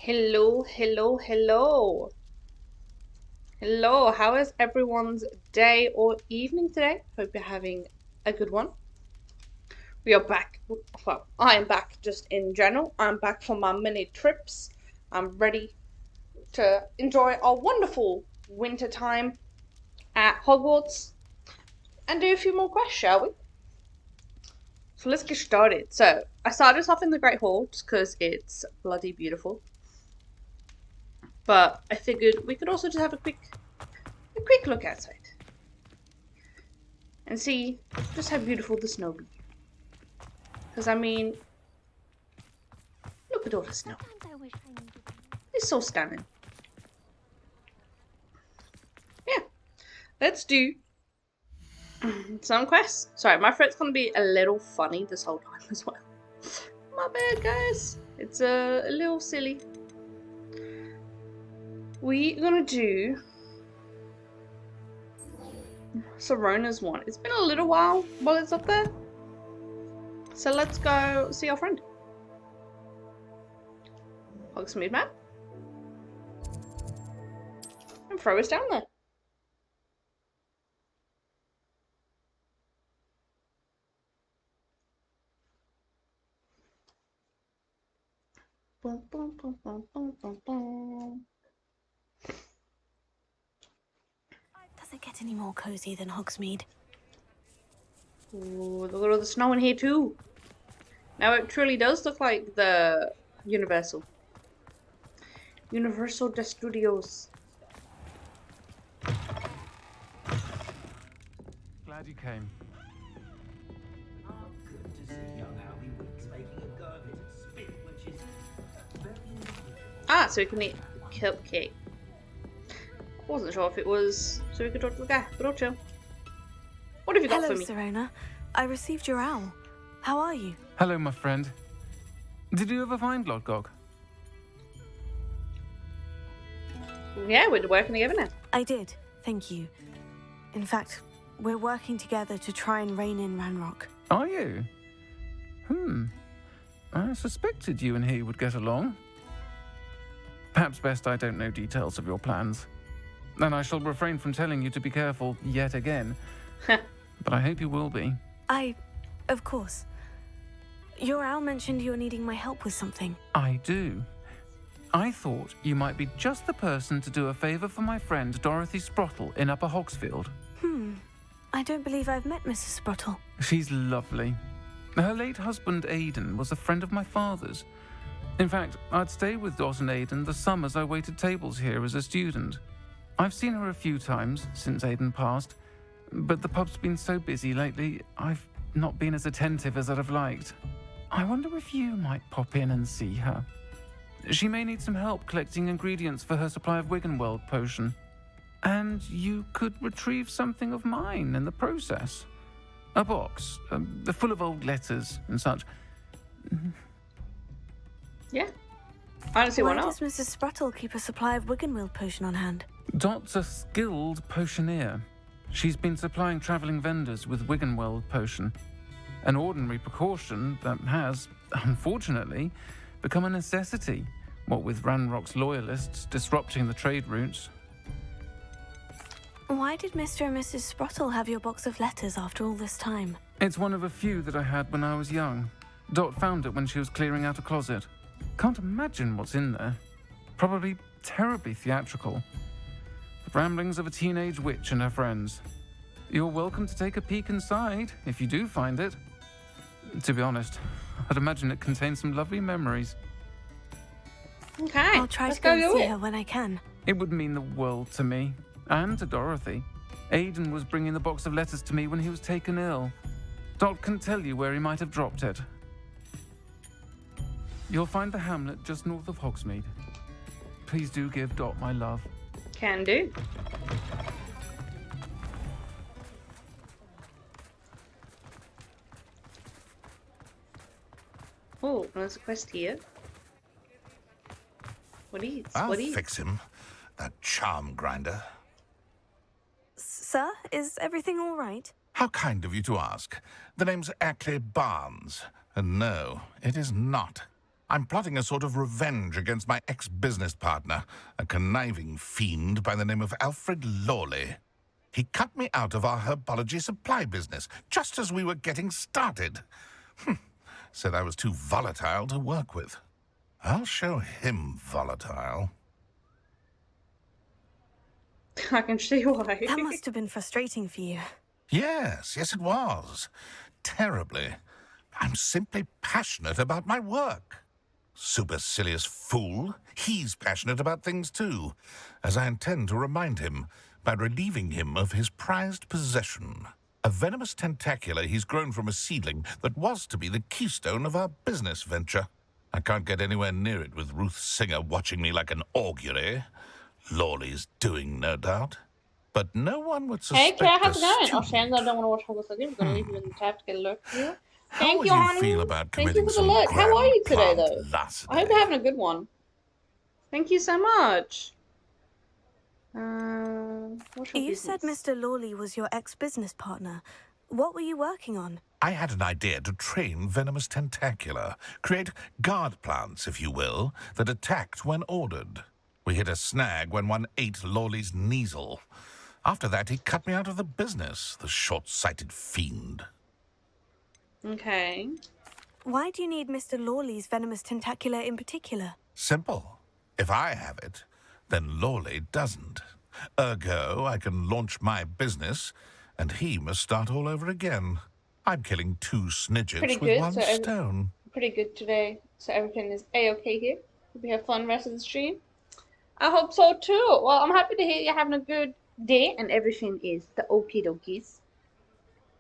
Hello, hello, hello. Hello, how is everyone's day or evening today? Hope you're having a good one. We are back. Well, I am back just in general. I'm back from my mini trips. I'm ready to enjoy our wonderful winter time at Hogwarts and do a few more quests, shall we? So let's get started. So I started us off in the Great Hall just because it's bloody beautiful. But I figured we could also just have a quick look outside and see just how beautiful the snow be. Because I mean, look at all the snow. It's so stunning. Yeah, let's do some quests. Sorry, my throat's gonna be a little funny this whole time as well. My bad, guys. It's a little silly. We're gonna do Sorona's one. It's been a little while while it's up there. So let's go see our friend. Hogsmeade map. And throw us down there. Boom, boom, boom, boom, boom, boom, boom. Does it get any more cozy than Hogsmeade? Ooh, look at all the snow in here too. Now it truly does look like the Universal de Studios. Glad you came. Good to see young Albie Weeks making a go of it at spit, which is very Ah, so we can eat cupcake. I wasn't sure if it was so we could talk to the guy, but I'll chill. What have you got Hello, for me? Serona. I received your owl. How are you? Hello, my friend. Did you ever find Lodgok? Yeah, we're working together now. I did, thank you. In fact, we're working together to try and rein in Ranrock. Are you? I suspected you and he would get along. Perhaps best I don't know details of your plans. And I shall refrain from telling you to be careful yet again. But I hope you will be. Of course. Your owl mentioned you're needing my help with something. I do. I thought you might be just the person to do a favour for my friend Dorothy Sprottle in Upper Hogsfield. I don't believe I've met Mrs. Sprottle. She's lovely. Her late husband Aidan was a friend of my father's. In fact, I'd stay with Dot and Aidan the summers I waited tables here as a student. I've seen her a few times since Aidan passed, but the pub's been so busy lately, I've not been as attentive as I'd have liked. I wonder if you might pop in and see her. She may need some help collecting ingredients for her supply of Wiggenweld potion. And you could retrieve something of mine in the process. A box, full of old letters and such. Yeah. I don't see why Why not. does Mrs. Sprottle keep a supply of Wiggenweld potion on hand? Dot's a skilled potioneer. She's been supplying travelling vendors with Wiggenweld potion. An ordinary precaution that has, unfortunately, become a necessity, what with Ranrock's loyalists disrupting the trade routes. Why did Mr. and Mrs. Sprottle have your box of letters after all this time? It's one of a few that I had when I was young. Dot found it when she was clearing out a closet. Can't imagine what's in there. Probably terribly theatrical. The ramblings of a teenage witch and her friends. You're welcome to take a peek inside, if you do find it. To be honest, I'd imagine it contains some lovely memories. Okay. I'll try let's to go and do see it. her when I can. It would mean the world to me, and to Dorothy. Aidan was bringing the box of letters to me when he was taken ill. Dot can tell you where he might have dropped it. You'll find the hamlet just north of Hogsmeade. Please do give Dot my love. Can do. Oh, there's a quest here. What is? I'll What is? fix him, that charm grinder. Sir, is everything all right? How kind of you to ask. The name's Ackley Barnes, and no, it is not. I'm plotting a sort of revenge against my ex-business partner, a conniving fiend by the name of Alfred Lawley. He cut me out of our herbology supply business just as we were getting started. Said I was too volatile to work with. I'll show him volatile. I can see why. That must have been frustrating for you. Yes, it was. Terribly. I'm simply passionate about my work. Supercilious fool. He's passionate about things too, as I intend to remind him by relieving him of his prized possession. A venomous tentacula he's grown from a seedling that was to be the keystone of our business venture. I can't get anywhere near it with Ruth Singer watching me like an augury. Lawley's doing, no doubt. But no one would Hey, suspect Claire, how's a it going? Oh, student. Shane, I don't want to watch Hogwarts again. I'm going to leave you in the tab to get a look here. How Thank would you, you honey. feel about Thank you committing for the some look. How are you today, grand though? plant larceny? I hope you're having a good one. Thank you so much. What's your You said business? Mr. Lawley was your ex-business partner. What were you working on? I had an idea to train venomous tentacula, create guard plants, if you will, that attacked when ordered. We hit a snag when one ate Lawley's Kneasel. After that, he cut me out of the business, the short-sighted fiend. Okay. Why do you need Mr. Lawley's venomous tentacula in particular? Simple. If I have it, then Lawley doesn't. Ergo, I can launch my business, and he must start all over again. I'm killing two Pretty snidgets good, with one so stone. Pretty good today. So everything is A-okay here. Hope you have fun rest of the stream. I hope so too. Well, I'm happy to hear you're having a good day and everything is the okie dokies.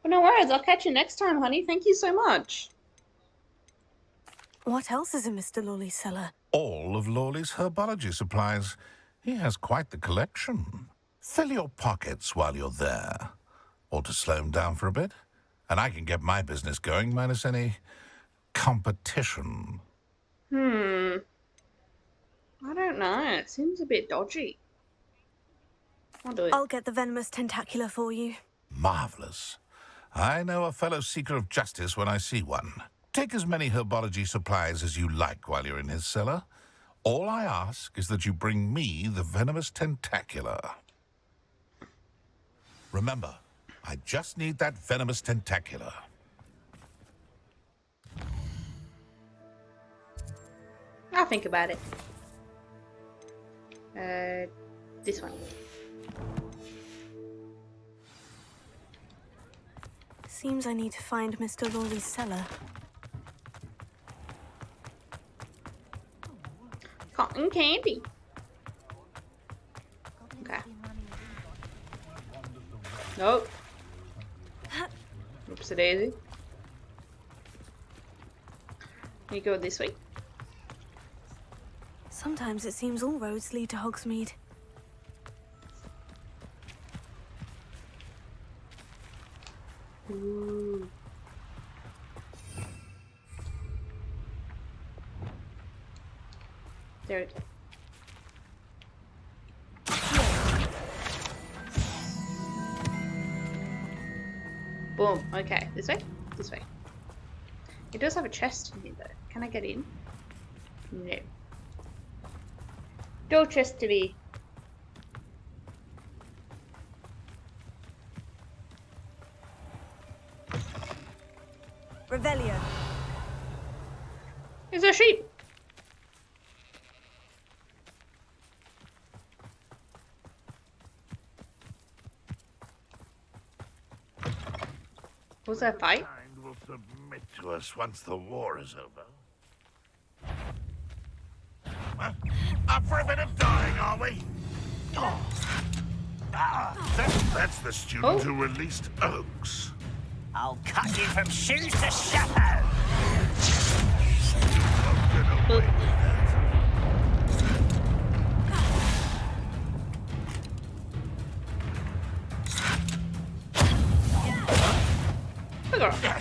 But no worries, I'll catch you next time, honey. Thank you so much. What else is in Mr. Lawley's cellar? All of Lawley's herbology supplies. He has quite the collection. Fill your pockets while you're there. Or to slow him down for a bit. And I can get my business going minus any competition. I don't know. It seems a bit dodgy. I'll do it. I'll get the venomous tentacula for you. Marvelous. I know a fellow seeker of justice when I see one. Take as many herbology supplies as you like while you're in his cellar. All I ask is that you bring me the venomous tentacula. Remember, I just need that venomous tentacula. I'll think about it. This one. Seems I need to find Mr. Lawley's cellar. Cotton candy. Okay. Nope. Oopsie daisy. You go this way. Sometimes it seems all roads lead to Hogsmeade. Ooh. There it is. Boom. Okay. This way? This way. It does have a chest in here though. Can I get in? No. No chest to be. Revelio. Is there a sheep? Was that a fight? Kind will submit to us once the war is over. Huh? Up for a bit of dying, are we? Oh. That's the student who released Oaks. I'll cut you from shoes to chapeau. Not get away with that. Look at her.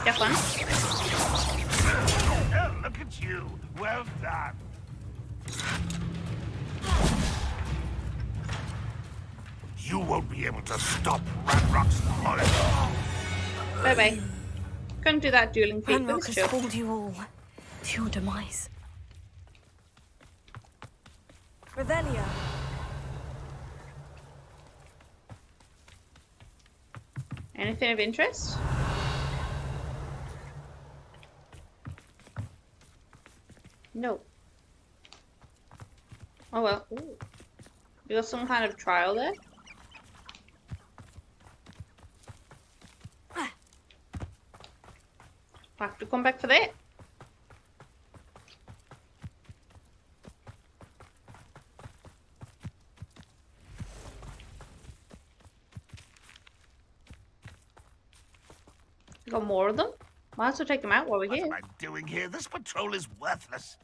Have fun. Oh, look at you. Well done. You won't be able to stop Ranrock's loyalty. Bye-bye. Couldn't do that dueling feat, but Ranrock it's has chill. fooled you all to your demise. Revelio. Anything of interest? No. Oh well. Ooh. You got some kind of trial there? I have to come back for that. You got more of them? Might as well take them out while we're What here. am I doing here? This patrol is worthless.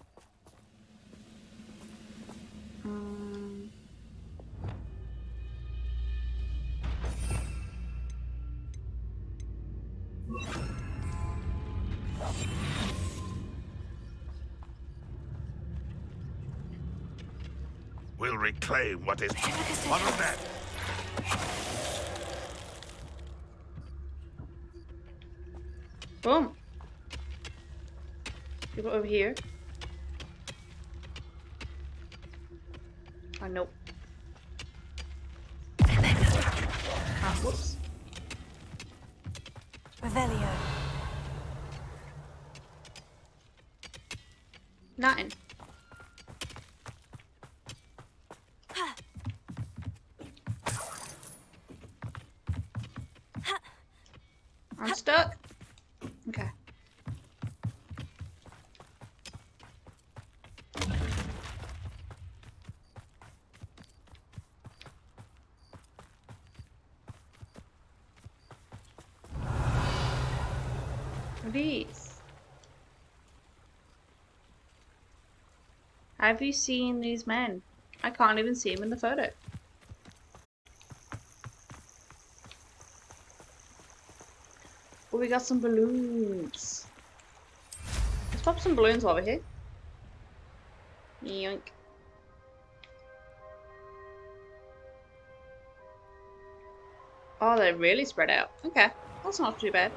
We'll reclaim what is... What was that? Boom. You go over here. Oh, nope. Ah, whoops. Revelio. Nothing. I'm stuck. Okay. These. Have you seen these men? I can't even see them in the photo. Oh, we got some balloons. Let's pop some balloons over here. Yoink. Oh, they're really spread out. Okay, that's not too bad.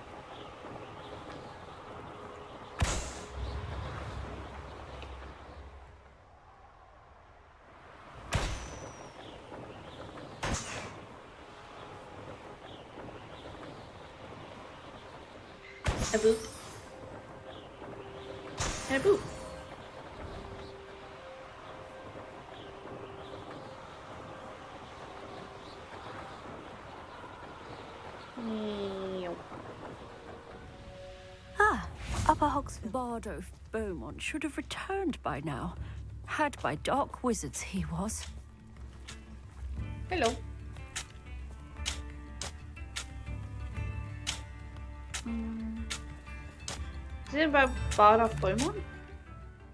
A boop. And a boop. Ah, Upper Hogsfield. Bard of Beaumont should have returned by now. Had by dark wizards he was. Hello. Is it about Bard of Beaumont?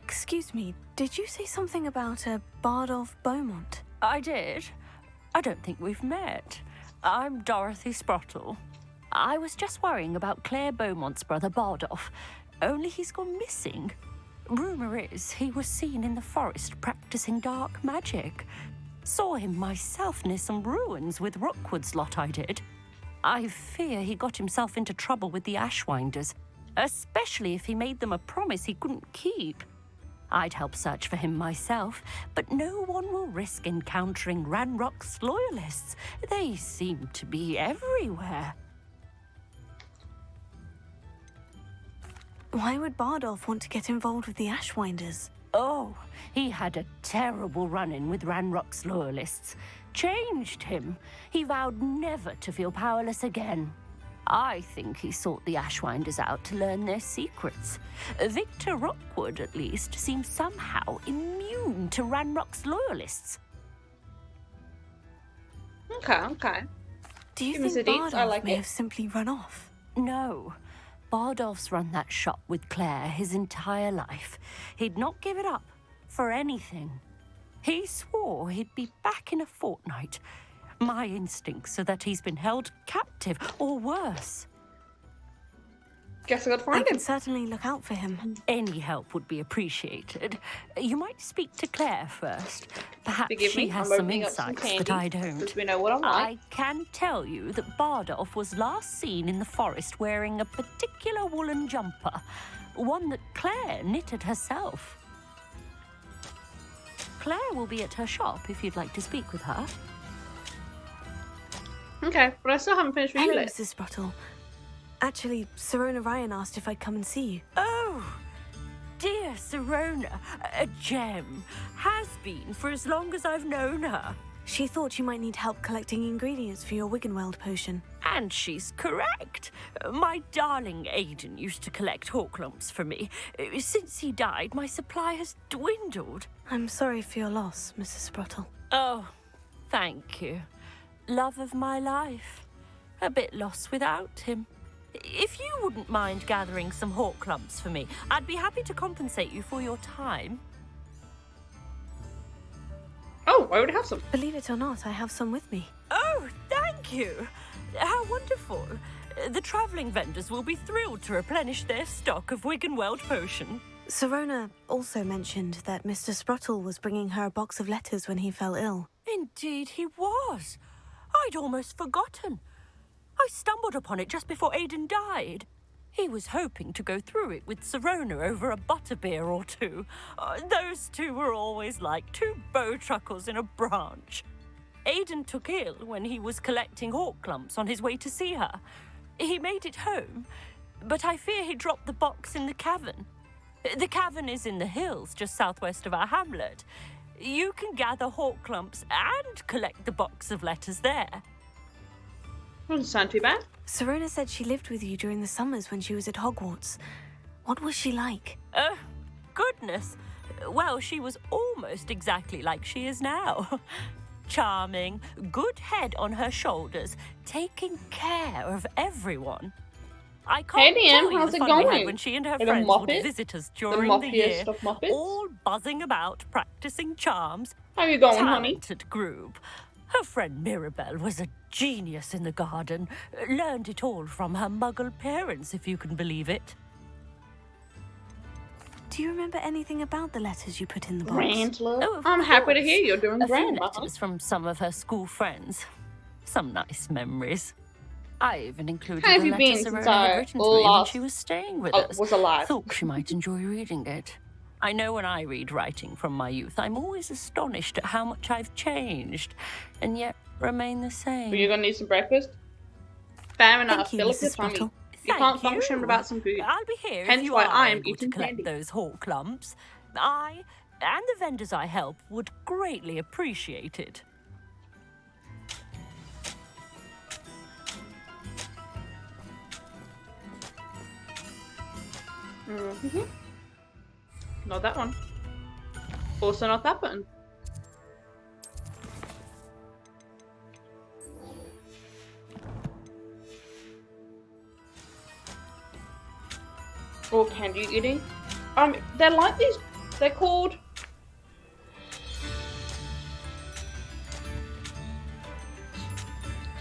Excuse me, did you say something about a Bard of Beaumont? I did. I don't think we've met. I'm Dorothy Sprottle. I was just worrying about Claire Beaumont's brother Bardolph, only he's gone missing. Rumour is he was seen in the forest practicing dark magic. Saw him myself near some ruins with Rookwood's lot I did. I fear he got himself into trouble with the Ashwinders, especially if he made them a promise he couldn't keep. I'd help search for him myself, but no one will risk encountering Ranrock's loyalists. They seem to be everywhere. Why would Bardolph want to get involved with the Ashwinders? Oh, he had a terrible run-in with Ranrock's loyalists. Changed him. He vowed never to feel powerless again. I think he sought the Ashwinders out to learn their secrets. Victor Rookwood, at least, seems somehow immune to Ranrock's loyalists. Okay. Do you Give me think the deets, I Bardolph like may it. have simply run off? No. Bardolph's run that shop with Claire his entire life. He'd not give it up for anything. He swore he'd be back in a fortnight. My instincts are that he's been held captive, or worse. Guess I gotta I find can him. certainly look out for him. Any help would be appreciated. You might speak to Claire first. Perhaps Forgive she me, has I'm some opening up some insights candy, that I don't. because we know what I'm like. I can tell you that Bardolph was last seen in the forest wearing a particular woolen jumper, one that Claire knitted herself. Claire will be at her shop if you'd like to speak with her. Okay, but I still haven't finished with you, Hello, Liz. Mrs. Sprottle. Actually, Sirona Ryan asked if I'd come and see you. Oh, dear Sirona, a gem. Has been for as long as I've known her. She thought you might need help collecting ingredients for your Wiggenweld potion. And she's correct. My darling Aidan used to collect hawk lumps for me. Since he died, my supply has dwindled. I'm sorry for your loss, Mrs. Sprottle. Oh, thank you. Love of my life. A bit lost without him. If you wouldn't mind gathering some hawk lumps for me, I'd be happy to compensate you for your time. Oh, I already have some. Believe it or not, I have some with me. Oh, thank you. How wonderful. The travelling vendors will be thrilled to replenish their stock of Wiggenweld potion. Sirona also mentioned that Mr. Sprottle was bringing her a box of letters when he fell ill. Indeed he was. I'd almost forgotten. I stumbled upon it just before Aidan died. He was hoping to go through it with Sirona over a butterbeer or two. Those two were always like two bowtruckles in a branch. Aidan took ill when he was collecting hawk lumps on his way to see her. He made it home, but I fear he dropped the box in the cavern. The cavern is in the hills just southwest of our hamlet. You can gather hawk lumps and collect the box of letters there. Doesn't sound too bad. Sirona said she lived with you during the summers when she was at Hogwarts. What was she like? Goodness. Well, she was almost exactly like she is now. Charming, good head on her shoulders, taking care of everyone. I can't Hey, Deanne, tell you how's the it fun we had going? when she and her With a friends would Muppet? visit us The during the year, muffiest of Muppets? all buzzing about, practicing charms. How you going, honey? Talented group. Her friend Mirabelle was a genius in the garden. Learned it all from her muggle parents, if you can believe it. Do you remember anything about the letters you put in the box? Grand love. Oh, of I'm happy to course. hear you're doing A few grand, uh-huh. letters from some of her school friends. Some nice memories. I even included How have a you letter been since Sirona I had written to me when last she was staying with us. was alive? Thought she might enjoy reading it. I know when I read writing from my youth, I'm always astonished at how much I've changed, and yet remain the same. Are you gonna need some breakfast? Fair enough. Thank you, Fill up your Mrs. tummy. Sprottle. You Thank can't function you. without some food. I'll be here Hence if you why are I am able eating to collect candy. those hawk lumps. I and the vendors I help would greatly appreciate it. Mm-hmm. Not that one. Also not that button. Or candy eating. They're like these. They're called.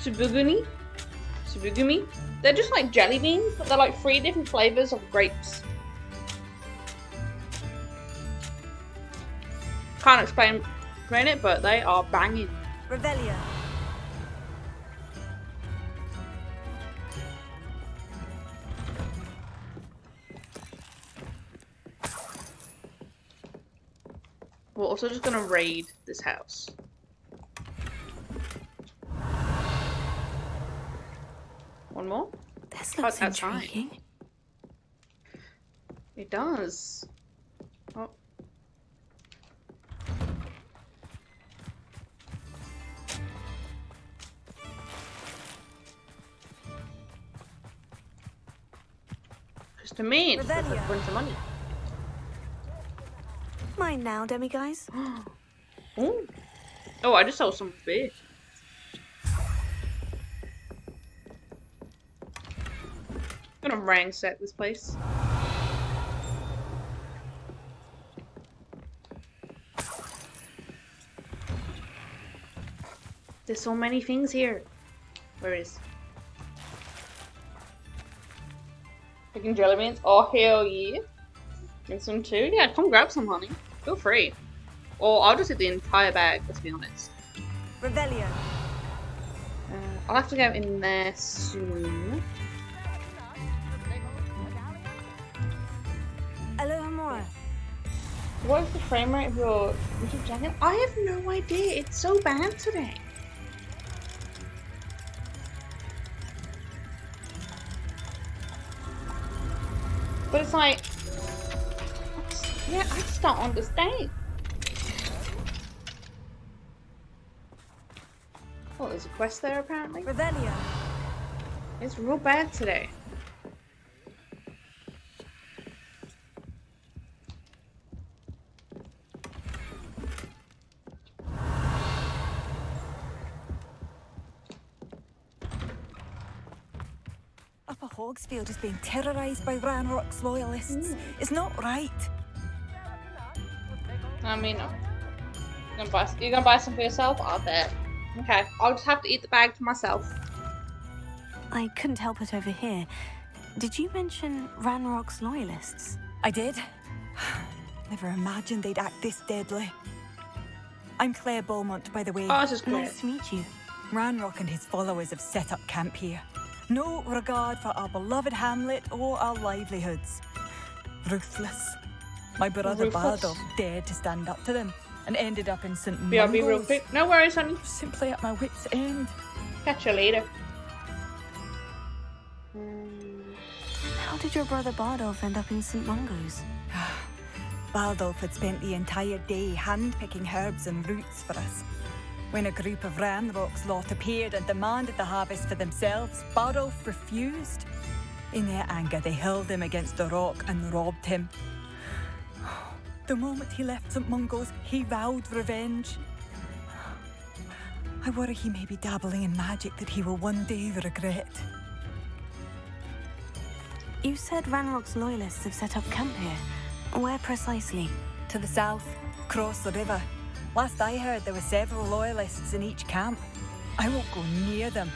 Subugumi. Subugumi. They're just like jelly beans, but they're like 3 different flavors of grapes. Can't explain it, but they are banging. Revelia. We're also just gonna raid this house. One more? This Oh, looks that's fine. intriguing. It does. Oh. Because to me, it's just like bring some money. Mine now, demiguise. Ooh. Oh, I just saw some fish. I'm gonna ransack this place. There's so many things here. Where is? Chicken jelly beans. Oh, hell yeah. And some too. Yeah, come grab some, honey. Feel free. Or I'll just eat the entire bag, let's be honest. Revelio. I'll have to go in there soon. Alohomora. What is the frame rate of your YouTube channel? I have no idea. It's so bad today. But it's like, yeah, I just don't understand. Oh, there's a quest there apparently. Revelio. It's real bad today. Upper Hogsfield is being terrorised by Ranrock's loyalists. It's not right. I mean, no. You're gonna buy some for yourself? I'll bet. Okay, I'll just have to eat the bag for myself. I couldn't help it over here. Did you mention Ranrock's loyalists? I did. Never imagined they'd act this deadly. I'm Claire Beaumont, by the way. Oh, this is great. Nice to meet you. Ranrock and his followers have set up camp here. No regard for our beloved hamlet or our livelihoods. Ruthless. My brother Ruthless. Bardolph dared to stand up to them and ended up in St. BRB real Mungo's. quick. No worries, honey. Simply at my wit's end. Catch you later. How did your brother Bardolph end up in St. Mungo's? Bardolph had spent the entire day hand-picking herbs and roots for us. When a group of Ranrock's lot appeared and demanded the harvest for themselves, Bardolph refused. In their anger, they hurled him against a rock and robbed him. The moment he left St. Mungo's, he vowed revenge. I worry he may be dabbling in magic that he will one day regret. You said Ranrock's loyalists have set up camp here. Where precisely? To the south, across the river. Last I heard, there were several loyalists in each camp. I won't go near them.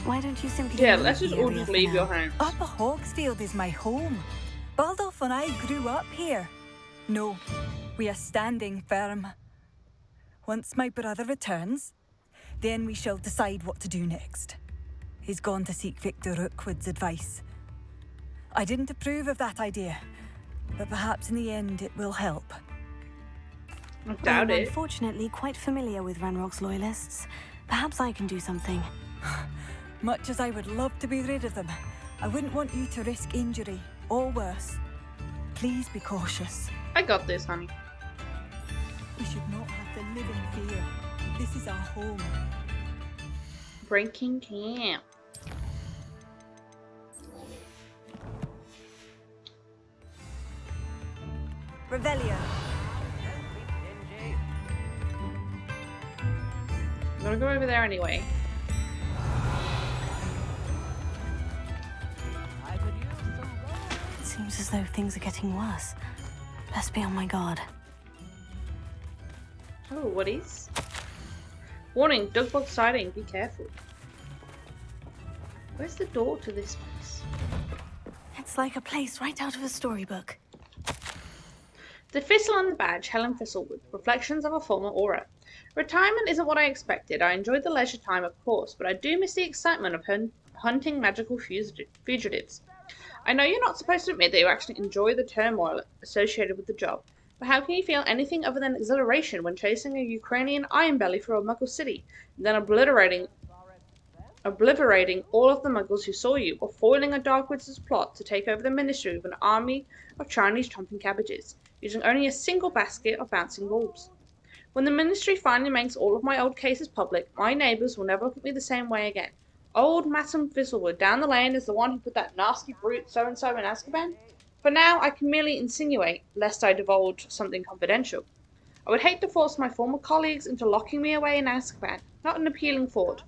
Why don't you simply Yeah, leave let's just the all area just for leave now? your home. Upper Hogsfield is my home. Bardolph and I grew up here. No, we are standing firm. Once my brother returns, then we shall decide what to do next. He's gone to seek Victor Rookwood's advice. I didn't approve of that idea, but perhaps in the end it will help. I doubt I'm it. unfortunately quite familiar with Ranrock's loyalists. Perhaps I can do something. Much as I would love to be rid of them, I wouldn't want you to risk injury, or worse. Please be cautious. I got this, honey. We should not have to live in fear. This is our home. Breaking camp. Revelio. I'm gonna go over there anyway. It seems as though things are getting worse. Best be on my guard. Oh, what is? Warning, Dugbog sighting, be careful. Where's the door to this place? It's like a place right out of a storybook. The Thistle and the Badge, Helen Thistlewood, reflections of a former aura. Retirement isn't what I expected. I enjoyed the leisure time, of course, but I do miss the excitement of hunting magical fugitives. I know you're not supposed to admit that you actually enjoy the turmoil associated with the job, but how can you feel anything other than exhilaration when chasing a Ukrainian ironbelly through a Muggle city, and then obliterating all of the Muggles who saw you, or foiling a Dark Wizard's plot to take over the Ministry with an army of Chinese chomping cabbages, using only a single basket of bouncing balls? When the Ministry finally makes all of my old cases public, my neighbours will never look at me the same way again. Old Madam Thistlewood down the lane is the one who put that nasty brute so-and-so in Azkaban. For now, I can merely insinuate, lest I divulge something confidential. I would hate to force my former colleagues into locking me away in Azkaban, not an appealing thought.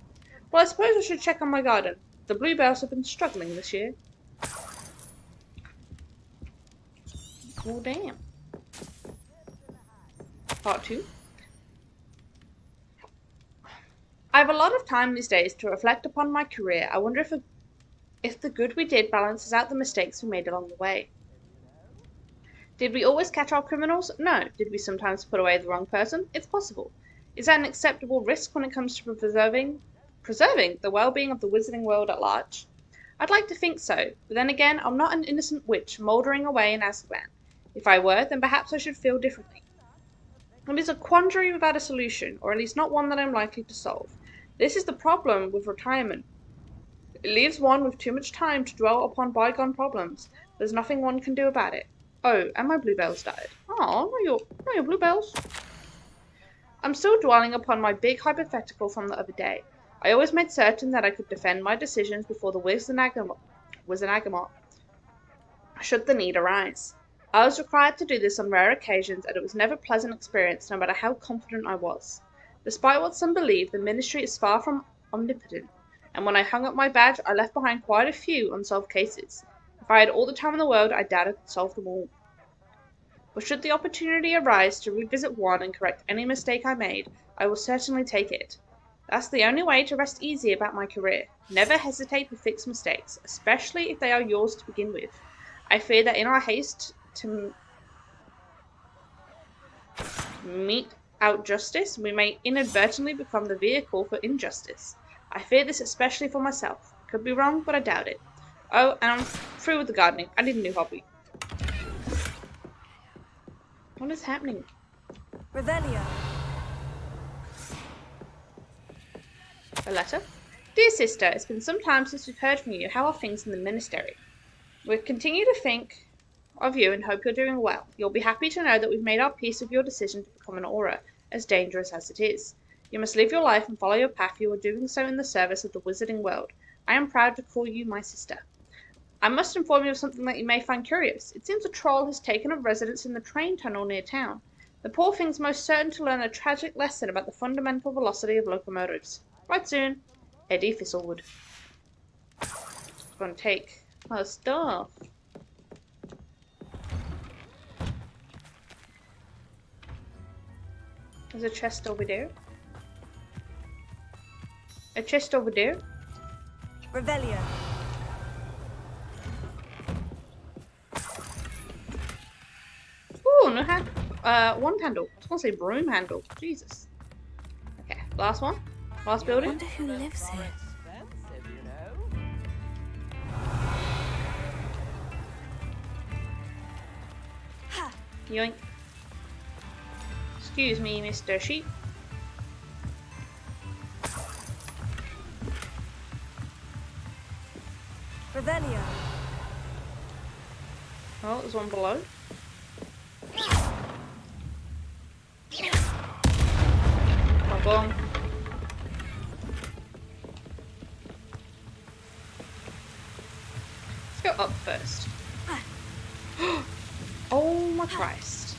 Well, I suppose I should check on my garden. The bluebells have been struggling this year. Oh, damn. Part 2. I have a lot of time these days to reflect upon my career. I wonder if if the good we did balances out the mistakes we made along the way. Did we always catch our criminals? No. Did we sometimes put away the wrong person? It's possible. Is that an acceptable risk when it comes to preserving the well-being of the wizarding world at large? I'd like to think so, but then again, I'm not an innocent witch mouldering away in Azkaban. If I were, then perhaps I should feel differently. It is a quandary without a solution, or at least not one that I'm likely to solve. This is the problem with retirement. It leaves one with too much time to dwell upon bygone problems. There's nothing one can do about it. Oh, and my bluebells died. Oh, not your bluebells. I'm still dwelling upon my big hypothetical from the other day. I always made certain that I could defend my decisions before the Wizengamot, should the need arise. I was required to do this on rare occasions, and it was never a pleasant experience, no matter how confident I was. Despite what some believe, the ministry is far from omnipotent, and when I hung up my badge, I left behind quite a few unsolved cases. If I had all the time in the world, I doubt I could solve them all. But should the opportunity arise to revisit one and correct any mistake I made, I will certainly take it. That's the only way to rest easy about my career. Never hesitate to fix mistakes, especially if they are yours to begin with. I fear that in our haste to mete out justice, we may inadvertently become the vehicle for injustice. I fear this especially for myself. I could be wrong, but I doubt it. Oh, and I'm through with the gardening. I need a new hobby. What is happening? Revelia. A letter? Dear sister, it's been some time since we've heard from you. How are things in the ministry? We continue to think of you and hope you're doing well. You'll be happy to know that we've made our peace with your decision to become an aura, as dangerous as it is. You must live your life and follow your path. You are doing so in the service of the wizarding world. I am proud to call you my sister. I must inform you of something that you may find curious. It seems a troll has taken up residence in the train tunnel near town. The poor thing's most certain to learn a tragic lesson about the fundamental velocity of locomotives. Right soon, Eddie Thistlewood. It's going to take her stuff. There's a chest over there. A chest over there. Revelia. Ooh, no hand. Wand handle. I was going to say broom handle. Jesus. Okay, last one. Last I building. wonder who lives here. Yoink. Excuse me, Mr. Sheep. Revelia. Oh, there's one below. Bong. Let's go up first. Oh my Christ.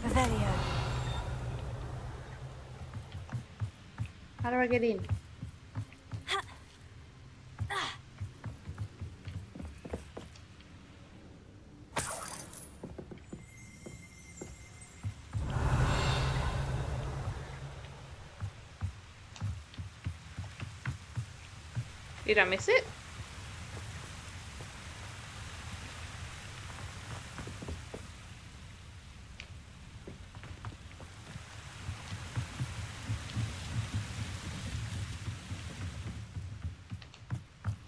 Revelia. How do I get in? Did I miss it?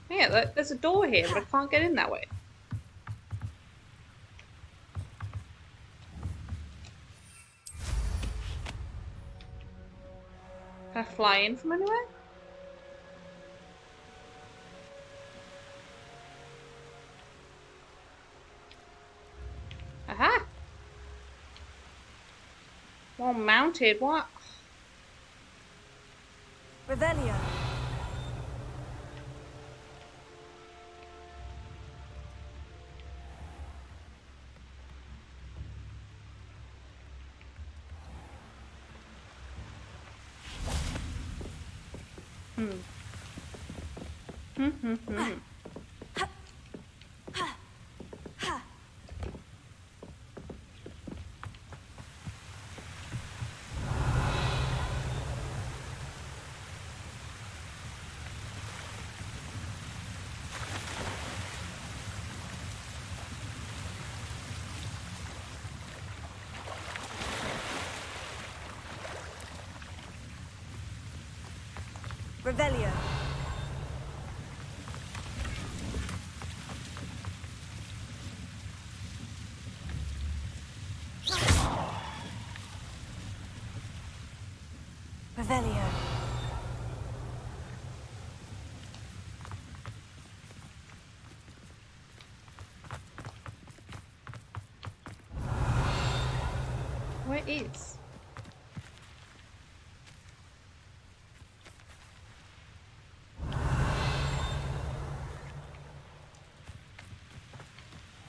Yeah, there's a door here, but I can't get in that way. Can I fly in from anywhere? Aha! Well mounted, what? Revelia. Revelio. Revelio. Where is?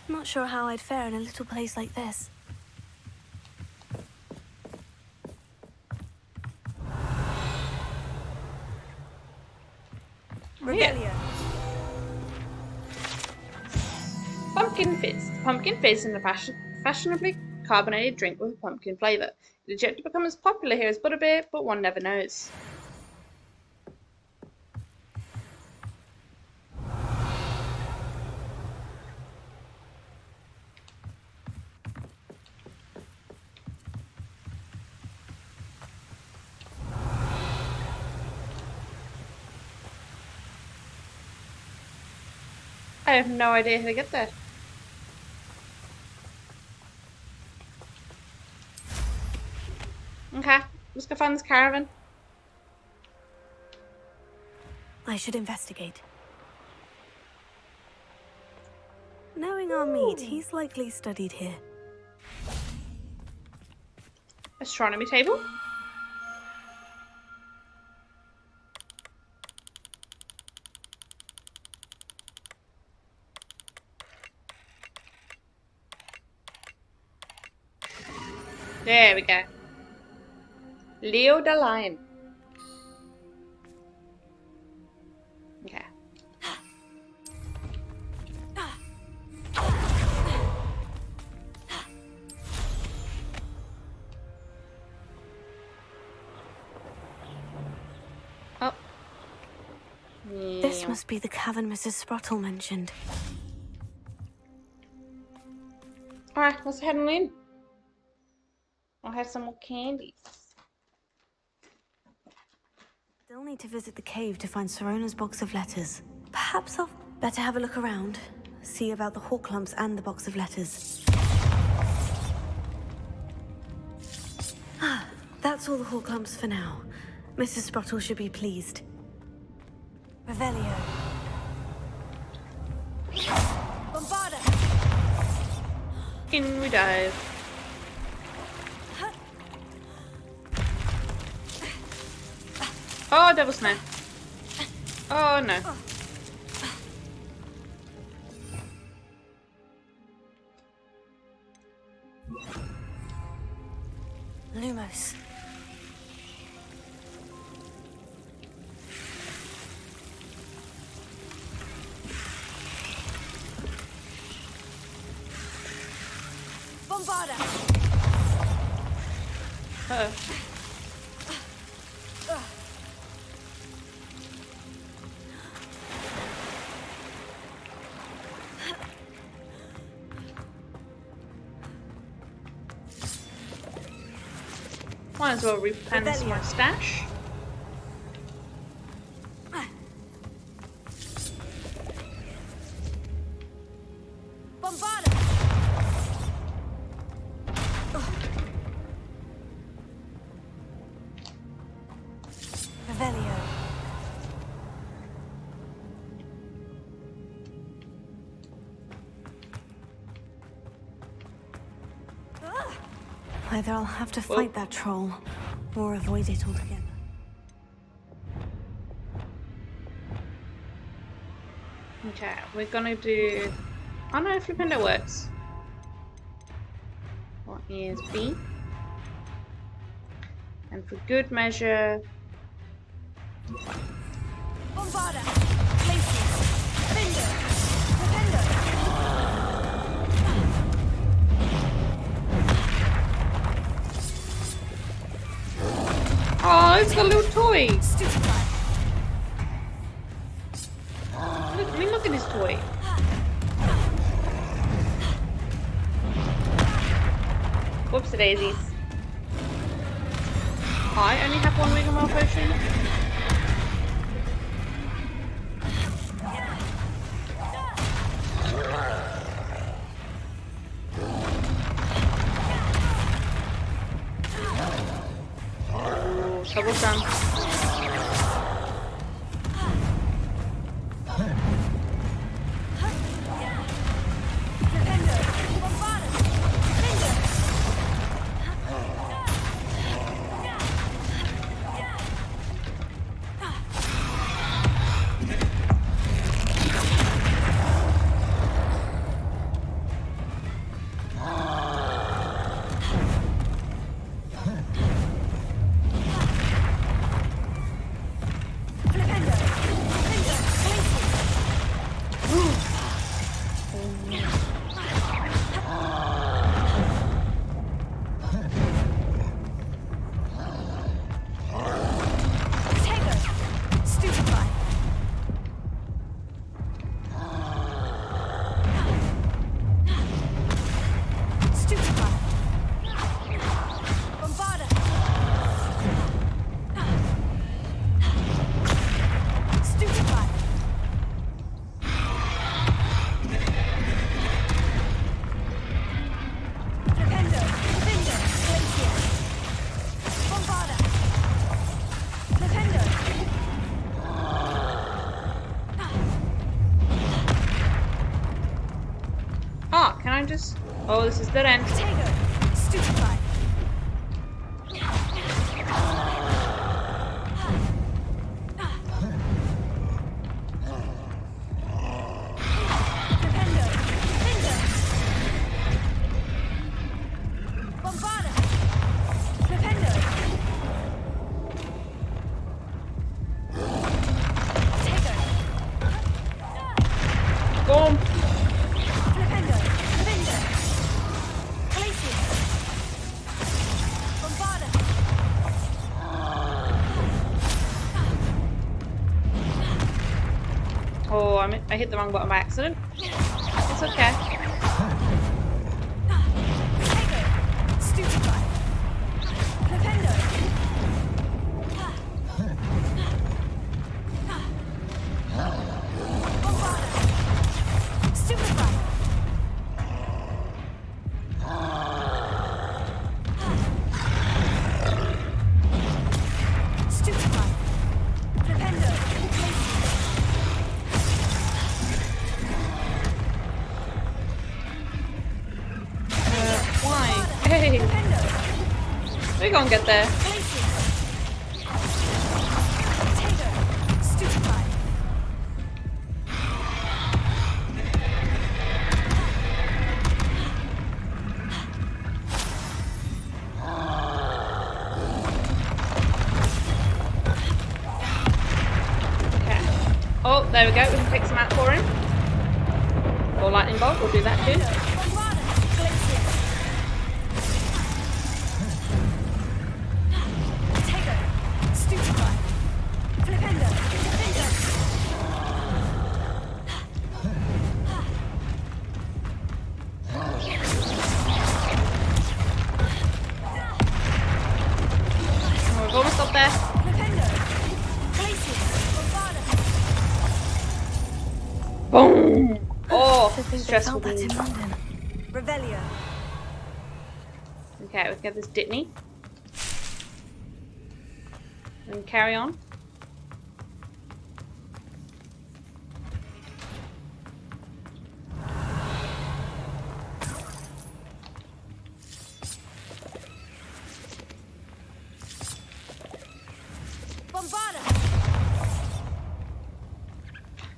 Not sure how I'd fare in a little place like this. Revelio. Pumpkin fizz. Pumpkin fizz is a fashionably carbonated drink with a pumpkin flavour. It is yet to become as popular here as butterbeer, but one never knows. I have no idea how to get there. Okay, let's go find this caravan. I should investigate. Knowing our meat, he's likely studied here. Astronomy table. There we go. Leo the Lion. Okay. Oh. This must be the cavern Mrs. Sprottle mentioned. Alright, let's head on in. I'll have some more candies. Still need to visit the cave to find Sorona's box of letters. Perhaps I'll better have a look around. See about the hawk lumps and the box of letters. Ah, that's all the hawk lumps for now. Mrs. Sprottle should be pleased. Revelio. Bombarda. In we dive. Oh, double snare. Oh no. Lumos. Bombarda. Uh-oh. Might as well replenish my stash. Bombarda. Revelio. Either I'll have to fight that troll, or avoid it altogether. Okay, we're gonna do... Oh no, flipping it works. What is B? And for good measure... Bombarda. Places. Fender. Defender. Oh, it's got a little toy! Stupefy. Look, I mean, look at this toy. Whoops, daisies. I only have one Wiggle potion. Troublesome. Oh, can I just... Oh, this is dead end. Stupefy. Boom. Oh, I hit the wrong button by accident. It's okay. Why? Hey! We're gonna get there. Okay. Oh, there we go. We can pick some out for him. Or lightning bolt. We'll do that too. Oh, we've almost got there. Boom! Oh, To think they stressful. felt that in London. Revelio. Okay, we can get this Ditney. And carry on.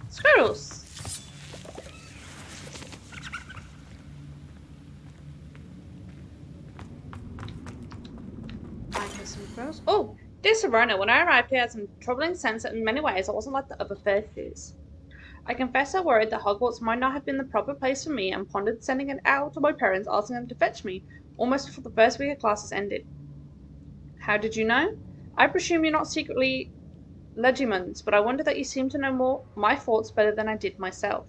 Squirrels! Oh, dear Serona, when I arrived here, I had some troubling sense that in many ways I wasn't like the other first years. I confess I worried that Hogwarts might not have been the proper place for me and pondered sending it out to my parents asking them to fetch me almost before the first week of classes ended. How did you know? I presume you're not secretly legimens, but I wonder that you seem to know more my thoughts better than I did myself.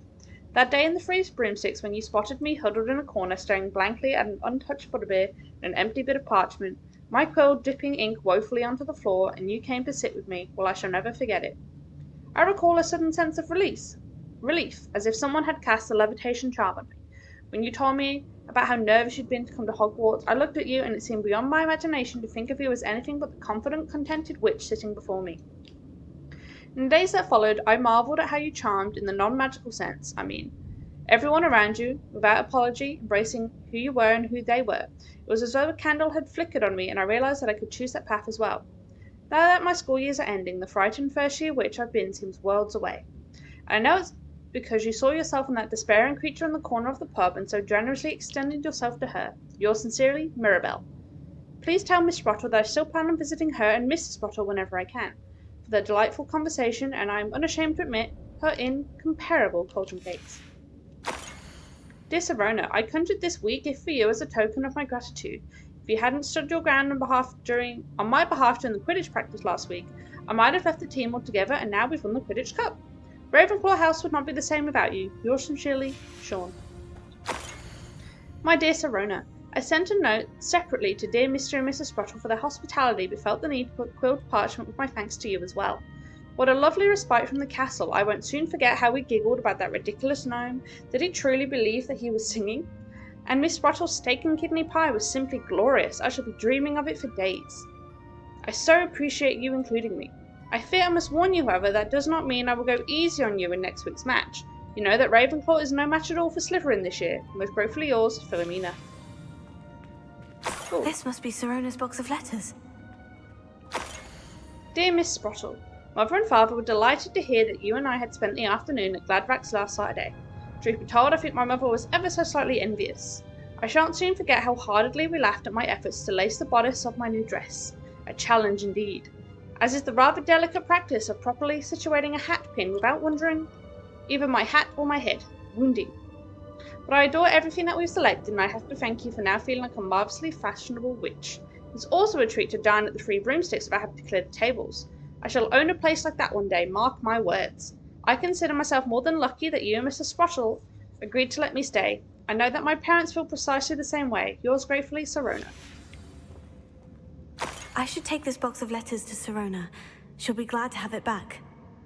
That day in the freeze broomsticks when you spotted me huddled in a corner staring blankly at an untouched butterbeer and an empty bit of parchment, my quill dripping ink woefully onto the floor, and you came to sit with me, well, I shall never forget it. I recall a sudden sense of relief, as if someone had cast a levitation charm on me. When you told me about how nervous you'd been to come to Hogwarts. I looked at you, and it seemed beyond my imagination to think of you as anything but the confident, contented witch sitting before me. In the days that followed, I marvelled at how you charmed, in the non-magical sense, I mean, everyone around you, without apology, embracing who you were and who they were. It was as though a candle had flickered on me, and I realised that I could choose that path as well. Now that my school years are ending, the frightened first-year witch I've been seems worlds away. And I know it's because you saw yourself in that despairing creature in the corner of the pub and so generously extended yourself to her. Yours sincerely, Mirabelle. Please tell Miss Sprottle that I still plan on visiting her and Mrs. Sprottle whenever I can, for their delightful conversation and I am unashamed to admit, her incomparable cauldron cakes. Dear Sirona, I conjured this wee gift for you as a token of my gratitude. If you hadn't stood your ground on my behalf during the Quidditch practice last week, I might have left the team altogether and now we've won the Quidditch Cup. Ravenclaw House would not be the same without you. Yours sincerely, Sean. My dear Sirona, I sent a note separately to dear Mr. and Mrs. Sprottle for their hospitality, but felt the need to put quilled parchment with my thanks to you as well. What a lovely respite from the castle. I won't soon forget how we giggled about that ridiculous gnome. Did he truly believe that he was singing? And Miss Sprottle's steak and kidney pie was simply glorious. I shall be dreaming of it for days. I so appreciate you including me. I fear I must warn you, however, that does not mean I will go easy on you in next week's match. You know that Ravenclaw is no match at all for Slytherin this year. Most gratefully yours, Philomena. Cool. This must be Sirona's box of letters. Dear Miss Sprottle, Mother and Father were delighted to hear that you and I had spent the afternoon at Gladvax last Saturday. Truth be told, I think my mother was ever so slightly envious. I shan't soon forget how heartily we laughed at my efforts to lace the bodice of my new dress. A challenge indeed. As is the rather delicate practice of properly situating a hat pin without wondering either my hat or my head. Wounding. But I adore everything that we've selected, and I have to thank you for now feeling like a marvellously fashionable witch. It's also a treat to dine at the Free Broomsticks without having to clear the tables. I shall own a place like that one day, mark my words. I consider myself more than lucky that you and Mr. Sprottle agreed to let me stay. I know that my parents feel precisely the same way. Yours gratefully, Sirona. I should take this box of letters to Sirona. She'll be glad to have it back.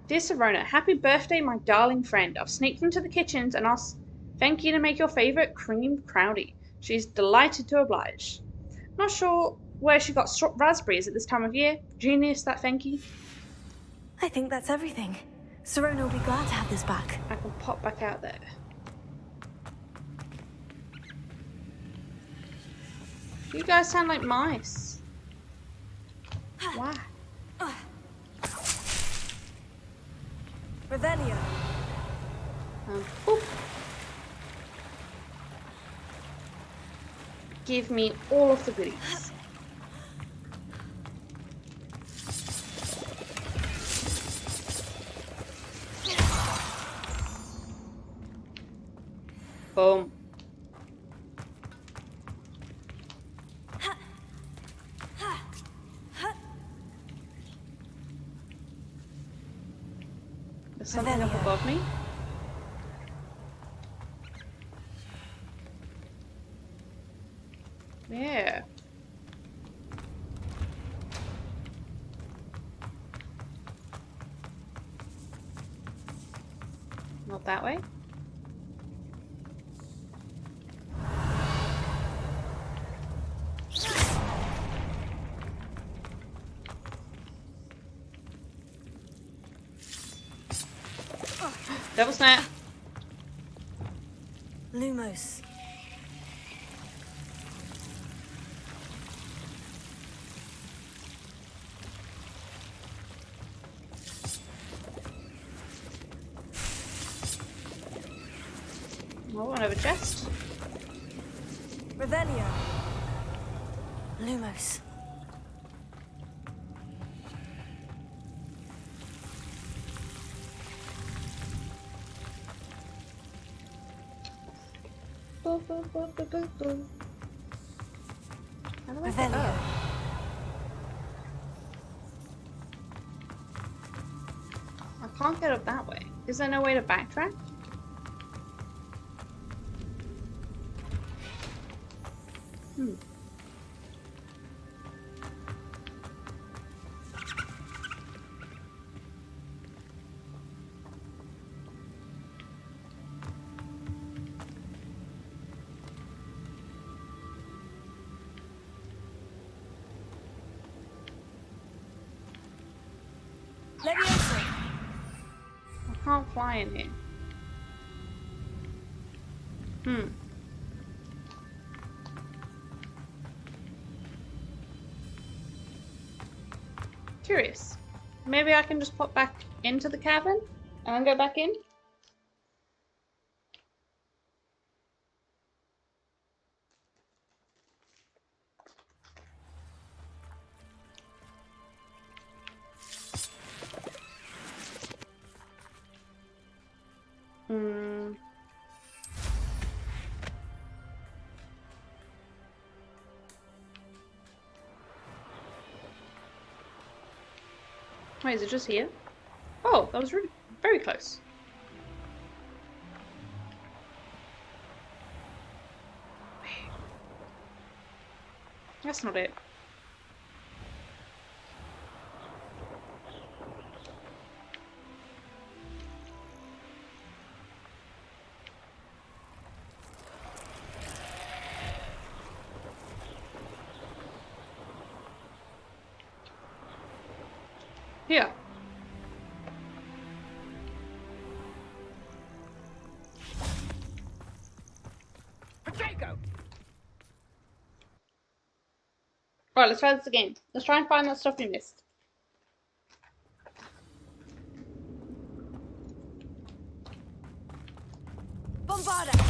Dear Sirona, happy birthday, my darling friend. I've sneaked into the kitchens and asked Venky to make your favourite cream crowdie. She's delighted to oblige. Not sure where she got raspberries at this time of year. Genius, that Venky. I think that's everything. Sirona will be glad to have this back. I can pop back out there. You guys sound like mice. Why? Revelio. Boop. Give me all of the goodies. Boom. There's something up above me. Yeah. Not that way. Devil snap. Lumos. Oh, another chest. Revelio. Lumos. Boo, boo, boo, boo, boo, boo. How do I get Revelio. up? I can't get up that way. Is there no way to backtrack? Leviosa! I can't fly in here. Curious. Maybe I can just pop back into the cavern and then go back in? Wait, is it just here? Oh, that was really very close. That's not it. Here. Potato! Right, let's try this again. Let's try and find that stuff we missed. Bombarda!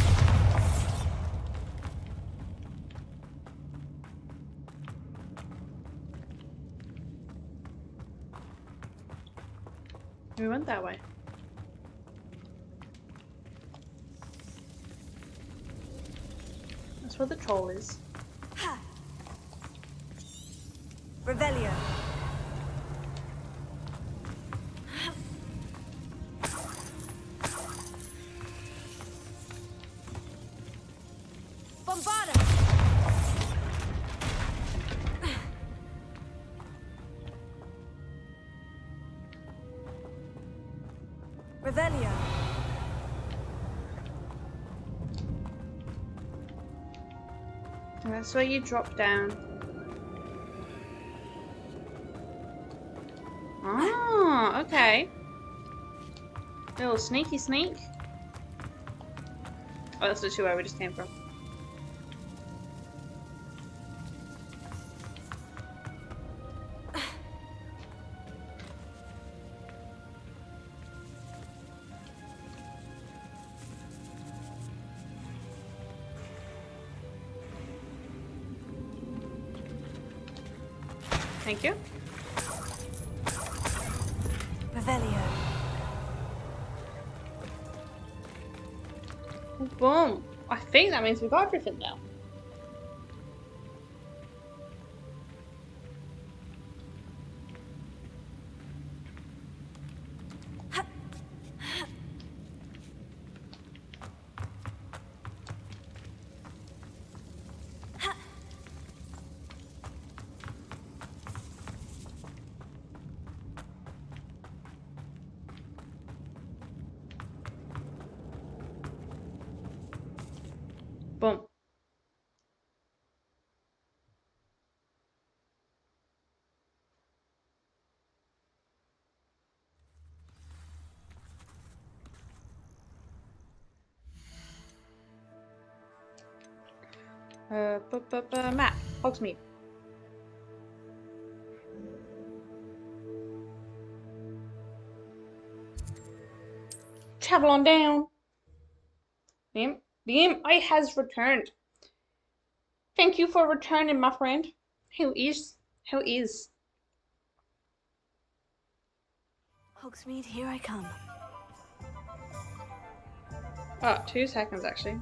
We went that way. That's where the troll is. Revelio. Bombarda! Revelio. And that's where you drop down. Ah, okay. Little sneaky sneak. Oh, that's literally where we just came from. Thank you. Revelio. Boom. I think that means we got everything now. Boom. Map. Hogsmeade. Travel on down. The imp has returned. Thank you for returning, my friend. Who is? Hogsmeade, here I come. Oh, 2 seconds actually.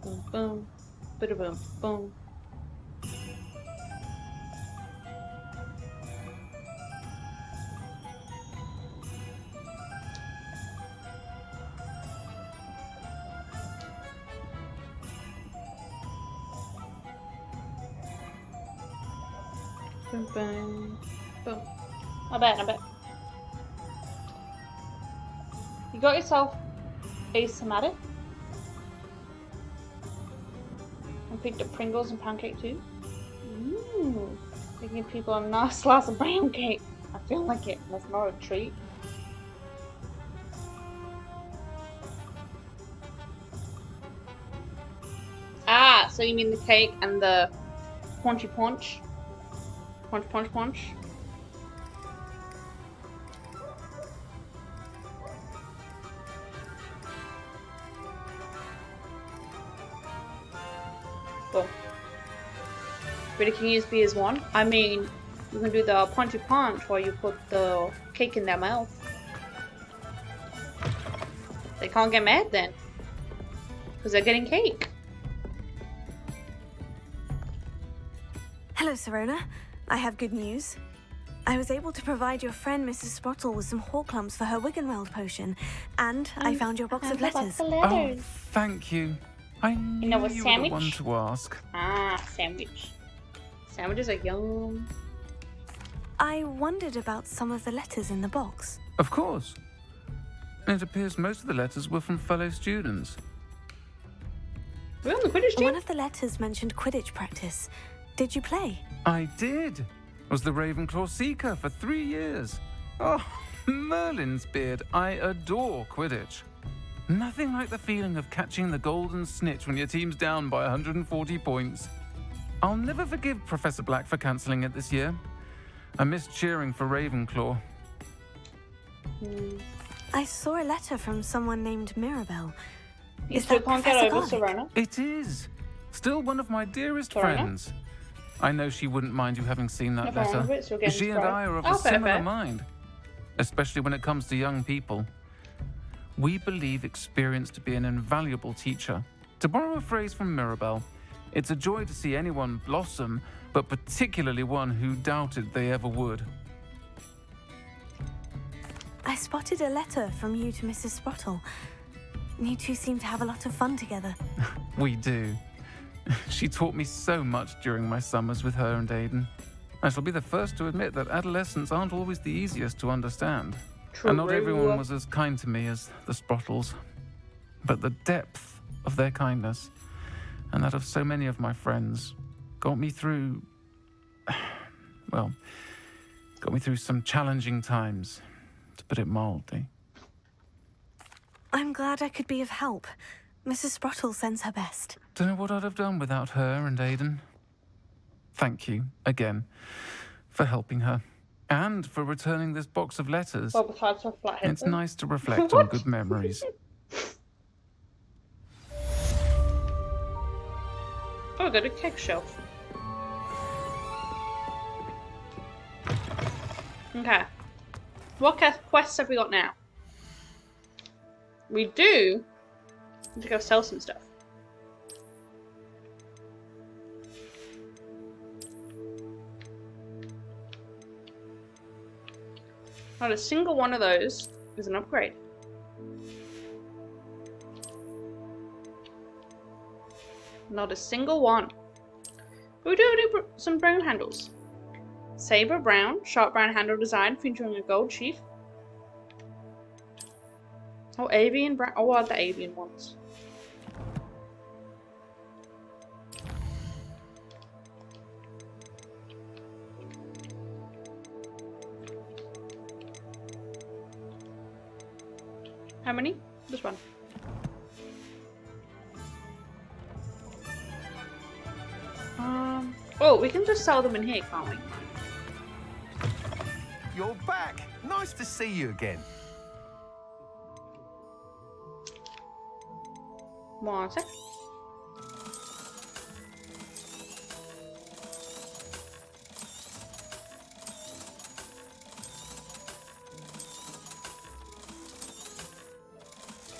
Boom, boom, bada boom, boom. Boom, boom, boom. I bet. You got yourself a somatic. And picked up Pringles and pancake too. Ooh. Making people a nice slice of brown cake. I feel like it. That's not a treat. Ah, so you mean the cake and the punchy punch? Punch. Cool. But it can use B as one. I mean, you can do the punchy punch while you put the cake in their mouth. They can't get mad then. Because they're getting cake. Hello, Serona. I have good news. I was able to provide your friend Mrs. Sprottle with some Horklumps for her Wiggenweld potion, and I found your box of letters. Oh, thank you. I knew know a you were the sandwich? one to ask. Ah, sandwich. Sandwiches are yum. I wondered about some of the letters in the box. Of course. It appears most of the letters were from fellow students. We're on the Quidditch team? One of the letters mentioned Quidditch practice. Did you play? I did. Was the Ravenclaw Seeker for 3 years. Oh, Merlin's beard. I adore Quidditch. Nothing like the feeling of catching the golden snitch when your team's down by 140 points. I'll never forgive Professor Black for cancelling it this year. I missed cheering for Ravenclaw. I saw a letter from someone named Mirabelle. You Is still that can't get Professor over Garlick? Serena? It is. Still one of my dearest Fair enough. friends. I know she wouldn't mind you having seen that Nothing wrong letter. with it, so you're getting She and described. I are of Oh, a fair, similar fair. mind, especially when it comes to young people. We believe experience to be an invaluable teacher. To borrow a phrase from Mirabelle, it's a joy to see anyone blossom, but particularly one who doubted they ever would. I spotted a letter from you to Mrs. Sprottle. You two seem to have a lot of fun together. We do. She taught me so much during my summers with her and Aidan. I shall be the first to admit that adolescents aren't always the easiest to understand. True. And not everyone was as kind to me as the Sprottles. But the depth of their kindness, and that of so many of my friends, got me through... well, got me through some challenging times, to put it mildly. I'm glad I could be of help. Mrs. Sprottle sends her best. Don't know what I'd have done without her and Aidan. Thank you, again, for helping her. And for returning this box of letters. Well, besides her flathead. It's nice to reflect on good memories. Oh, I got a cake shelf. Okay. What quests have we got now? We do need to go sell some stuff. Not a single one of those is an upgrade. Not a single one. But we do some brown handles. Saber brown, sharp brown handle design featuring a gold sheath. Oh, avian brown. Oh, I like the avian ones. How many? Just one. Oh, we can just sell them in here, can't we? You're back. Nice to see you again. One sec.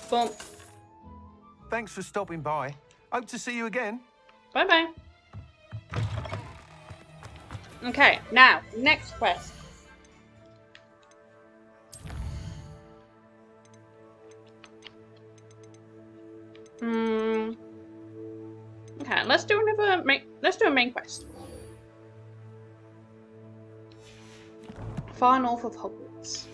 Boom. Thanks for stopping by. Hope to see you again. Bye bye. Okay, now, next quest. Okay, let's do a main quest. Far north of Hogwarts.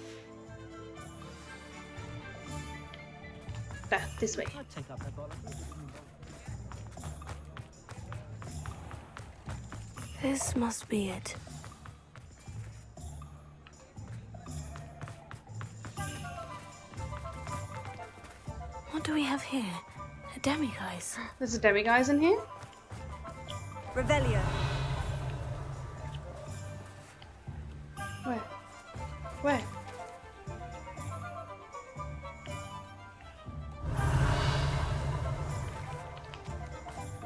There, this way. I'd take up that bottle. This must be it. What do we have here? A demiguise. There's a demiguise in here? Revelio. Where? Where?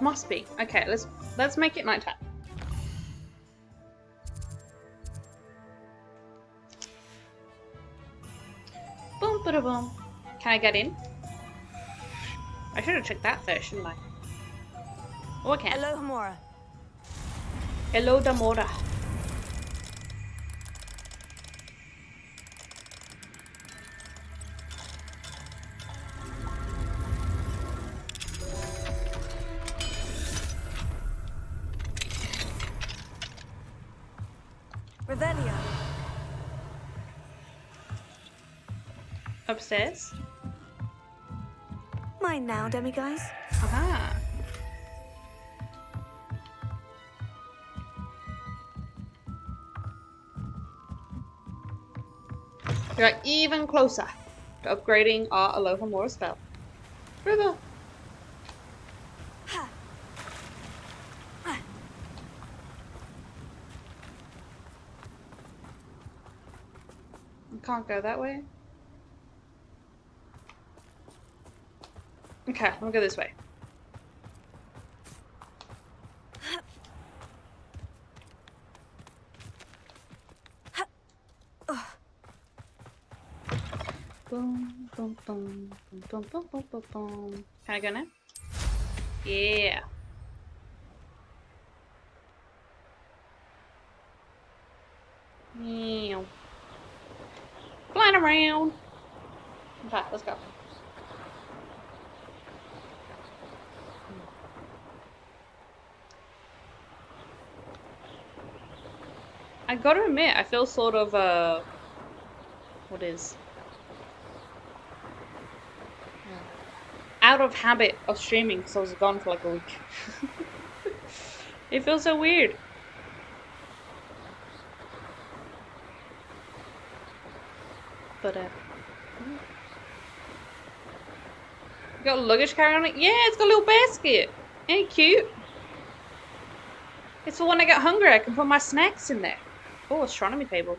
Must be. Okay, let's make it nighttime. Boom, ba boom. Can I get in? I should have checked that first, shouldn't I? Oh, I can. Hello, Hamora. Hello, Damora. Revelio. Upstairs. Mine now, demiguise. Aha. We are even closer to upgrading our Aloha Mora spell. River. I can't go that way. Okay, we'll go this way. Boom, boom, boom, boom, boom, boom, boom, boom, boom. Can I go now? Yeah. Meow. Flying around. Okay, let's go. I gotta admit, I feel sort of, what is? Out of habit of streaming because I was gone for like a week. It feels so weird. But, got a luggage carrier on it? Yeah, it's got a little basket. Ain't it cute? It's for when I get hungry, I can put my snacks in there. Oh, astronomy table.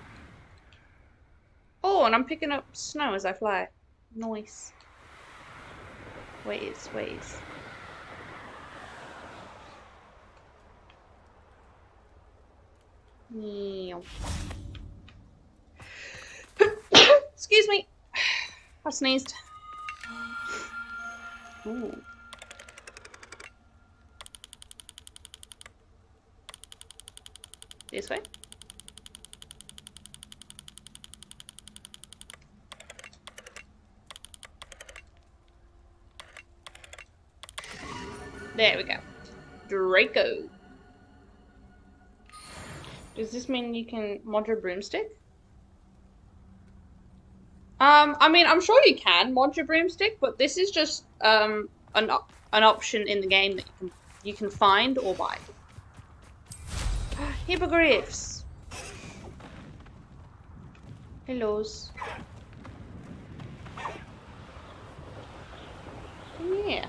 Oh, and I'm picking up snow as I fly. Nice. Wait. Meow. Excuse me. I sneezed. Ooh. This way? There we go. Draco. Does this mean you can mod your broomstick? I mean, I'm sure you can mod your broomstick, but this is just an option in the game that you can find or buy. Hippogriffs. Hellos. Yeah.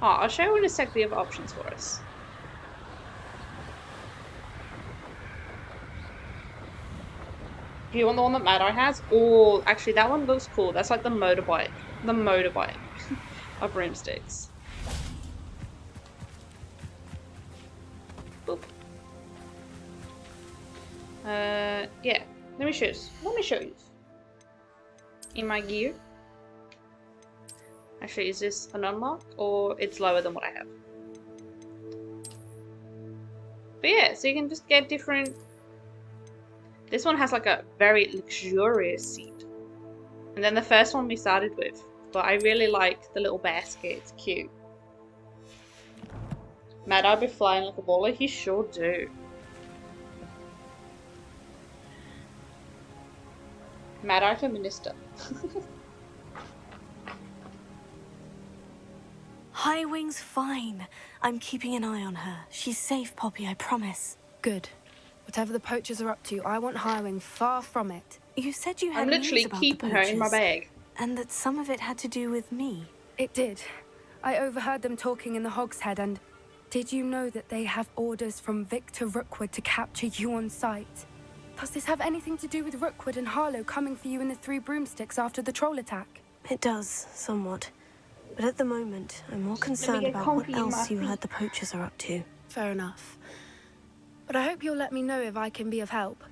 Oh, I'll show you in a sec the other options for us. Do you want the one that Mad Eye has? Oh, actually, that one looks cool. That's like the motorbike. The motorbike of broomsticks. Boop. Yeah. Let me show you. In my gear. Actually, is this an unlock or it's lower than what I have? But yeah, so you can just get different. This one has like a very luxurious seat. And then the first one we started with. But I really like the little basket. It's cute. Mad Eye be flying like a baller? He sure do. Mad Eye Minister. Highwing's fine. I'm keeping an eye on her. She's safe, Poppy, I promise. Good. Whatever the poachers are up to, I want Highwing far from it. You said you had I'm news literally about keeping the her poachers, in my bag. and that some of it had to do with me. It did. I overheard them talking in the Hogshead, and did you know that they have orders from Victor Rookwood to capture you on sight? Does this have anything to do with Rookwood and Harlow coming for you in the Three Broomsticks after the troll attack? It does, somewhat. But at the moment, I'm more concerned get about comfy what in my else you feet. heard the poachers are up to. Fair enough. But I hope you'll let me know if I can be of help,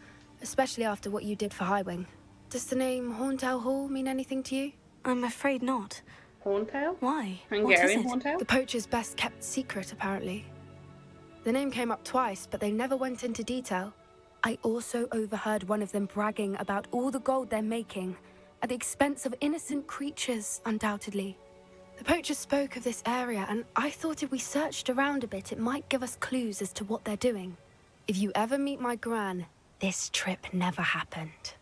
especially after what you did for Highwing. Does the name Horntail Hall mean anything to you? I'm afraid not. Horntail? Why? Hungarian what is it? Horntail? The poacher's best kept secret, apparently. The name came up twice, but they never went into detail. I also overheard one of them bragging about all the gold they're making, at the expense of innocent creatures, undoubtedly. The poachers spoke of this area, and I thought if we searched around a bit, it might give us clues as to what they're doing. If you ever meet my gran, this trip never happened.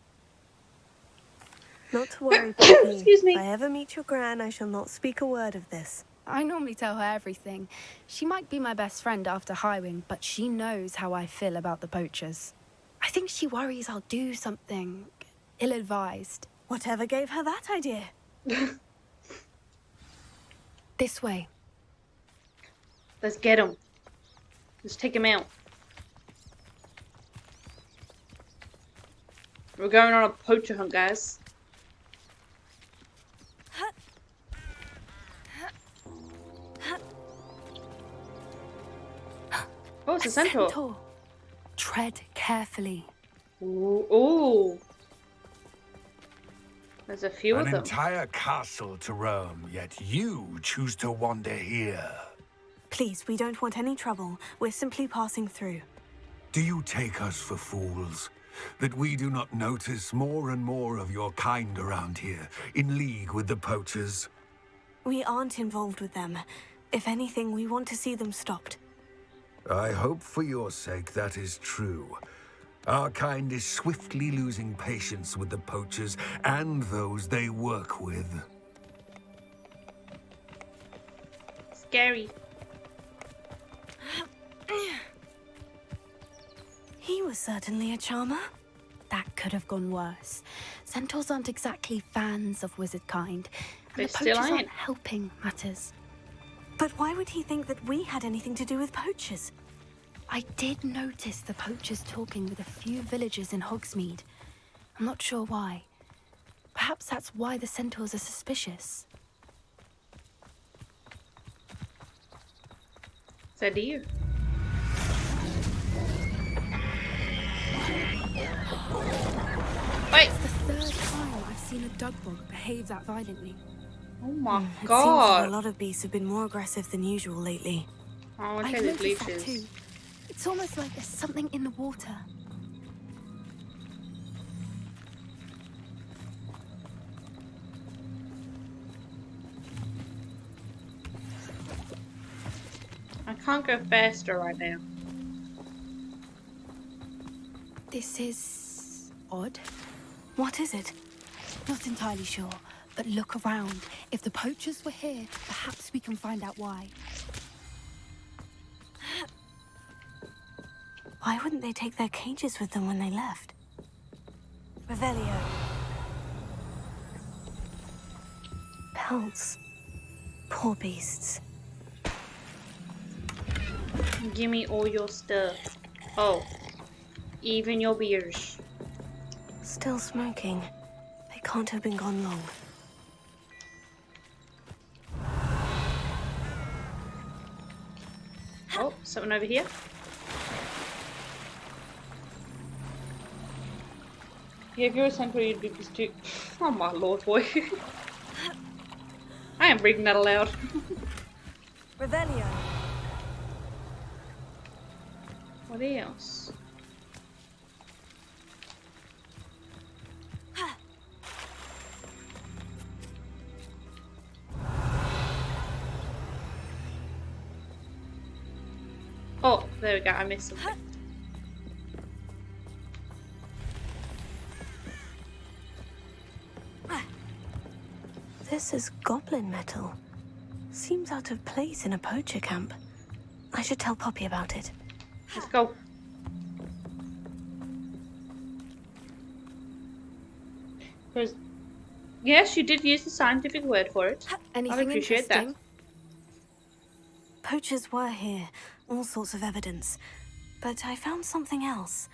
Not to worry, Poppy. Excuse me. If I ever meet your gran, I shall not speak a word of this. I normally tell her everything. She might be my best friend after Highwing, but she knows how I feel about the poachers. I think she worries I'll do something ill-advised. Whatever gave her that idea? This way. Let's get him. Let's take him out. We're going on a poacher hunt, guys. Oh, it's a centaur. Tread carefully. Ooh, ooh. There's a few of An them. entire castle to roam, yet you choose to wander here. Please, we don't want any trouble. We're simply passing through. Do you take us for fools? That we do not notice more and more of your kind around here, in league with the poachers? We aren't involved with them. If anything, we want to see them stopped. I hope for your sake that is true. Our kind is swiftly losing patience with the poachers and those they work with. Scary. He was certainly a charmer. That could have gone worse. Centaurs aren't exactly fans of wizard kind, and They the still poachers aren't ain't. helping matters. But why would he think that we had anything to do with poachers? I did notice the poachers talking with a few villagers in Hogsmeade. I'm not sure why. Perhaps that's why the centaurs are suspicious. It's a deer. Wait. It's the third time I've seen a dugbog behave that violently. Oh my It seems that god. a lot of beasts have been more aggressive than usual lately. Oh, I want to I've take the noticed that bleachers. too. It's almost like there's something in the water. I can't go faster right now. This is odd. What is it? Not entirely sure, but look around. If the poachers were here, perhaps we can find out why. Why wouldn't they take their cages with them when they left? Revelio. Pelts. Poor beasts. Give me all your stuff. Oh. Even your beers. Still smoking. They can't have been gone long. Oh, something over here. Yeah, if you're a centaur, you'd be pissed too. Oh my lord, boy. I am reading that aloud. Revelio. What else? Oh, there we go. I missed something. This is goblin metal. Seems out of place in a poacher camp. I should tell Poppy about it. Let's go. Because, yes, you did use the scientific word for it. I Anything appreciate that. interesting? Poachers were here, all sorts of evidence. But I found something else.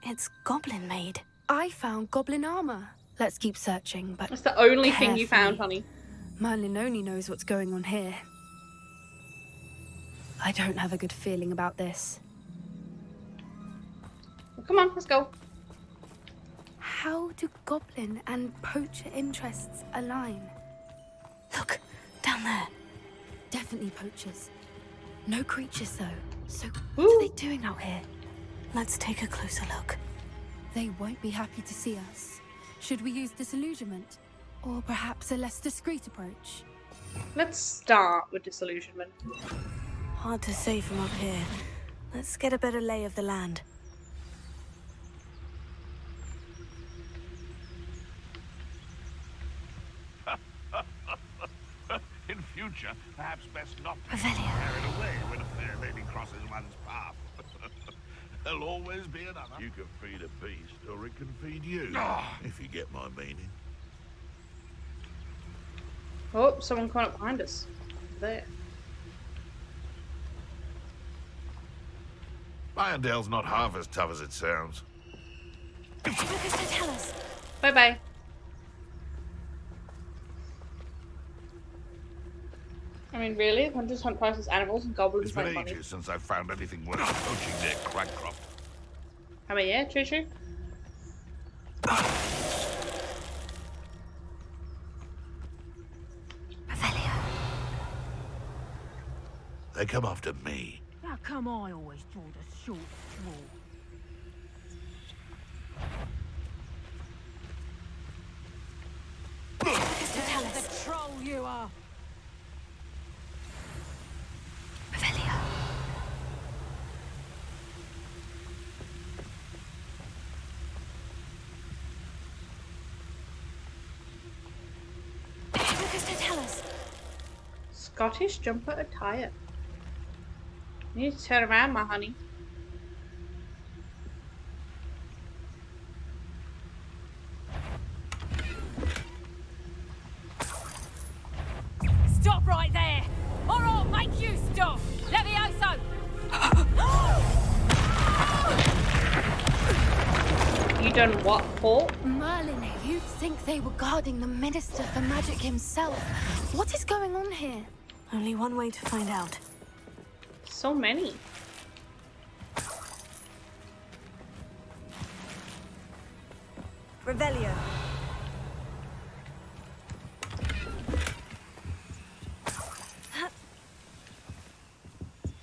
It's goblin made. I found goblin armor. Let's keep searching, but That's the only thing you found, carefully. honey. Merlin only knows what's going on here. I don't have a good feeling about this. Well, come on, let's go. How do goblin and poacher interests align? Look, down there. Definitely poachers. No creatures, though. So What are they doing out here? Let's take a closer look. They won't be happy to see us. Should we use disillusionment? Or perhaps a less discreet approach? Let's start with disillusionment. Hard to say from up here. Let's get a better lay of the land. In future, perhaps best not to be Revelio. carried away when a fair lady crosses one's path. There'll always be another. You can feed a beast, or it can feed you, if you get my meaning. Oh, someone coming up behind us. There. Irondale's not half as tough as it sounds. Tell us. Bye-bye. I mean, really? Hunters hunt priceless animals and goblins It's been make money. ages since I've found anything worth poaching their crack crop. I mean, yeah, true, true. They come after me. How come I always draw the short straw? The troll you are. Tell us. Scottish jumper attire. You need to turn around, my honey. Stop right there, or I'll make you stop. Levioso. You done what for? Merlin, you'd think they were guarding the Minister for Magic himself. What is going on here? Only one way to find out. So many. Revelio.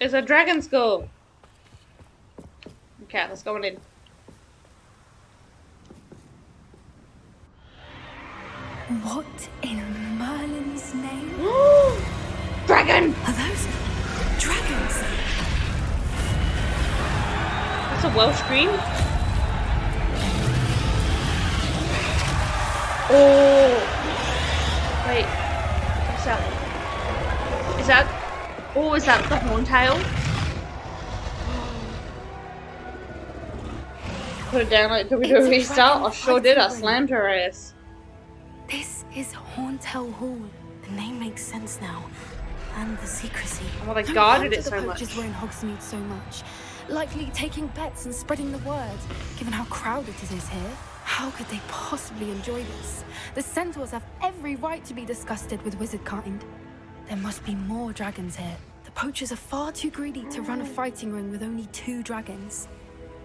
It's a dragon skull. Okay, let's go on in. What in Merlin's name? Dragon! Are those dragons? That's a Welsh green. Oh! Wait. What's that? Is that... Oh, is that the horntail? Put it down like WWE style. I sure did. I slammed her ass. This is Horntail Hall. The name makes sense now. And the secrecy. Well, they No guarded wonder it the so poachers much. were in Hogsmeade so much. Likely taking bets and spreading the word, given how crowded it is here. How could they possibly enjoy this? The centaurs have every right to be disgusted with wizard kind. There must be more dragons here. The poachers are far too greedy to run a fighting ring with only 2 dragons.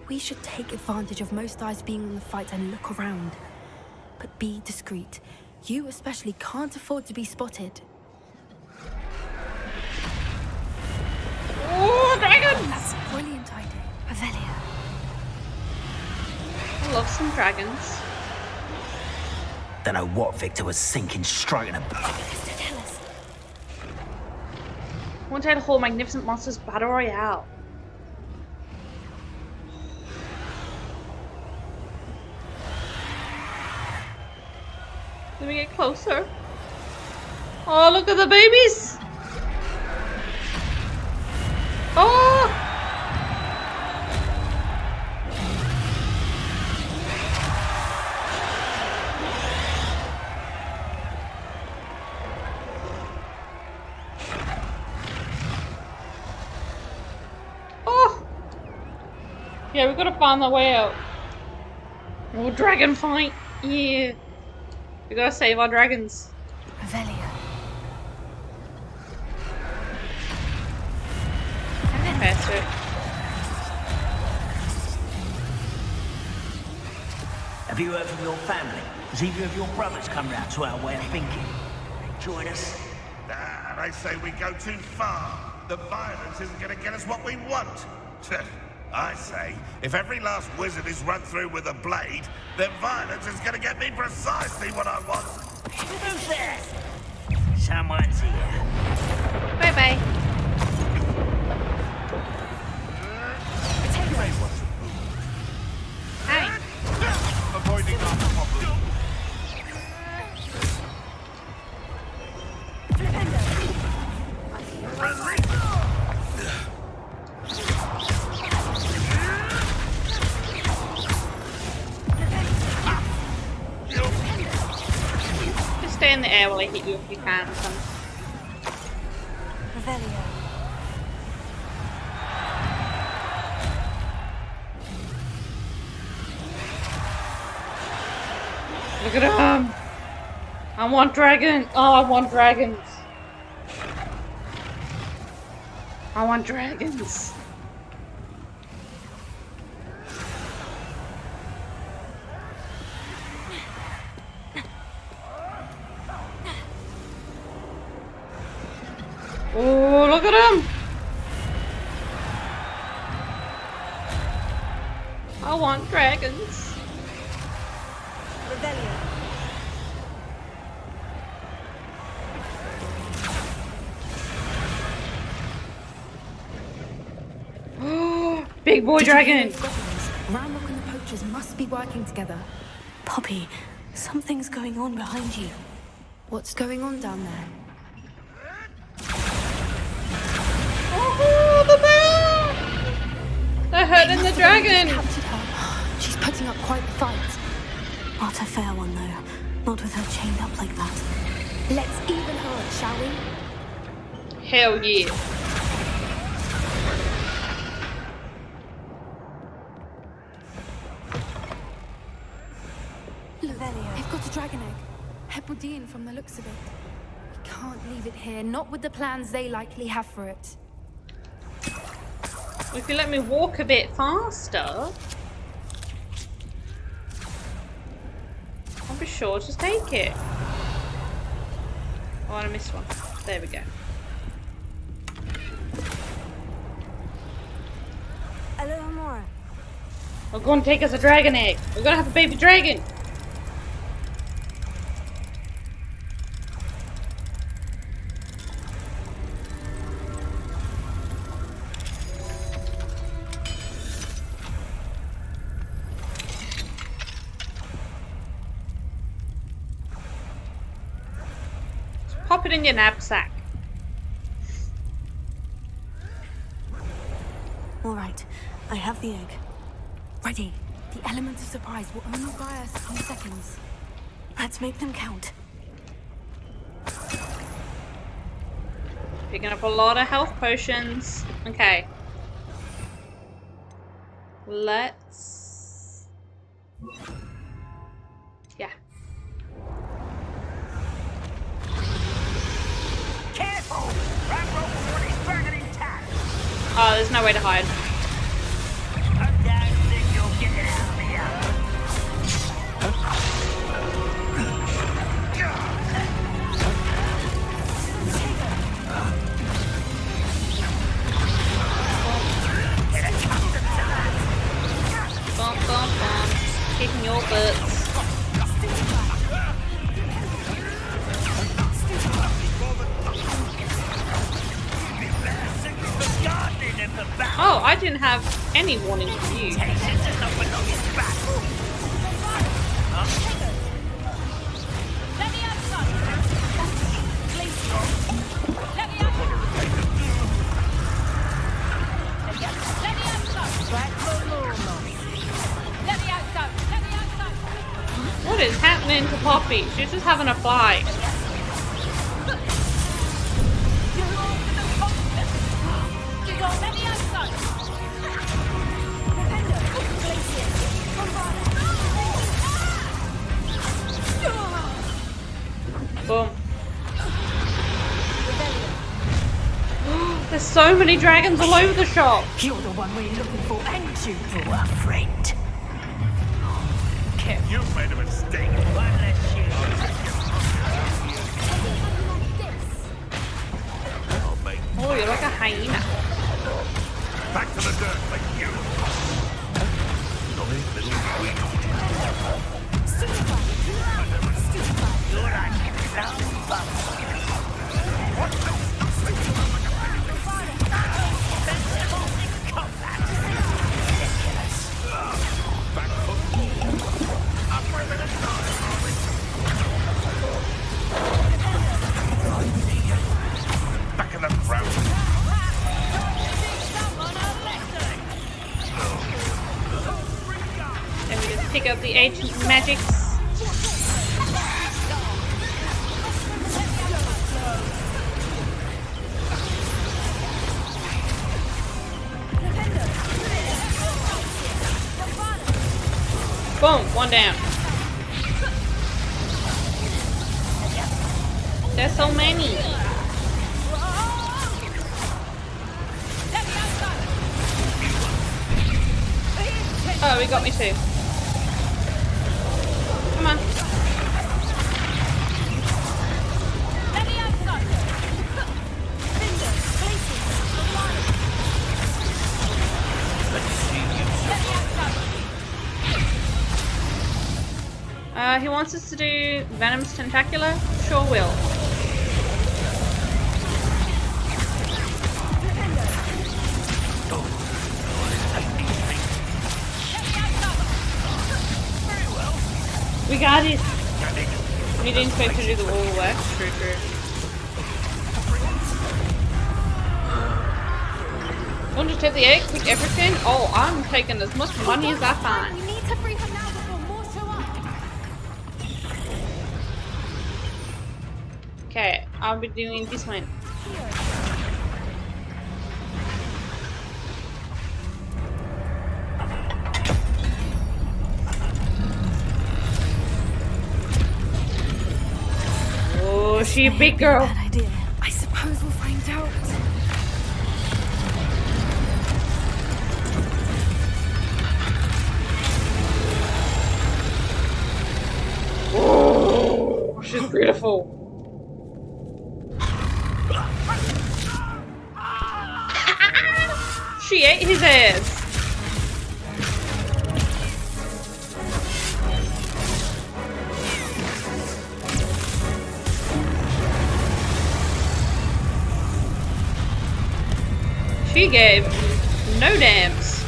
We should take advantage of most eyes being on the fight and look around. But be discreet. You especially can't afford to be spotted. Oh, dragon! That's a brilliant idea. Revelio. I love some dragons. Don't know what Victor was sinking straight in a... Tell us. Horntail Hall Magnificent Monsters Battle Royale. Let me get closer. Oh, look at the babies! Oh! Oh! Yeah, we gotta find our way out. Oh, dragon fight! Yeah! We gotta save our dragons. Revelio. Better. Have you heard from your family? Has either of your brothers come round to our way of thinking? Join us? They say we go too far. The violence isn't going to get us what we want. I say, if every last wizard is run through with a blade, then violence is going to get me precisely what I want. Who's there? Someone's here. Bye-bye. Hi. Avoiding our problem. Just stay in the air while I hit you if you can. Revelio. Look at him! I want dragon! Oh, I want dragons! I want dragons! Oh, look at him! I want dragons! Revelio. Big boy dragon! Ramrock and the poachers must be working together. Poppy, something's going on behind you. What's going on down there? Oh, the bear! They're hurting the dragon! Captured her. She's putting up quite the fight. Not a fair one, though. Not with her chained up like that. Let's even her, shall we? Hell yeah. Revelio. They've got a dragon egg. Hebridean from the looks of it. We can't leave it here, not with the plans they likely have for it. If you let me walk a bit faster, I'll be sure to take it. Oh, I missed one. There we go. A little more. We're going to take us a dragon egg. We're going to have a baby dragon. Pop it in your knapsack. All right, I have the egg. Ready. The element of surprise will only buy us a few seconds. Let's make them count. Picking up a lot of health potions. Okay. Let's... Yeah. Careful! Ramrock already dragon intact! Oh, there's no way to hide. I don't think you'll get it out of here. Bump, bump, bump. Kicking your butts. Oh, I didn't have any warning from you. What is happening to Poppy? She's just having a fly. Boom. There's so many dragons all over the shop. You're the one we're looking for, and you, our friend. You've made a mistake. One less shoe. I'll make Oh, you're like a hyena. back to the dirt like you. Naughty little weed. You're like clown bubble. Back in the ground. And we just pick up the ancient magics. Boom, one down. There's so many. Oh, he got me too. Come on. He wants us to do Venom's Tentacular? Sure will. We got it! We didn't expect to do the all work. True, true. Want to take the egg? Pick everything? Oh, I'm taking as much money as I find. We need to free her now before more show up. Okay, I'll be doing this one. Oh, she a big girl. Bad idea. I suppose we'll find out. Oh, she's beautiful. She ate his ass. She gave no damns.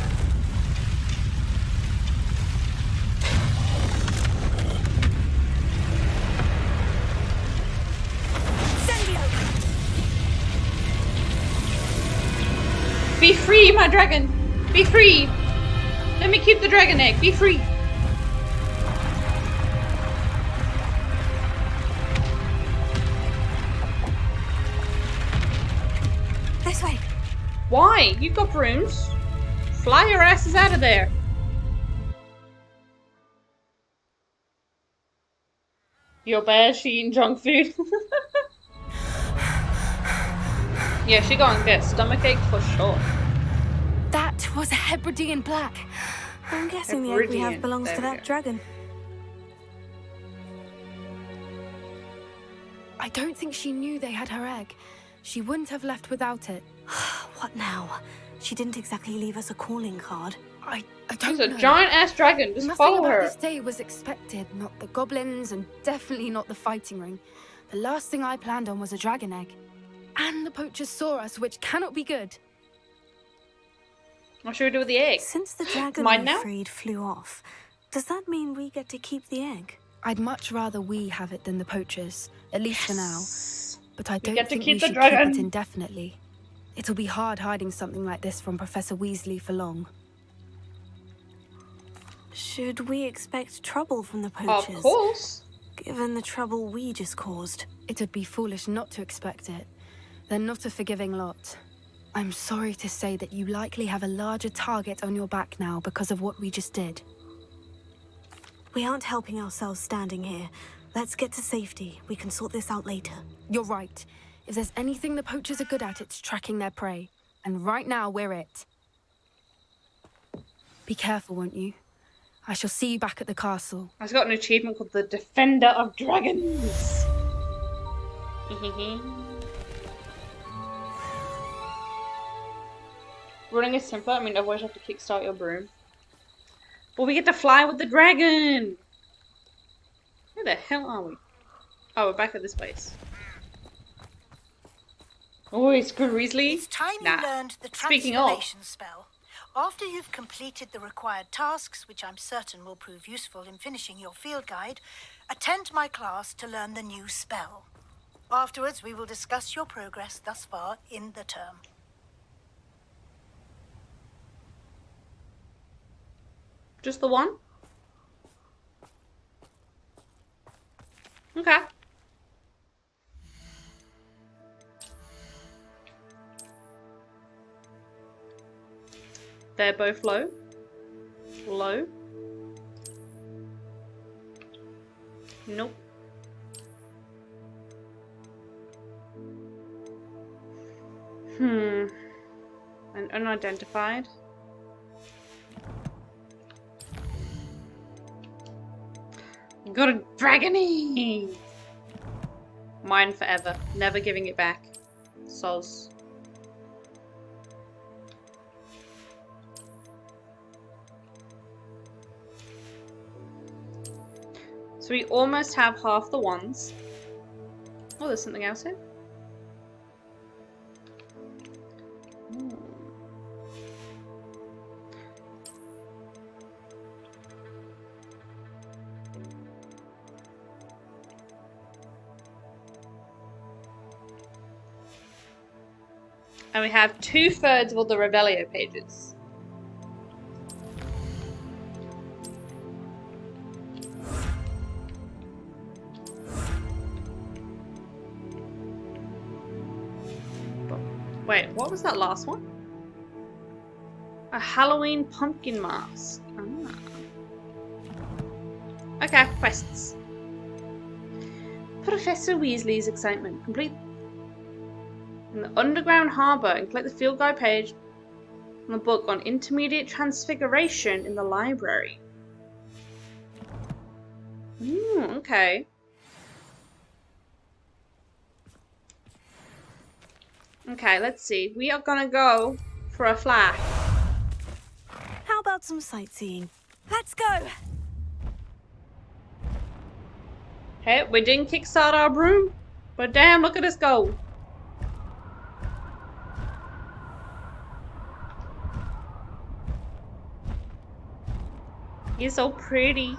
Be free, my dragon! Be free! Let me keep the dragon egg. Be free! This way. Why? You've got brooms. Fly your asses out of there. You're bad, she eating junk food. Yeah, she gonna get stomachache for sure. That was a Hebridean black. I'm guessing the egg we Hebridean. have belongs There to we that go. dragon. I don't think she knew they had her egg. She wouldn't have left without it. What now? She didn't exactly leave us a calling card. I don't It's know. a giant ass dragon. Just Nothing follow about her. this day was expected. Not the goblins, and definitely not the fighting ring. The last thing I planned on was a dragon egg. And the poachers saw us, which cannot be good. What should we do with the egg? Since the dragon mine we now? freed flew off, does that mean we get to keep the egg? I'd much rather we have it than the poachers, at least for now. But I don't get to think keep we the should dragon. keep it indefinitely. It'll be hard hiding something like this from Professor Weasley for long. Should we expect trouble from the Of poachers? course. Given the trouble we just caused. It would be foolish not to expect it. They're not a forgiving lot. I'm sorry to say that you likely have a larger target on your back now because of what we just did. We aren't helping ourselves standing here. Let's get to safety. We can sort this out later. You're right. If there's anything the poachers are good at, it's tracking their prey. And right now, we're it. Be careful, won't you? I shall see you back at the castle. I've got an achievement called the Defender of Dragons. Running is simpler. I mean, otherwise you have to kickstart your broom. But we get to fly with the dragon. Where the hell are we? Oh, we're back at this place. Oh, it's good, Weasley. It's time you learned the Speaking of. transformation spell. After you've completed the required tasks, which I'm certain will prove useful in finishing your field guide, attend my class to learn the new spell. Afterwards, we will discuss your progress thus far in the term. Just the one? Okay. They're both low. Low. Nope. And unidentified. Got a dragony! Mine forever. Never giving it back. Soz. So we almost have half the ones. Oh, there's something else here. And we have 2/3 of all the Revelio pages. Wait, what was that last one? A Halloween pumpkin mask. Ah. Okay, quests. Professor Weasley's excitement. Complete in the underground harbour and collect the field guide page on the book on intermediate transfiguration in the library. Okay. Okay, let's see. We are gonna go for a fly. How about some sightseeing? Let's go! Hey, we didn't kickstart our broom, but damn, look at us go. You're so pretty.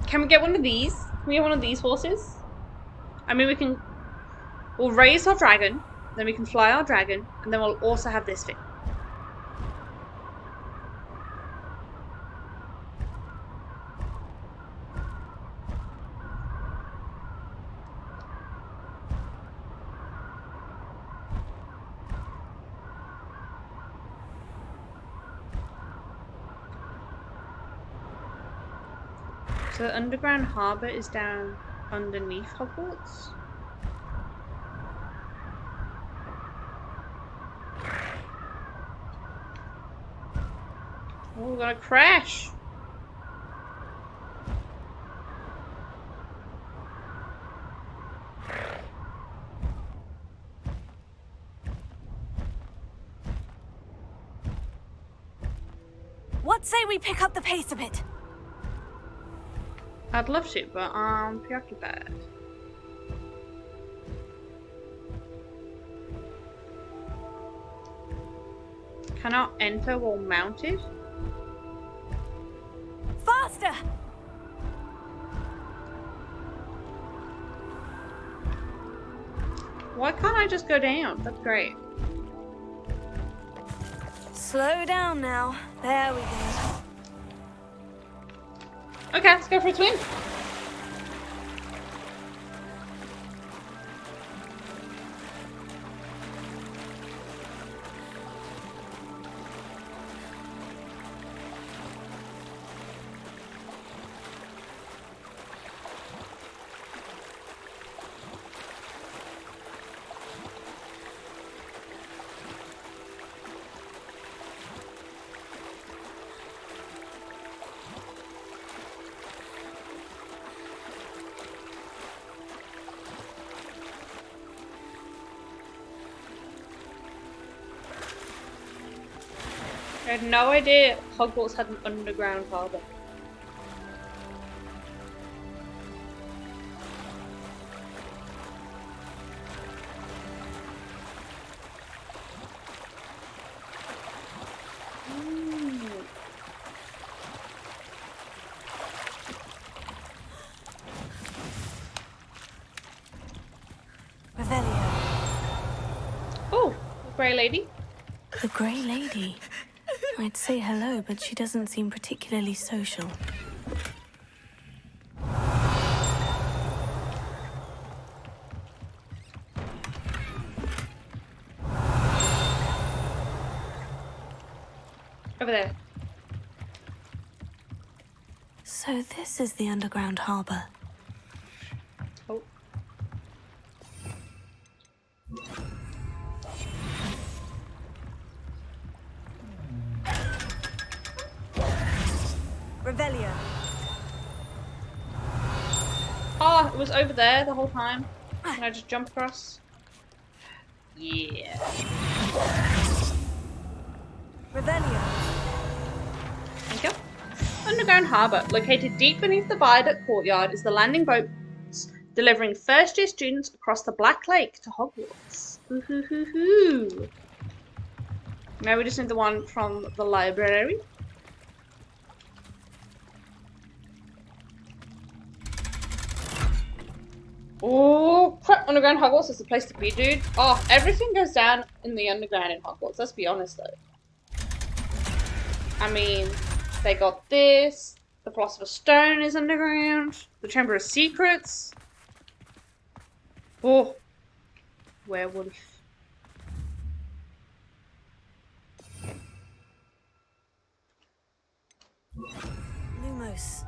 Can we get one of these? Can we get one of these horses? I mean, we'll raise our dragon, then we can fly our dragon, and then we'll also have this thing. So the underground harbour is down underneath Hogwarts. Oh, we're gonna crash. What say we pick up the pace a bit? I'd love to, but I'm preoccupied. Cannot enter while mounted? Why can't I just go down? That's great. Slow down now. There we go. Okay, let's go for a swim. I had no idea Hogwarts had an underground harbour. Revelio. Oh, grey lady. The Grey Lady. I'd say hello, but she doesn't seem particularly social. Over there. So this is the underground harbour. Oh. Revelio. Oh, it was over there the whole time. Can I just jump across? Yeah. Revelio. Thank you. Underground harbour, located deep beneath the viaduct courtyard, is the landing boats delivering first-year students across the Black Lake to Hogwarts. Ooh. Now we just need the one from the library. Oh crap! Underground Hogwarts is the place to be, dude. Oh, everything goes down in the underground in Hogwarts. Let's be honest, though. I mean, they got this. The Philosopher's Stone is underground. The Chamber of Secrets. Oh, werewolf. Lumos.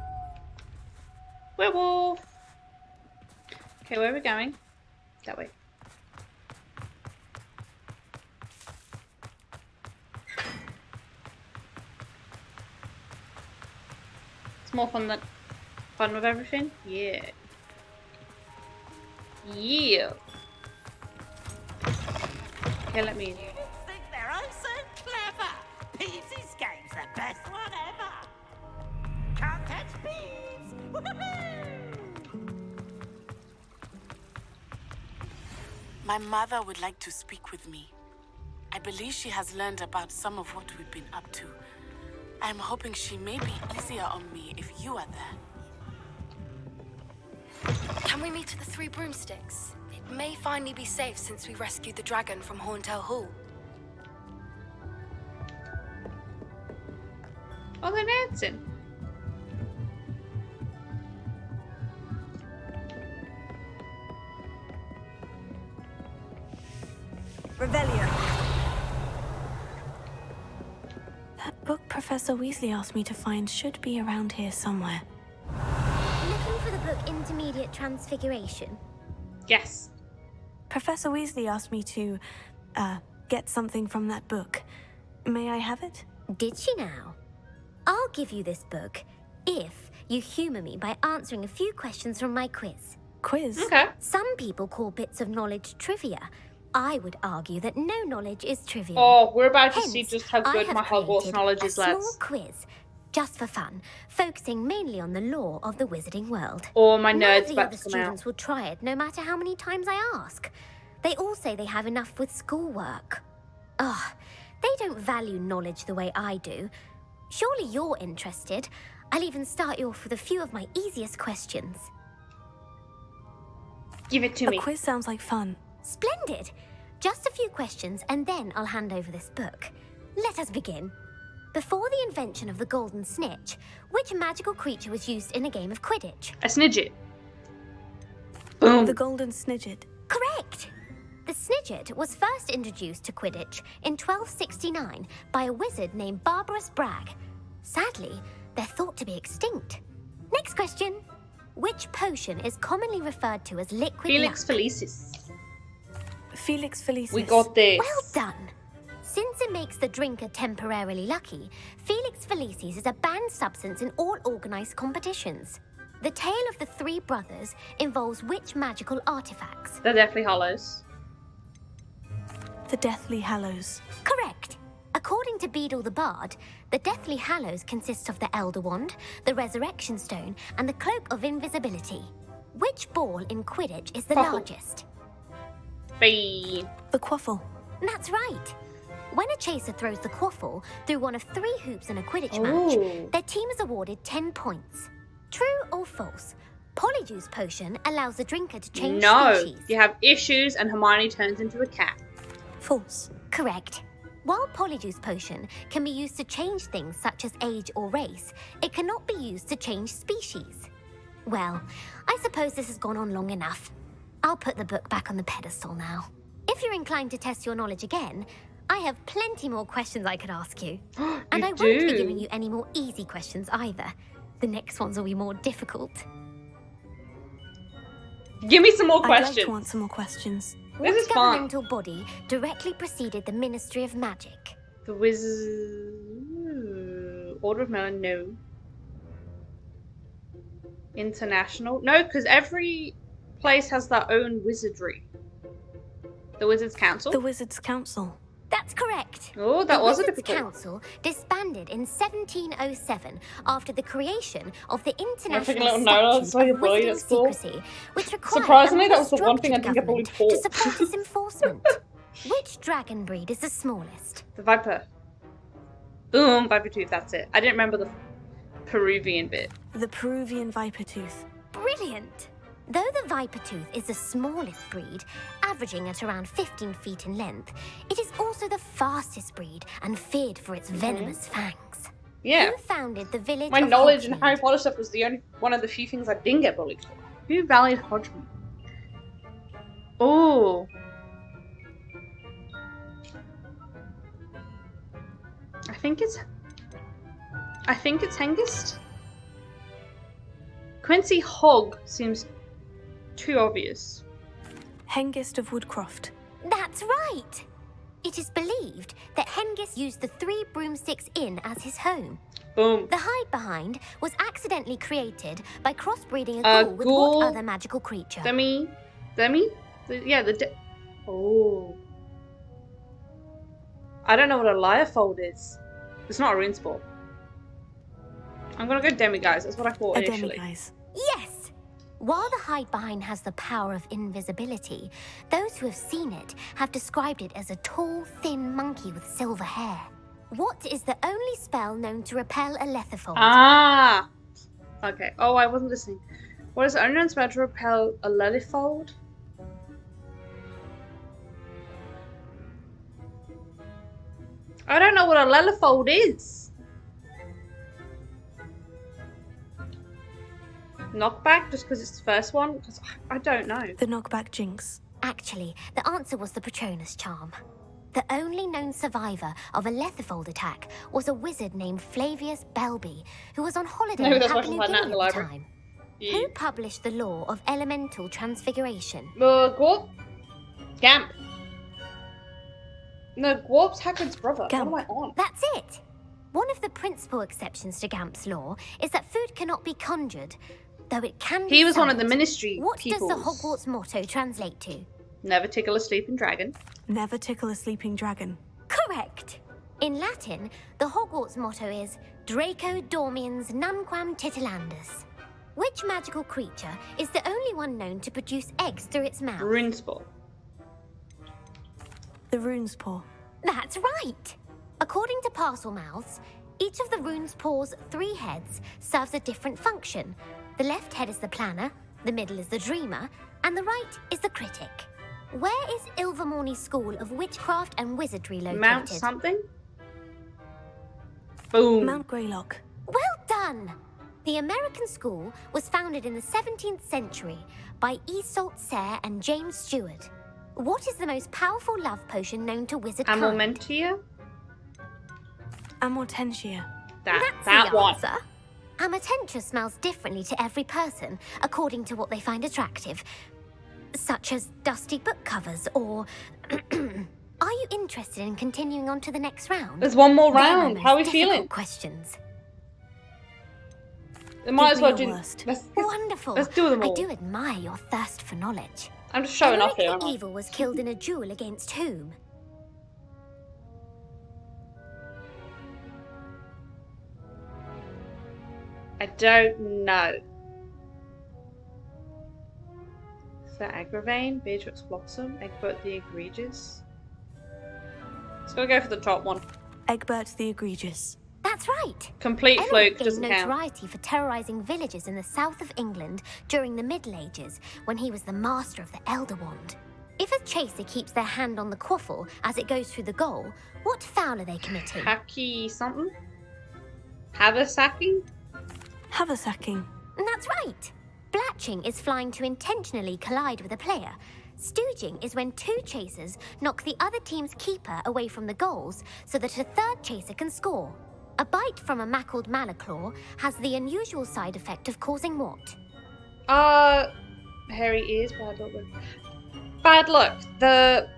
Werewolf. Okay, where are we going? That way. It's more fun than fun with everything. Yeah. Yeah. Okay, let me in. Think they're oh so clever. Peeves' game's the best one ever. Can't catch Peeves. Woohoo! My mother would like to speak with me. I believe she has learned about some of what we've been up to. I'm hoping she may be easier on me if you are there. Can we meet at the Three Broomsticks? It may finally be safe since we rescued the dragon from Horntail Hall. Oh, they're dancing. Revelio. That book Professor Weasley asked me to find should be around here somewhere. Looking for the book Intermediate Transfiguration? Yes. Professor Weasley asked me to, get something from that book. May I have it? Did she now? I'll give you this book if you humour me by answering a few questions from my quiz. Quiz? Okay. Some people call bits of knowledge trivia. I would argue that no knowledge is trivial. Oh, we're about to Hence, see just how I good have my Hogwarts created knowledge a is, small lads. quiz, just for fun, focusing mainly on the lore of the wizarding world. Oh, my None of nerd's the about other to come students out. will try it, no matter how many times I ask. They all say they have enough with schoolwork. Ugh, they don't value knowledge the way I do. Surely you're interested. I'll even start you off with a few of my easiest questions. Give it to A me. quiz sounds like fun. Splendid! Just a few questions and then I'll hand over this book. Let us begin. Before the invention of the golden snitch, which magical creature was used in a game of Quidditch? A snidget. Boom. The golden snidget. Correct! The snidget was first introduced to Quidditch in 1269 by a wizard named Barbarous Bragg. Sadly, they're thought to be extinct. Next question. Which potion is commonly referred to as liquid Felix luck? Felicis. Felix Felicis. We got this. Well done. Since it makes the drinker temporarily lucky, Felix Felicis is a banned substance in all organised competitions. The tale of the three brothers involves which magical artifacts? The Deathly Hallows. The Deathly Hallows. Correct. According to Beadle the Bard, the Deathly Hallows consists of the Elder Wand, the Resurrection Stone, and the Cloak of Invisibility. Which ball in Quidditch is the Quaffle. largest? B. The Quaffle. That's right. When a chaser throws the quaffle through one of 3 hoops in a Quidditch Ooh. match, their team is awarded 10 points. True or false? Polyjuice potion allows the drinker to change species. You have issues and Hermione turns into a cat. False. Correct. While Polyjuice potion can be used to change things such as age or race, it cannot be used to change species. Well, I suppose this has gone on long enough. I'll put the book back on the pedestal now. If you're inclined to test your knowledge again, I have plenty more questions I could ask you. And I won't be giving you any more easy questions either. The next ones will be more difficult. Give me some more I'd like questions. to want some more questions. This is What fun. governmental body directly preceded the Ministry of Magic? The Wizards... Order of Merlin, no. International? No, because every place has their own wizardry. The Wizards' Council? The Wizards' Council. That's correct. Oh, that was a The Wizards' difficult. Council disbanded in 1707 after the creation of the taking a International little note, I was Statute like of a bully at Wizarding school. Secrecy, which required Surprisingly, a that was the more one thing I didn't get bullied structured for. government to support its enforcement. Which dragon breed is the smallest? The Viper. Boom, Viper Tooth, that's it. I didn't remember the Peruvian bit. The Peruvian Viper Tooth. Brilliant! Though the Viper Tooth is the smallest breed, averaging at around 15 feet in length, it is also the fastest breed and feared for its venomous fangs. Yeah. Who founded the village My of knowledge in Hogsmeade? Harry Potter stuff was the only one of the few things I didn't get bullied for. Who valued Hodgman? Oh. I think it's Hengist. Quincy Hogg seems too obvious. Hengist of Woodcroft. That's right! It is believed that Hengist used the 3 Broomsticks Inn as his home. Boom. The hide behind was accidentally created by crossbreeding a A ghoul with ghoul. what other magical creature? Demi? Oh. I don't know what a Lirefold is. It's not a rune spore. I'm gonna go Demiguise. That's what I thought A initially. Demiguise. Yes! While the hide behind has the power of invisibility, those who have seen it have described it as a tall, thin monkey with silver hair. What is the only spell known to repel a Lethifold? Ah! Okay. Oh, I wasn't listening. What is the unknown spell to repel a Lelyfold? I don't know what a Lelyfold is. Knockback, just because it's the first one? Because I don't know. The Knockback Jinx. Actually, the answer was the Patronus charm. The only known survivor of a Lethifold attack was a wizard named Flavius Belby, who was on holiday No, in that's Papua why New she's Guinea hiding out in the at the library. time. Yeah. Who published the law of elemental transfiguration? Gwop? Gamp. No, Gwop's Hagrid's brother. Gamp. What am I on? That's it! One of the principal exceptions to Gamp's law is that food cannot be conjured, though it can be He was one of the summoned. ministry What peoples. does the Hogwarts motto translate to? Never tickle a sleeping dragon. Never tickle a sleeping dragon. Correct! In Latin, the Hogwarts motto is Draco Dormiens Nunquam Titilandus. Which magical creature is the only one known to produce eggs through its mouth? Runespore. The Rune's Paw. That's right! According to Parselmouths, each of the rune's paw's 3 heads serves a different function. The left head is the planner, the middle is the dreamer, and the right is the critic. Where is Ilvermorny School of Witchcraft and Wizardry located? Mount something? Boom. Mount Greylock. Well done! The American school was founded in the 17th century by Isolde Sayre and James Stewart. What is the most powerful love potion known to wizard kind? Amormentia? Amortentia. That's that the one. answer. Amortentia smells differently to every person, according to what they find attractive, such as dusty book covers or... Are you interested in continuing on to the next round? There's one more They're my round. How are we most feeling? difficult questions. We might as well Give me do. your worst. Wonderful. Let's do them all. I do admire your thirst for knowledge. I'm just showing off here. American aren't I? Evil was killed in a duel against whom? I don't know. Is that Agravain, Beatrix Blossom, Egbert the Egregious? Let's go for the top one. Egbert the Egregious. That's right. Complete Egbert fluke, gained doesn't count. notoriety for terrorizing villages in the south of England during the Middle Ages, when he was the master of the Elder Wand. If a chaser keeps their hand on the quaffle as it goes through the goal, what foul are they committing? Hacky something? Haversacking? Haversacking. That's right. Blatching is flying to intentionally collide with a player. Stooging is when two chasers knock the other team's keeper away from the goals so that a third chaser can score. A bite from a mackled malaclaw has the unusual side effect of causing what? Hairy ears, bad luck. Bad luck. The...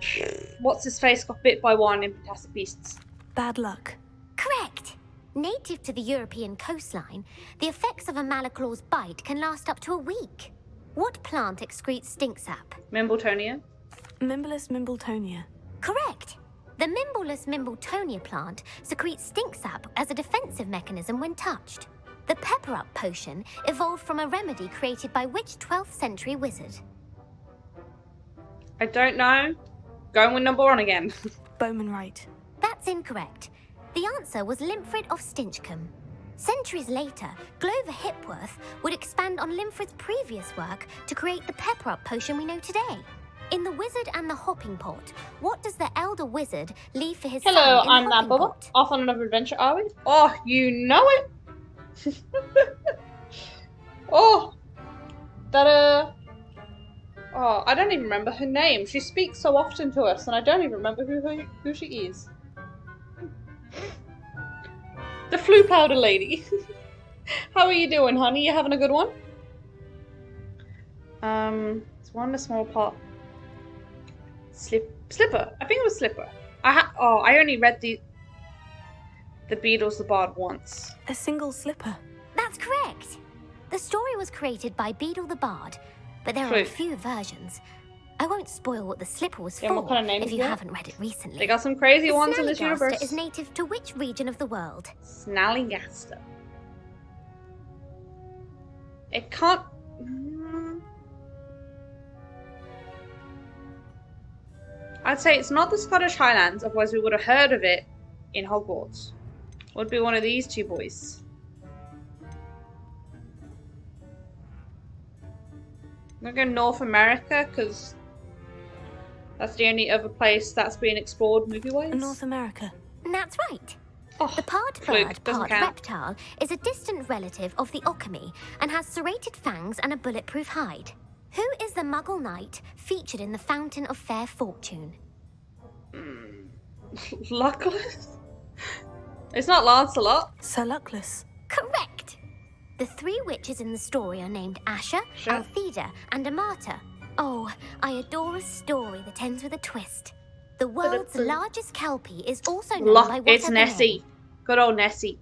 What's his face got bit by one in Fantastic Beasts. Bad luck. Correct. Native to the European coastline, the effects of a malaclaw's bite can last up to a week. What plant excretes stink sap? Mimbletonia? Mimblus Mimbletonia. Correct. The Mimblus Mimbletonia plant secretes stink sap as a defensive mechanism when touched. The Pepper Up potion evolved from a remedy created by which 12th century wizard? I don't know. Going with number one again. Bowman Wright. That's incorrect. The answer was Limfrid of Stinchcombe. Centuries later, Glover Hipworth would expand on Limfrid's previous work to create the Pepper Up potion we know today. In The Wizard and the Hopping Pot, what does the elder wizard leave for his Hello, son in I'm the that Hopping Bubba. Pot? Off on another adventure, are we? Oh, you know it! Oh! That, Oh, I don't even remember her name. She speaks so often to us, and I don't even remember who she is. The Flu Powder Lady. How are you doing, honey? You having a good one? It's one in a small pot. Slipper. I think it was Slipper. I only read the Beatles the Bard once. A single slipper. That's correct. The story was created by Beadle the Bard, but there are a few versions. I won't spoil what the slipper was Yeah, for what kind of name if is you it? haven't read it recently. They got some crazy The ones in this Snallygaster universe. is native to which region of the world? Snallygaster. It can't... I'd say it's not the Scottish Highlands, otherwise we would have heard of it in Hogwarts. Would be one of these two boys. I'm gonna go North America, because that's the only other place that's been explored movie-wise. North America. That's right. Oh, The part fluke, bird, doesn't part count. reptile is a distant relative of the Occamy and has serrated fangs and a bulletproof hide. Who is the Muggle knight featured in the Fountain of Fair Fortune? Luckless? It's not Lancelot. Sir Luckless. Correct. The three witches in the story are named Asher, Altheda, and Amata. Oh, I adore a story that ends with a twist. The world's largest kelpie is also known by what It's other Nessie. name? Good old Nessie.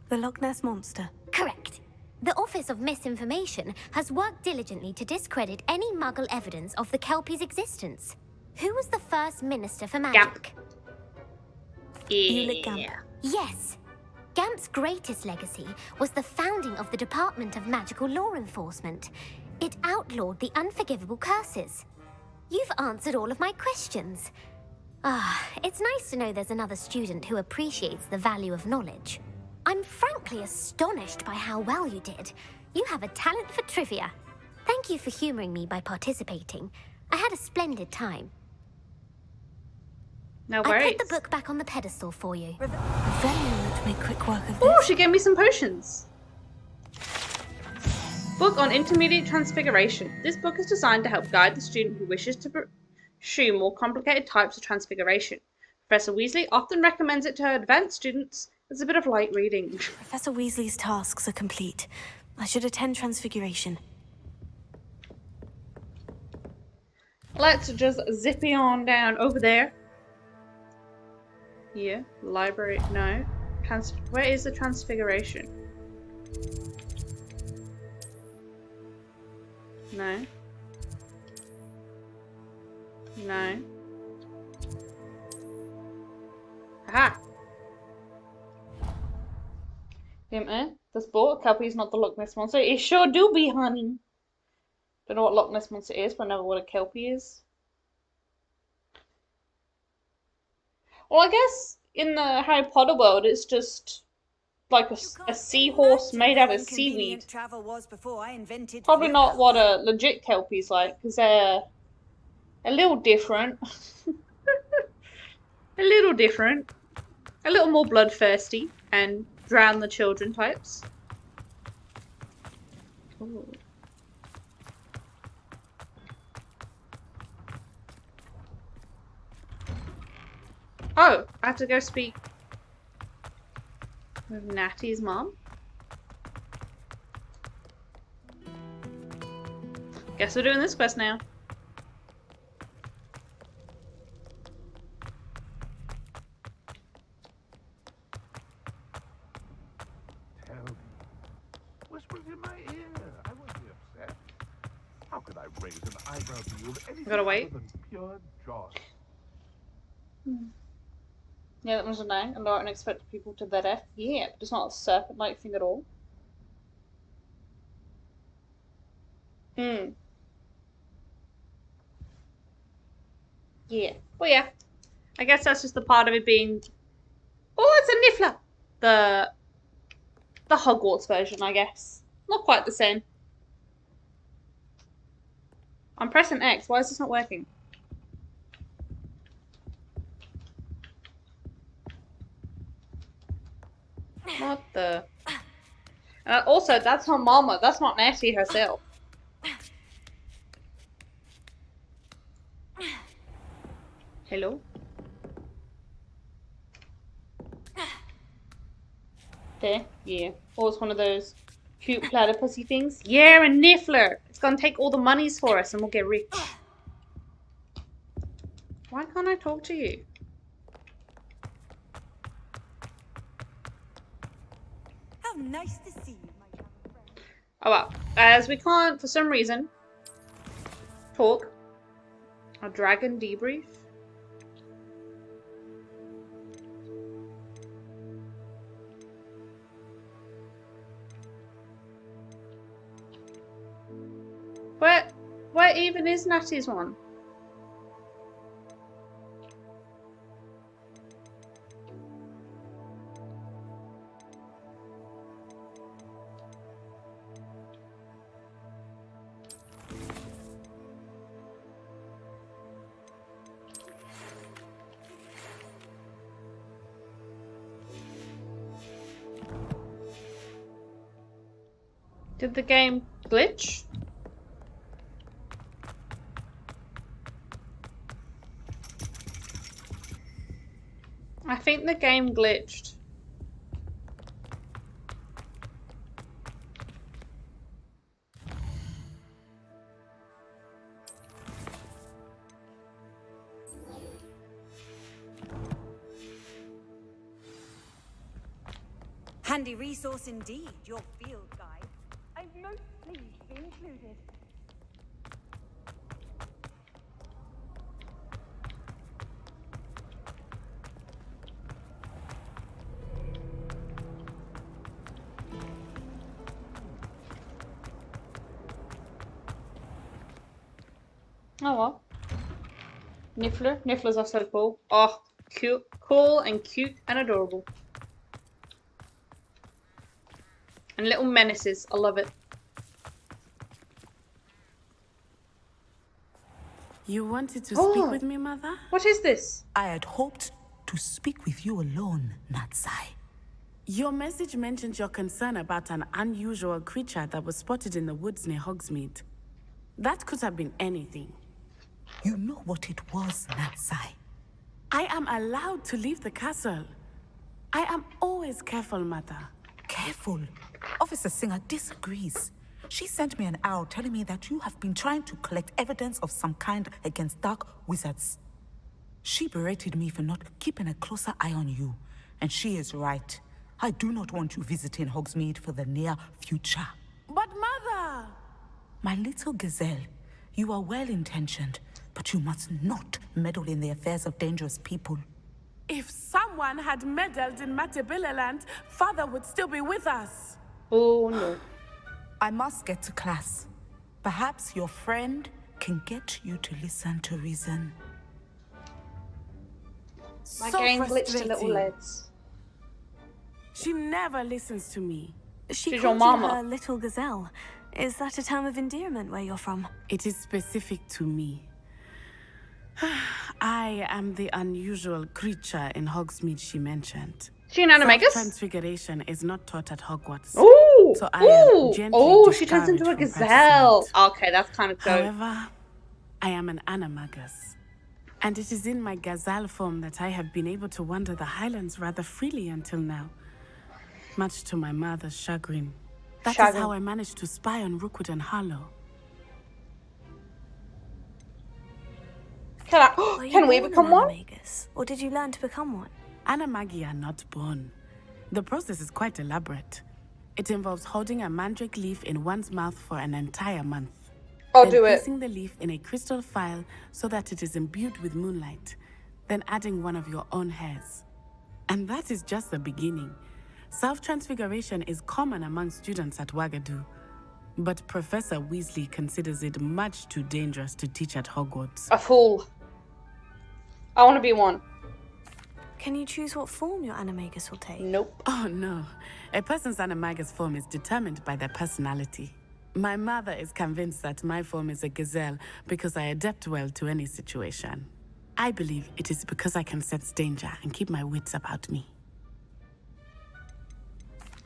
The Loch Ness Monster. Correct. The Office of Misinformation has worked diligently to discredit any Muggle evidence of the Kelpie's existence. Who was the first Minister for Magic? Ulick Gamp. Yes. Gamp's greatest legacy was the founding of the Department of Magical Law Enforcement. It outlawed the Unforgivable Curses. You've answered all of my questions. It's nice to know there's another student who appreciates the value of knowledge. I'm frankly astonished by how well you did. You have a talent for trivia. Thank you for humouring me by participating. I had a splendid time. No I worries. put the book back on the pedestal for you. Very much make quick work of this. Oh, she gave me some potions. Book on Intermediate Transfiguration. This book is designed to help guide the student who wishes to pursue more complicated types of transfiguration. Professor Weasley often recommends it to her advanced students as a bit of light reading. Professor Weasley's tasks are complete. I should attend Transfiguration. Let's just zippy on down over there. Here, library, no. Where is the Transfiguration? No. No. Aha! This boat, Kelpie is not the Loch Ness Monster. It sure do be, honey. Don't know what Loch Ness Monster is, but I know what a Kelpie is. Well, I guess in the Harry Potter world, it's just like a seahorse made out of seaweed. Probably not what a legit Kelpie is like, because they're a little different. A little different. A little more bloodthirsty and drown the children types. Ooh. Oh, I have to go speak with Natty's mom. Guess we're doing this quest now. Tell me. Whispers in my ear. I won't be upset. How could I raise an eyebrow to you of anything Gotta wait. other than pure joy? Yeah, that was a no. And I don't expect people to that F. Yeah, but it's not a serpent-like thing at all. Yeah. Well, yeah. I guess that's just the part of it being... Oh, it's a Niffler! The Hogwarts version, I guess. Not quite the same. I'm pressing X. Why is this not working? What the... also, that's her mama. That's not Natty herself. Hello? There? Yeah. Or it's one of those cute platypusy things. Yeah, a Niffler! It's gonna take all the monies for us and we'll get rich. Why can't I talk to you? How nice to see you, my young friend. Oh well. As we can't, for some reason, talk. A dragon debrief. Where even is Natty's one? Did the game glitch? I think the game glitched. Handy resource indeed, your field guide. I'm most pleased to be included. Oh well. Niffler. Nifflers are so cool. Oh, cute, cool and cute and adorable. And little menaces. I love it. You wanted to Oh. speak with me, Mother? What is this? I had hoped to speak with you alone, Natsai. Your message mentioned your concern about an unusual creature that was spotted in the woods near Hogsmeade. That could have been anything. You know what it was, Natsai. I am allowed to leave the castle. I am always careful, Mother. Careful. Officer Singer disagrees. She sent me an owl telling me that you have been trying to collect evidence of some kind against dark wizards. She berated me for not keeping a closer eye on you, and she is right. I do not want you visiting Hogsmeade for the near future. But Mother! My little gazelle, you are well-intentioned, but you must not meddle in the affairs of dangerous people. If someone had meddled in Matabeleland, Father would still be with us. Oh, no. I must get to class. Perhaps your friend can get you to listen to reason. My So game glitched a little frustrating. legs. She never listens to me. She She's your called mama. you her little gazelle. Is that a term of endearment where you're from? It is specific to me. I am the unusual creature in Hogsmeade she mentioned. She an animagus? Transfiguration is not taught at Hogwarts. Ooh! So I am Ooh! gently Oh, she turns discouraged into a from practicing gazelle. it. Okay, that's kind of dope. However, I am an animagus. And it is in my gazelle form that I have been able to wander the Highlands rather freely until now. Much to my mother's chagrin. That is Chagrin. how I managed to spy on Rookwood and Harlow. Were you Can we born become an one? animagus, or did you learn to become one? Animagi are not born. The process is quite elaborate. It involves holding a mandrake leaf in one's mouth for an entire month. I'll then do it. placing the leaf in a crystal phial so that it is imbued with moonlight. Then adding one of your own hairs. And that is just the beginning. Self-transfiguration is common among students at Wagadu. But Professor Weasley considers it much too dangerous to teach at Hogwarts. A fool. I want to be one. Can you choose what form your animagus will take? Nope. Oh no. A person's animagus form is determined by their personality. My mother is convinced that my form is a gazelle because I adapt well to any situation. I believe it is because I can sense danger and keep my wits about me.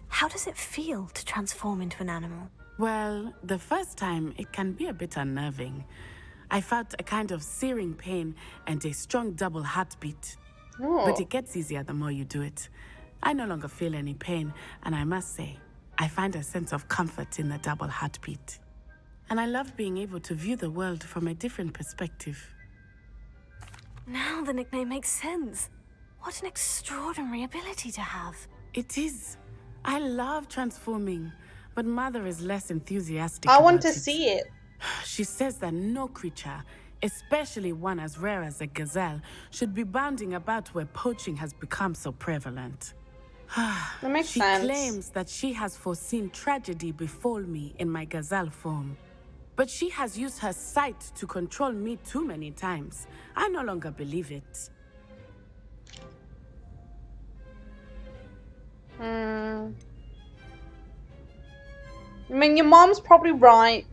How does it feel to transform into an animal? Well, the first time it can be a bit unnerving. I felt a kind of searing pain and a strong double heartbeat. Oh. But it gets easier the more you do it. I no longer feel any pain, and I must say, I find a sense of comfort in the double heartbeat. And I love being able to view the world from a different perspective. Now the nickname makes sense. What an extraordinary ability to have. It is. I love transforming, but Mother is less enthusiastic I want about to it. see it. She says that no creature, especially one as rare as a gazelle, should be bounding about where poaching has become so prevalent. That makes She sense. claims that she has foreseen tragedy befall me in my gazelle form. But she has used her sight to control me too many times. I no longer believe it. I mean, your mom's probably right,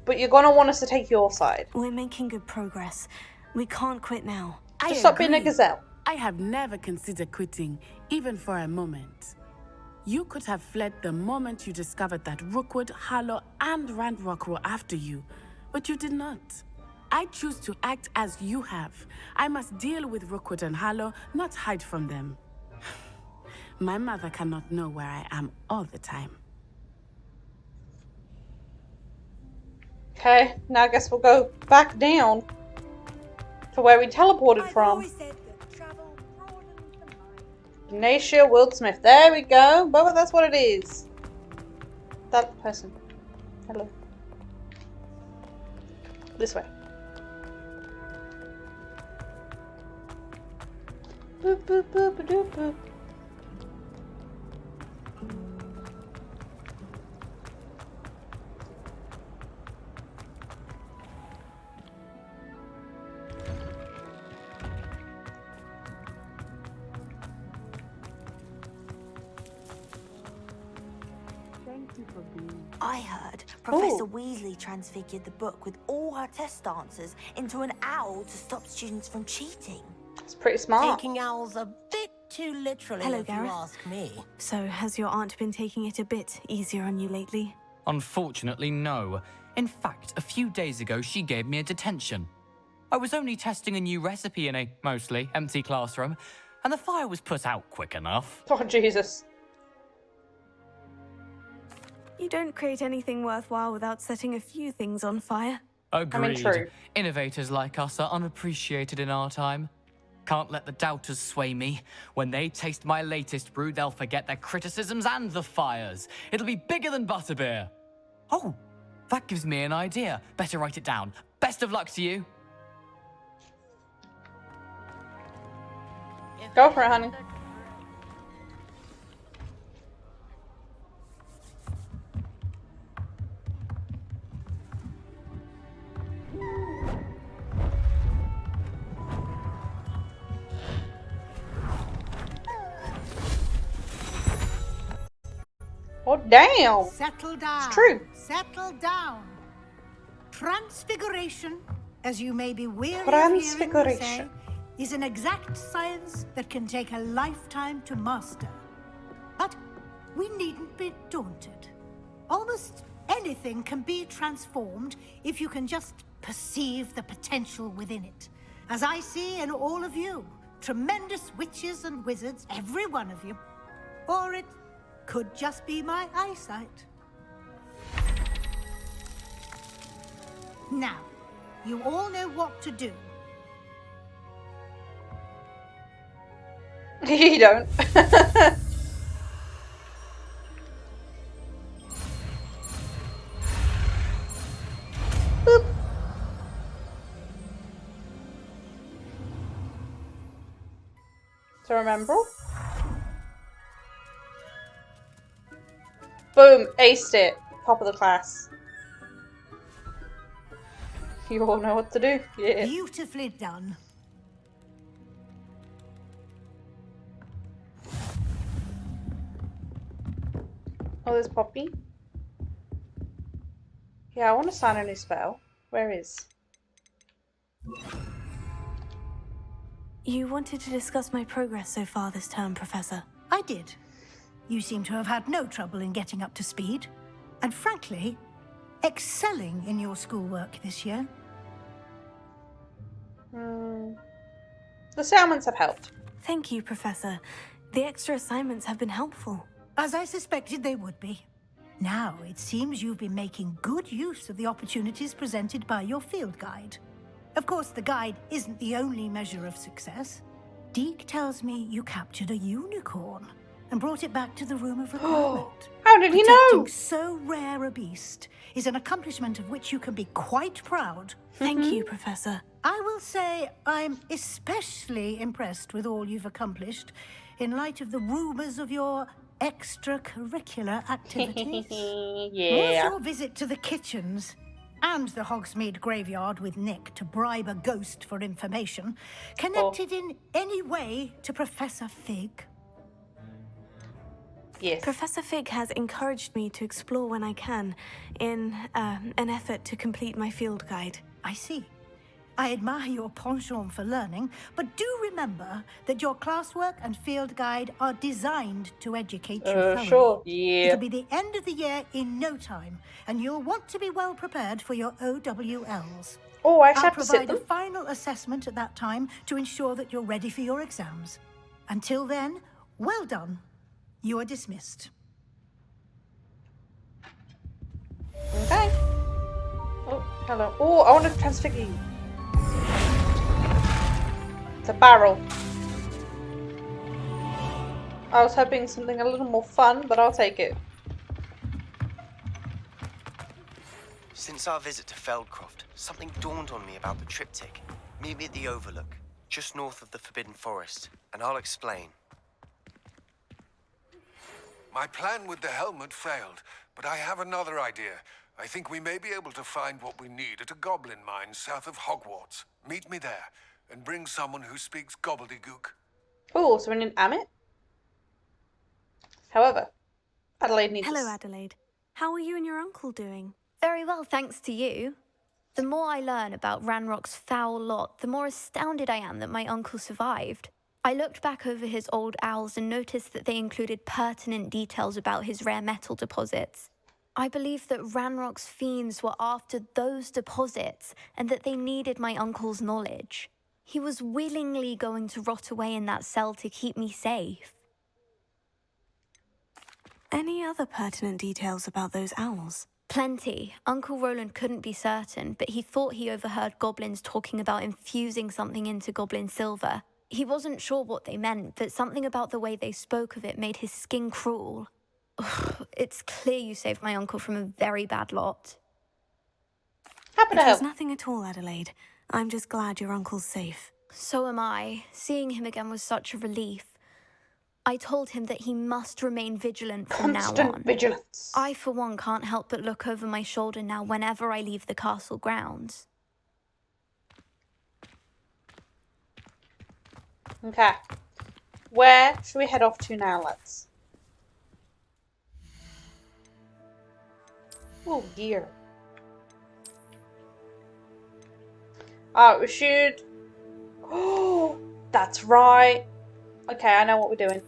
but you're gonna want us to take your side. We're making good progress. We can't quit now. Just stop being a agree. gazelle. I have never considered quitting, even for a moment. You could have fled the moment you discovered that Rookwood, Harlow, and Randrock were after you, but you did not. I choose to act as you have. I must deal with Rookwood and Harlow, not hide from them. My mother cannot know where I am all the time. Okay, now I guess we'll go back down to where we teleported from. Ignatia Wildsmith. There we go. But that's what it is. That person. Hello. This way. Boop, boop, boop, boop, boop. Thank you I heard Professor Weasley transfigured the book with all her test answers into an owl to stop students from cheating. It's pretty smart. Taking owls a bit too literally, Hello, if Gareth. you ask me. So, has your aunt been taking it a bit easier on you lately? Unfortunately, no. In fact, a few days ago, she gave me a detention. I was only testing a new recipe in a mostly empty classroom, and the fire was put out quick enough. Oh, Jesus. You don't create anything worthwhile without setting a few things on fire. Agreed. true. Innovators like us are unappreciated in our time. Can't let the doubters sway me. When they taste my latest brew, they'll forget their criticisms and the fires. It'll be bigger than butterbeer. Oh, that gives me an idea. Better write it down. Best of luck to you. Go for it, honey. Oh, damn. Settle down. It's true. Settle down. Transfiguration, as you may be weary of hearing me say, Transfiguration. is an exact science that can take a lifetime to master. But we needn't be daunted. Almost anything can be transformed if you can just perceive the potential within it. As I see in all of you, tremendous witches and wizards, every one of you. Or it could just be my eyesight. Now, you all know what to do. You don't. Boop. To remember. Boom, aced it. Top of the class. You all know what to do. Yeah. Beautifully done. Oh, there's Poppy. Yeah, I want to sign a new spell. Where is? You wanted to discuss my progress so far this term, Professor. I did. You seem to have had no trouble in getting up to speed. And frankly, excelling in your schoolwork this year. The assignments have helped. Thank you, Professor. The extra assignments have been helpful. As I suspected they would be. Now, it seems you've been making good use of the opportunities presented by your field guide. Of course, the guide isn't the only measure of success. Deke tells me you captured a unicorn and brought it back to the room of requirement. How did he know? Protecting so rare a beast is an accomplishment of which you can be quite proud. Thank you, Professor. I will say I'm especially impressed with all you've accomplished in light of the rumors of your extracurricular activities. Yeah. Was your visit to the kitchens and the Hogsmeade graveyard with Nick to bribe a ghost for information connected in any way to Professor Fig? Yes. Professor Fig has encouraged me to explore when I can in an effort to complete my field guide. I see. I admire your penchant for learning, but do remember that your classwork and field guide are designed to educate you thoroughly. Sure, yeah. It'll be the end of the year in no time, and you'll want to be well prepared for your OWLs. Oh, I actually I'll have to sit provide them. a final assessment at that time to ensure that you're ready for your exams. Until then, well done. You are dismissed. Okay. Oh, hello. Oh, I want to transfigure you. It's a barrel. I was hoping something a little more fun, but I'll take it. Since our visit to Feldcroft, something dawned on me about the triptych. Meet me at the Overlook, just north of the Forbidden Forest, and I'll explain. My plan with the helmet failed, but I have another idea. I think we may be able to find what we need at a goblin mine south of Hogwarts. Meet me there, and bring someone who speaks gobbledygook. Oh, so we need Amit. However, Adelaide needs. Hello, Adelaide. How are you and your uncle doing? Very well, thanks to you. The more I learn about Ranrock's foul lot, the more astounded I am that my uncle survived. I looked back over his old owls and noticed that they included pertinent details about his rare metal deposits. I believe that Ranrock's fiends were after those deposits and that they needed my uncle's knowledge. He was willingly going to rot away in that cell to keep me safe. Any other pertinent details about those owls? Plenty. Uncle Roland couldn't be certain, but he thought he overheard goblins talking about infusing something into goblin silver. He wasn't sure what they meant, but something about the way they spoke of it made his skin crawl. It's clear you saved my uncle from a very bad lot. It was nothing at all, Adelaide. I'm just glad your uncle's safe. So am I. Seeing him again was such a relief. I told him that he must remain vigilant from now on. Constant vigilance. I, for one, can't help but look over my shoulder now whenever I leave the castle grounds. Okay. Where should we head off to now, lads? Oh, gear. We should... Oh, that's right. Okay, I know what we're doing.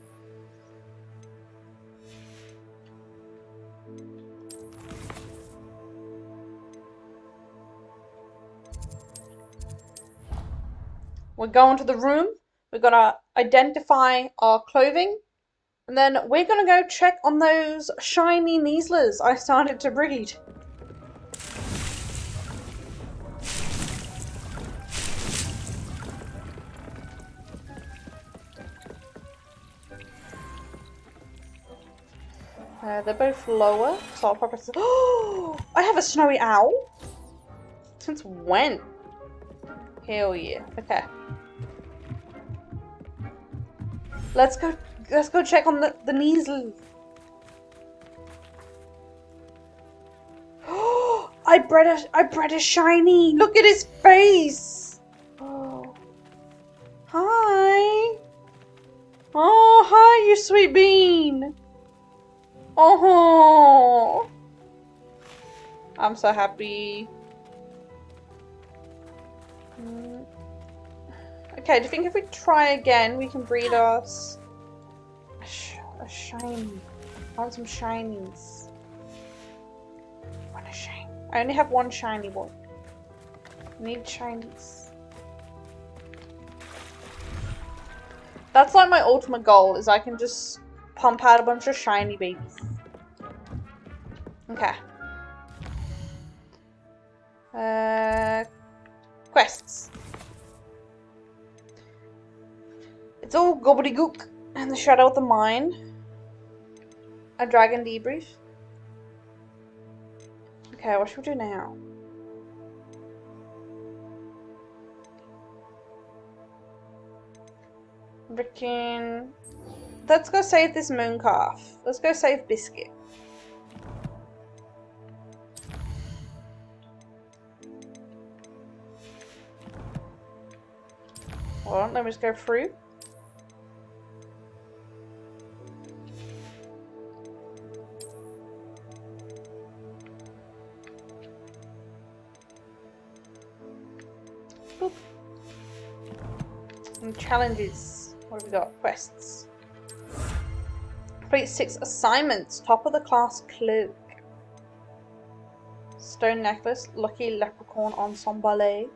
We're going to the room. We're going to identify our clothing. And then we're going to go check on those shiny Neaslers I started to breed. They're both lower, so I'll probably... Oh! I have a snowy owl? Since when? Hell yeah. Okay. Let's go check on the Neasel. Oh, I bred a shiny. Look at his face. Oh. Hi. Oh, hi, you sweet bean. Oh. I'm so happy. Okay, do you think if we try again, we can breed us a shiny? I want some shinies. I want a shiny. I only have one shiny one. I need shinies. That's like my ultimate goal, is I can just pump out a bunch of shiny babies. Okay. Quests. It's all gobbledygook and the shadow of the mine. A dragon debrief. Okay, what should we do now? Reckon. Let's go save this moon calf. Let's go save Biscuit. Hold on, let me just go through. Boop. And challenges. What have we got? Quests. Complete 6 assignments. Top of the class cloak. Stone necklace. Lucky leprechaun ensemble.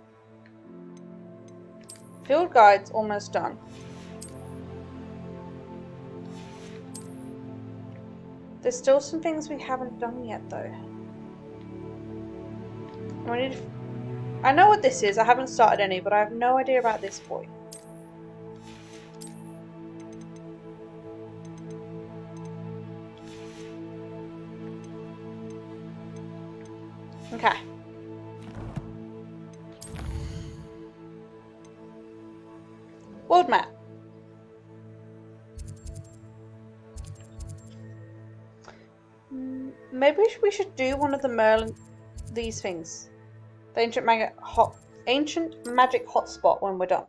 Field guide's almost done. There's still some things we haven't done yet though. I know what this is. I haven't started any, but I have no idea about this boy. Okay. World map. Maybe we should do one of the Merlin, these things. The ancient magic hotspot when we're done.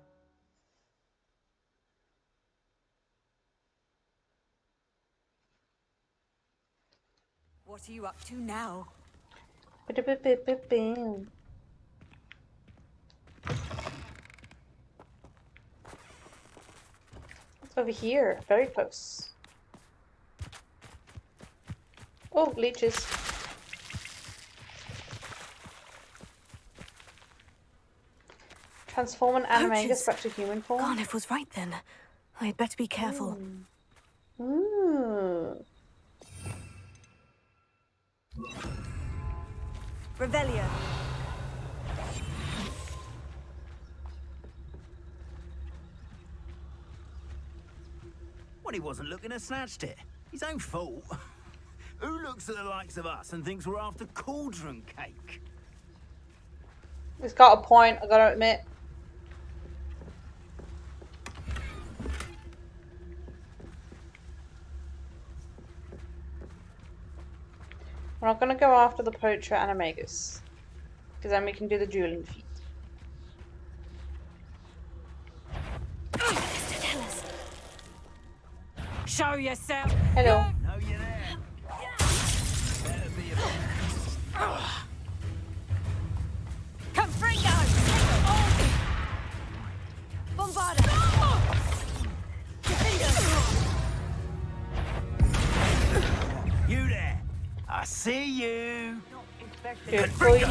What are you up to now? It's over here, very close. Oh, leeches. Transform an animagus back to human form. Garniff was right then. I'd better be careful. Ooh. Revelio. Well, he wasn't looking to snatched it. His own fault. Who looks at the likes of us and thinks we're after cauldron cake? He's got a point, I gotta admit. We're not gonna go after the poacher animagus, because then we can do the dueling feat. Show yourself. Hello. No, you're there. Better be a Confringo! Bombarda! You there? I see you. Good for you.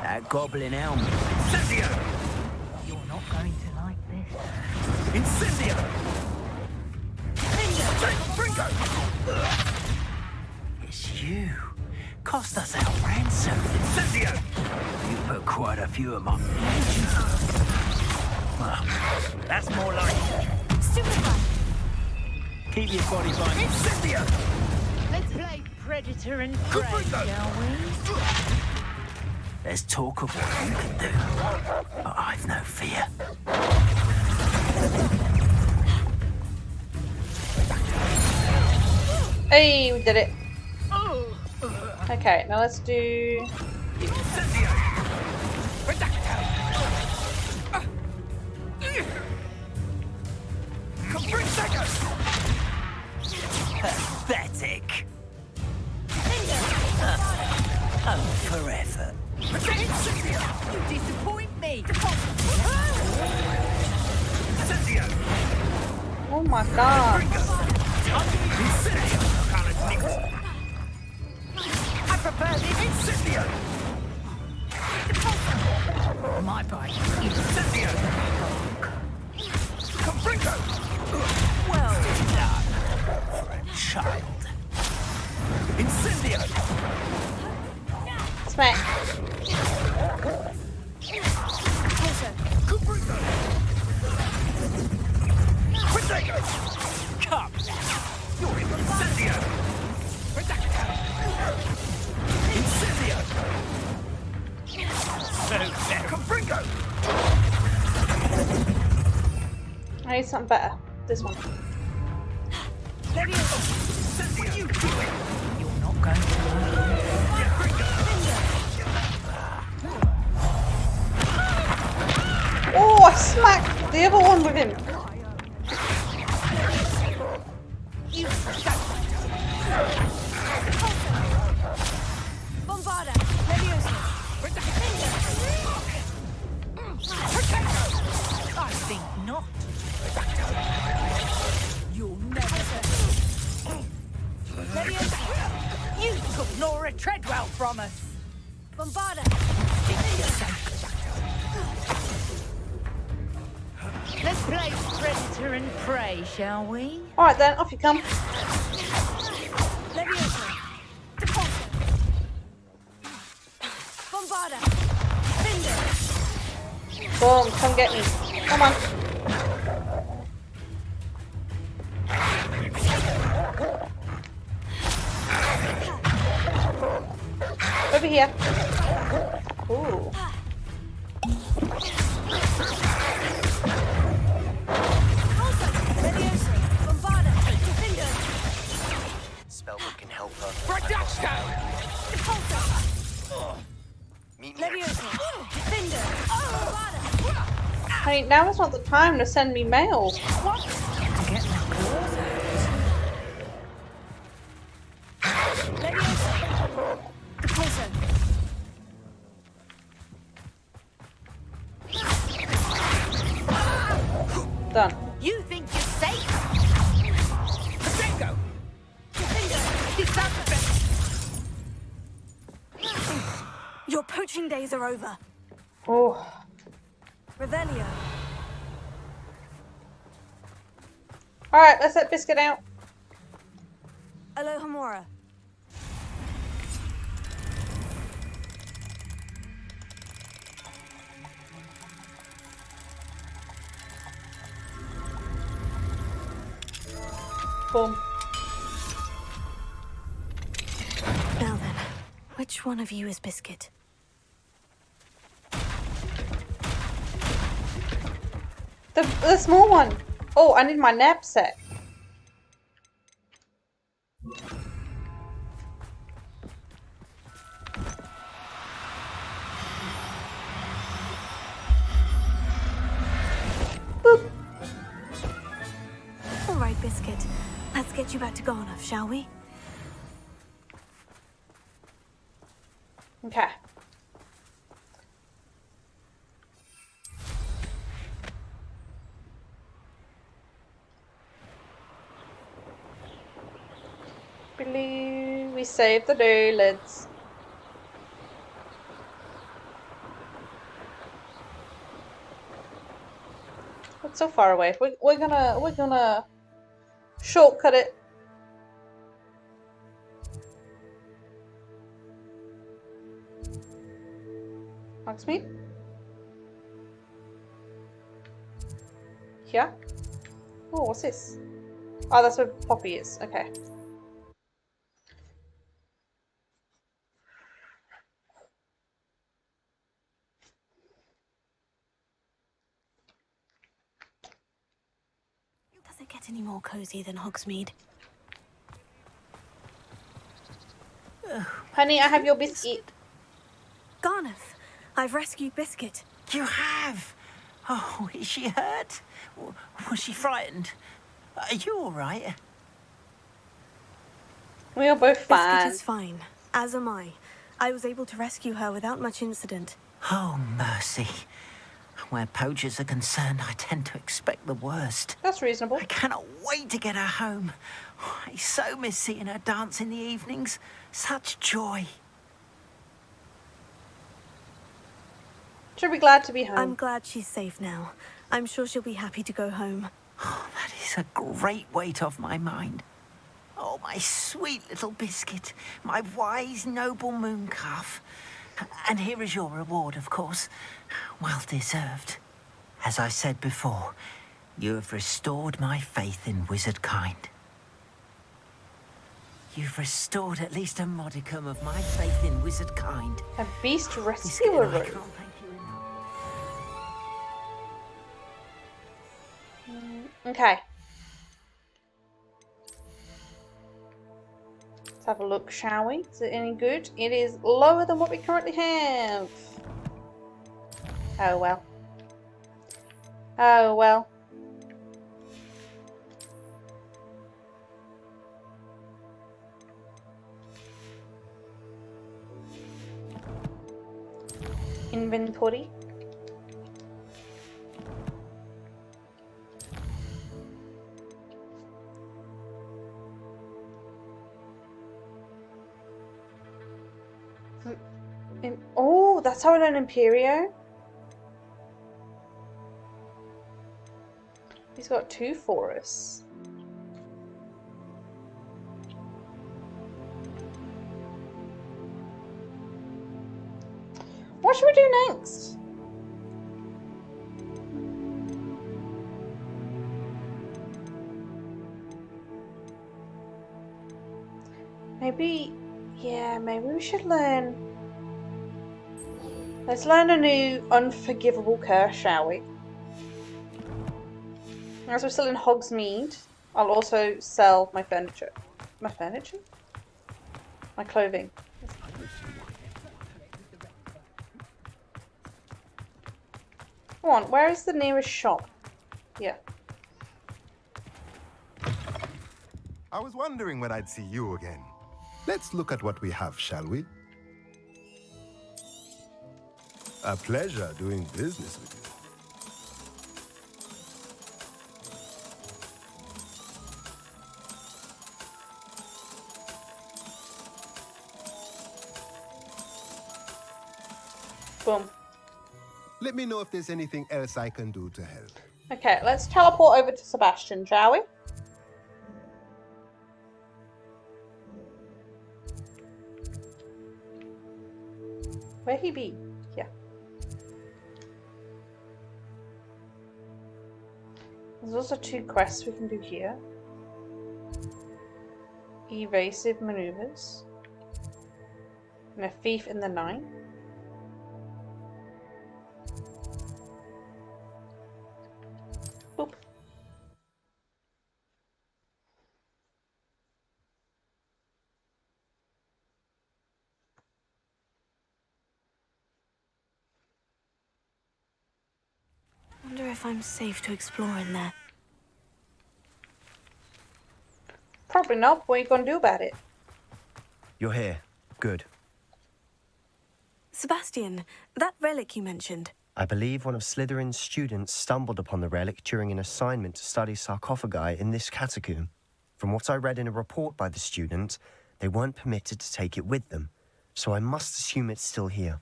That goblin helmet. Incendio! You're not going to like this. Incendio! Fringo! It's you. Cost us our ransom. Incendio! You put quite a few of my... Well, that's more like it. Stupefy! Keep your body by me. Incendio! Let's play Predator and Prey, shall we? Let's talk of what you can do. But I've no fear. Hey, we did it. Okay, now let's do... Pathetic. Forever. You disappoint me! Oh my god. I prefer this. Incendio! My bike. Incendio! Confringo! Well done for a child. Incendio! Smack. Come! You're in Incendio! Incendio! So there, Confringo! I need something better. This one. What are you doing? You're not going to Oh, I smacked the other one with him. Bombarda! Leviosa! I think not. You'll never... Leviosa! You took Nora Treadwell from us! Bombarda! Let's play Predator and Prey, shall we? Alright then, off you come. Leviosa! Bombarda! Cinder! Boom, come get me. Come on. Over here. Ooh. Spellbook can help her. Meet me. Honey, now is not the time to send me mail. What? Done. You think you're safe? Bingo! Is that the best? Your poaching days are over. Oh. Revelio. Alright, let's let Biscuit out. Alohomora. Boom. Now then, which one of you is Biscuit? The small one. Oh, I need my knapsack. Boop. All right, Biscuit. Let's get you back to Garnoff, shall we? Okay. Believe we saved the day, lads. It's so far away. We're gonna shortcut it. Hogsmeade? Here? Oh, what's this? Oh, that's where Poppy is. Okay. Does it get any more cozy than Hogsmeade? Honey, I have your biscuit. Garnoff, I've rescued Biscuit. You have? Oh, is she hurt? Was she frightened? Are you all right? We are both fine. Biscuit is fine, as am I. I was able to rescue her without much incident. Oh, mercy. Where poachers are concerned, I tend to expect the worst. That's reasonable. I cannot wait to get her home. I so miss seeing her dance in the evenings. Such joy. She'll be glad to be home. I'm glad she's safe now. I'm sure she'll be happy to go home. Oh, that is a great weight off my mind. Oh, my sweet little Biscuit, my wise, noble moon calf. And here is your reward, of course. Well deserved. As I said before, you have restored my faith in wizard kind. You've restored at least a modicum of my faith in wizard kind. A beast rescuer. I can't thank you enough. Okay. Let's have a look, shall we? Is it any good? It is lower than what we currently have. Oh well. Oh well. Inventory. Oh, that's how I learn Imperio. He's got 2 for us. What should we do next? Maybe, yeah, maybe we should learn. Let's learn a new Unforgivable Curse, shall we? As we're still in Hogsmeade, I'll also sell my furniture. My furniture? My clothing. Come on, where is the nearest shop? Yeah. I was wondering when I'd see you again. Let's look at what we have, shall we? A pleasure doing business with Boom. Let me know if there's anything else I can do to help. Okay, let's teleport over to Sebastian, shall we? Where he be? Yeah. There's also 2 quests we can do here. Evasive maneuvers. And a thief in the night. Boop. I wonder if I'm safe to explore in there. Probably not. What are you going to do about it? You're here. Good. Sebastian, that relic you mentioned. I believe one of Slytherin's students stumbled upon the relic during an assignment to study sarcophagi in this catacomb. From what I read in a report by the student, they weren't permitted to take it with them, so I must assume it's still here.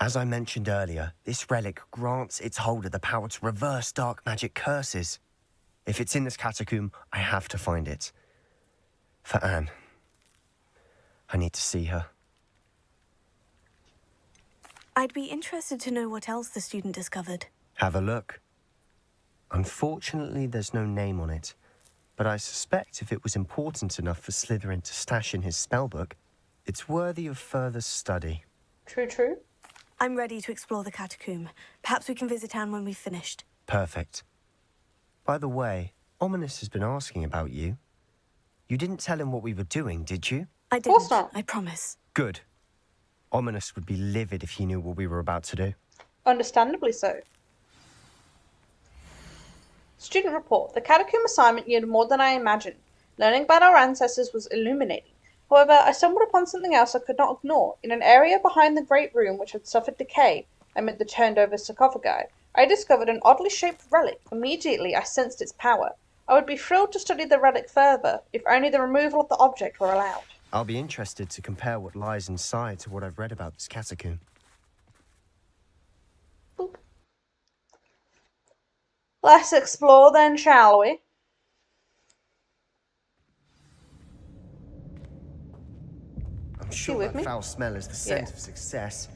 As I mentioned earlier, this relic grants its holder the power to reverse dark magic curses. If it's in this catacomb, I have to find it. For Anne. I need to see her. I'd be interested to know what else the student discovered. Have a look. Unfortunately, there's no name on it, but I suspect if it was important enough for Slytherin to stash in his spellbook, it's worthy of further study. True, true. I'm ready to explore the catacomb. Perhaps we can visit Anne when we've finished. Perfect. By the way, Ominous has been asking about you. You didn't tell him what we were doing, did you? I didn't. Of course not. I promise. Good. Ominous would be livid if he knew what we were about to do. Understandably so. Student report. The catacomb assignment yielded more than I imagined. Learning about our ancestors was illuminating. However, I stumbled upon something else I could not ignore. In an area behind the great room which had suffered decay amid the turned-over sarcophagi, I discovered an oddly shaped relic. Immediately, I sensed its power. I would be thrilled to study the relic further, if only the removal of the object were allowed. I'll be interested to compare what lies inside to what I've read about this catacomb. Boop. Let's explore then, shall we? I'm sure that foul smell is the scent of success.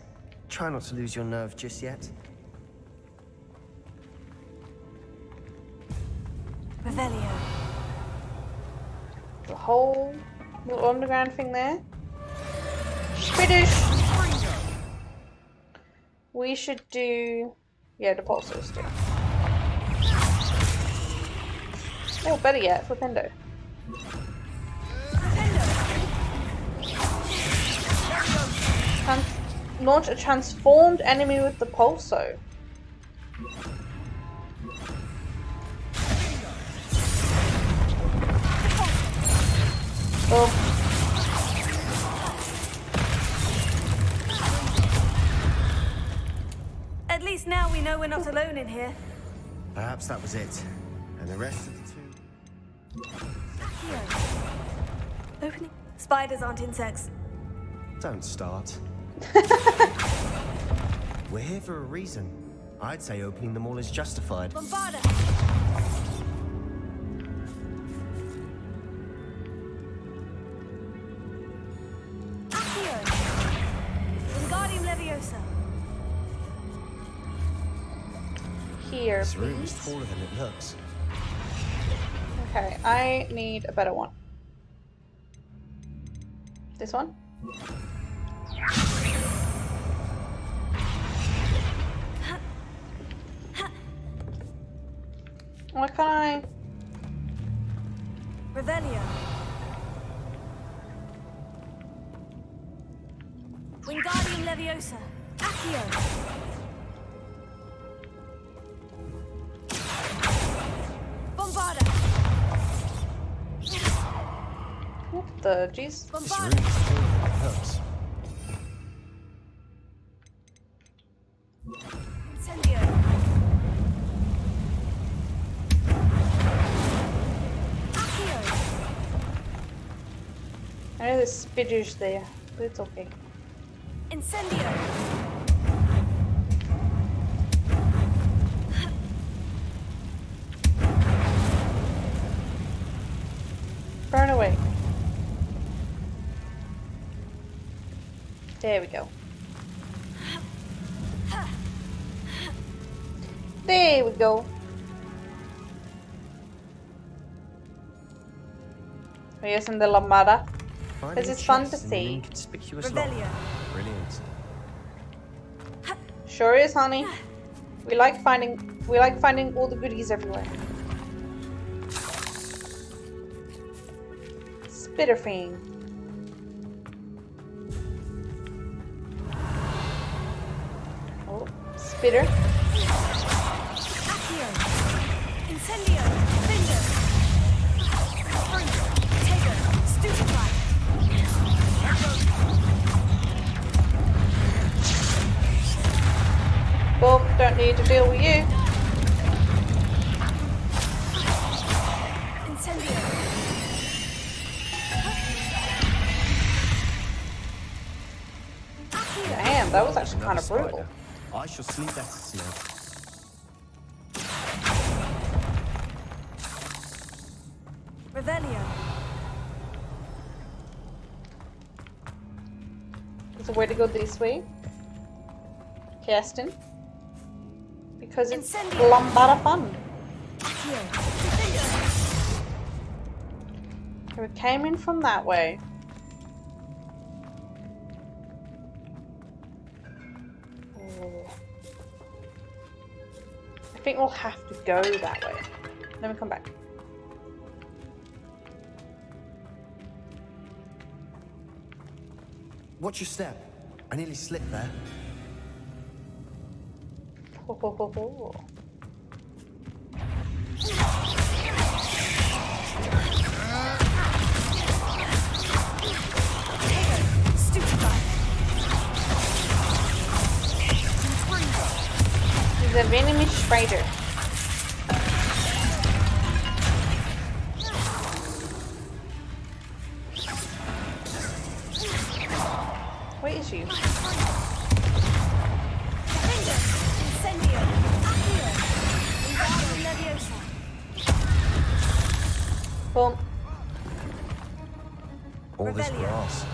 Try not to lose your nerve just yet. Revelio. The whole little underground thing there. British. We should do, the pulsars too. Oh, better yet, Flipendo. Launch a transformed enemy with the pulso. Oh. At least now we know we're not alone in here. Perhaps that was it. And the rest of the two... Here. Opening. Spiders aren't insects. Don't start. We're here for a reason. I'd say opening them all is justified. Bombarda! Accio! Wingardium Leviosa! Here, this room please. is taller than it looks. Okay, I need a better one. This one? Why can't I? Revelio. Wingardium Leviosa. Accio. Bombarda. What the jeez? This room is taller than it looks. Incendio. I know there's spitters there, but it's okay. Incendio. There we go. There we go. Are you using the lambada? Because it's fun to see. Inconspicuous lock. Brilliant. Sure is, honey. We like finding all the goodies everywhere. Spitterfang. Oh, spitter. Accio. Incendio. Finger. Taker. Stupefy. Boom, don't need to deal with you. Incendio. Damn, that was actually kind of brutal. I shall sleep better tonight. Revelio. There's a way to go this way. Casting. Because it's lambada fun. We came in from that way. Oh. I think we'll have to go that way. Let me come back. Watch your step. I nearly slipped there. Ho, ho, ho, ho. He's a venomous spider. Where is you? Boom. All this grass.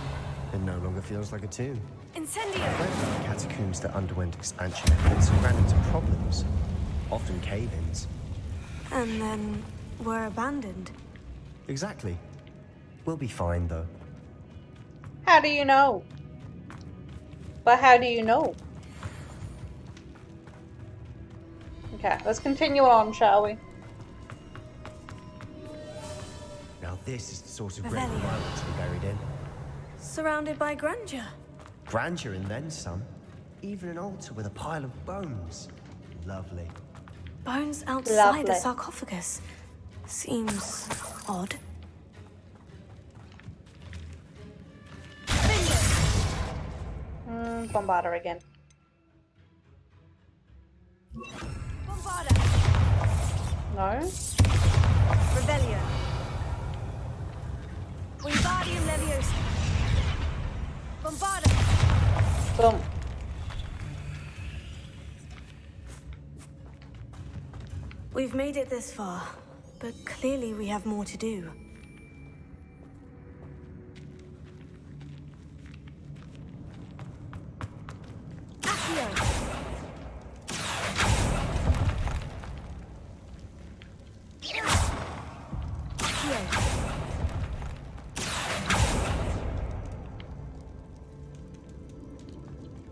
It no longer feels like a tomb. Incendio. I read about catacombs that underwent expansion efforts and ran into problems. Often cave-ins. And then were abandoned. Exactly. We'll be fine, though. How do you know? But how do you know? Okay, let's continue on, shall we? Now this is the sort of grave I want to be buried in. Surrounded by grandeur. Grandeur and then some. Even an altar with a pile of bones. Lovely. Bones outside the sarcophagus. Seems odd. Bombarder again. Bombarder. No. Revelio. Wingardium Leviosa. Bombarder. Boom. We've made it this far, but clearly we have more to do.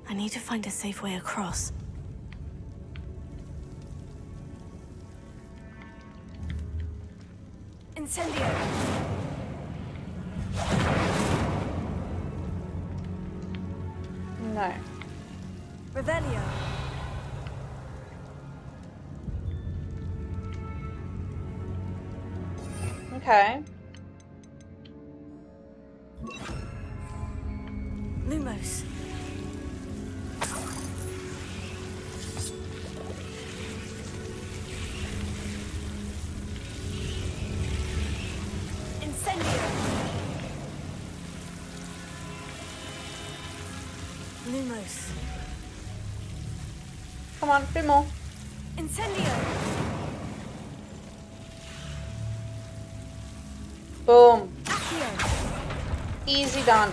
I need to find a safe way across. Incendio! No. Revelio! Okay. Lumos. Incendio. Lumos. Come on, a bit more. Incendio. Boom. Accio. Easy done.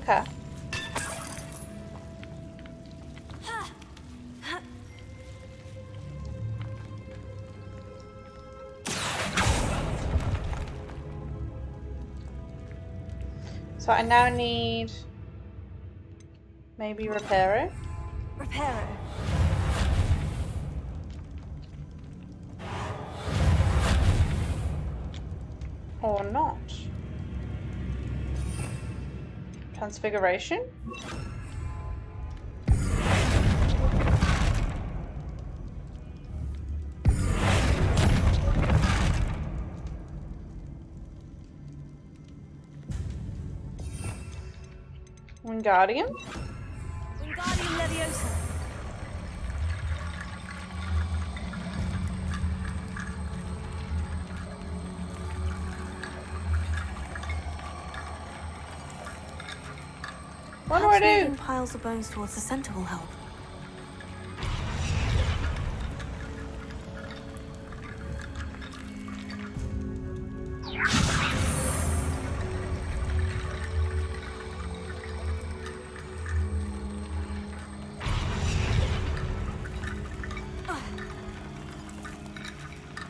Okay. So I now need maybe repair it. Repair it. Or not. Transfiguration? Wingardium? Wingardium Leviosa. What do I do? Moving piles of bones towards the center will help.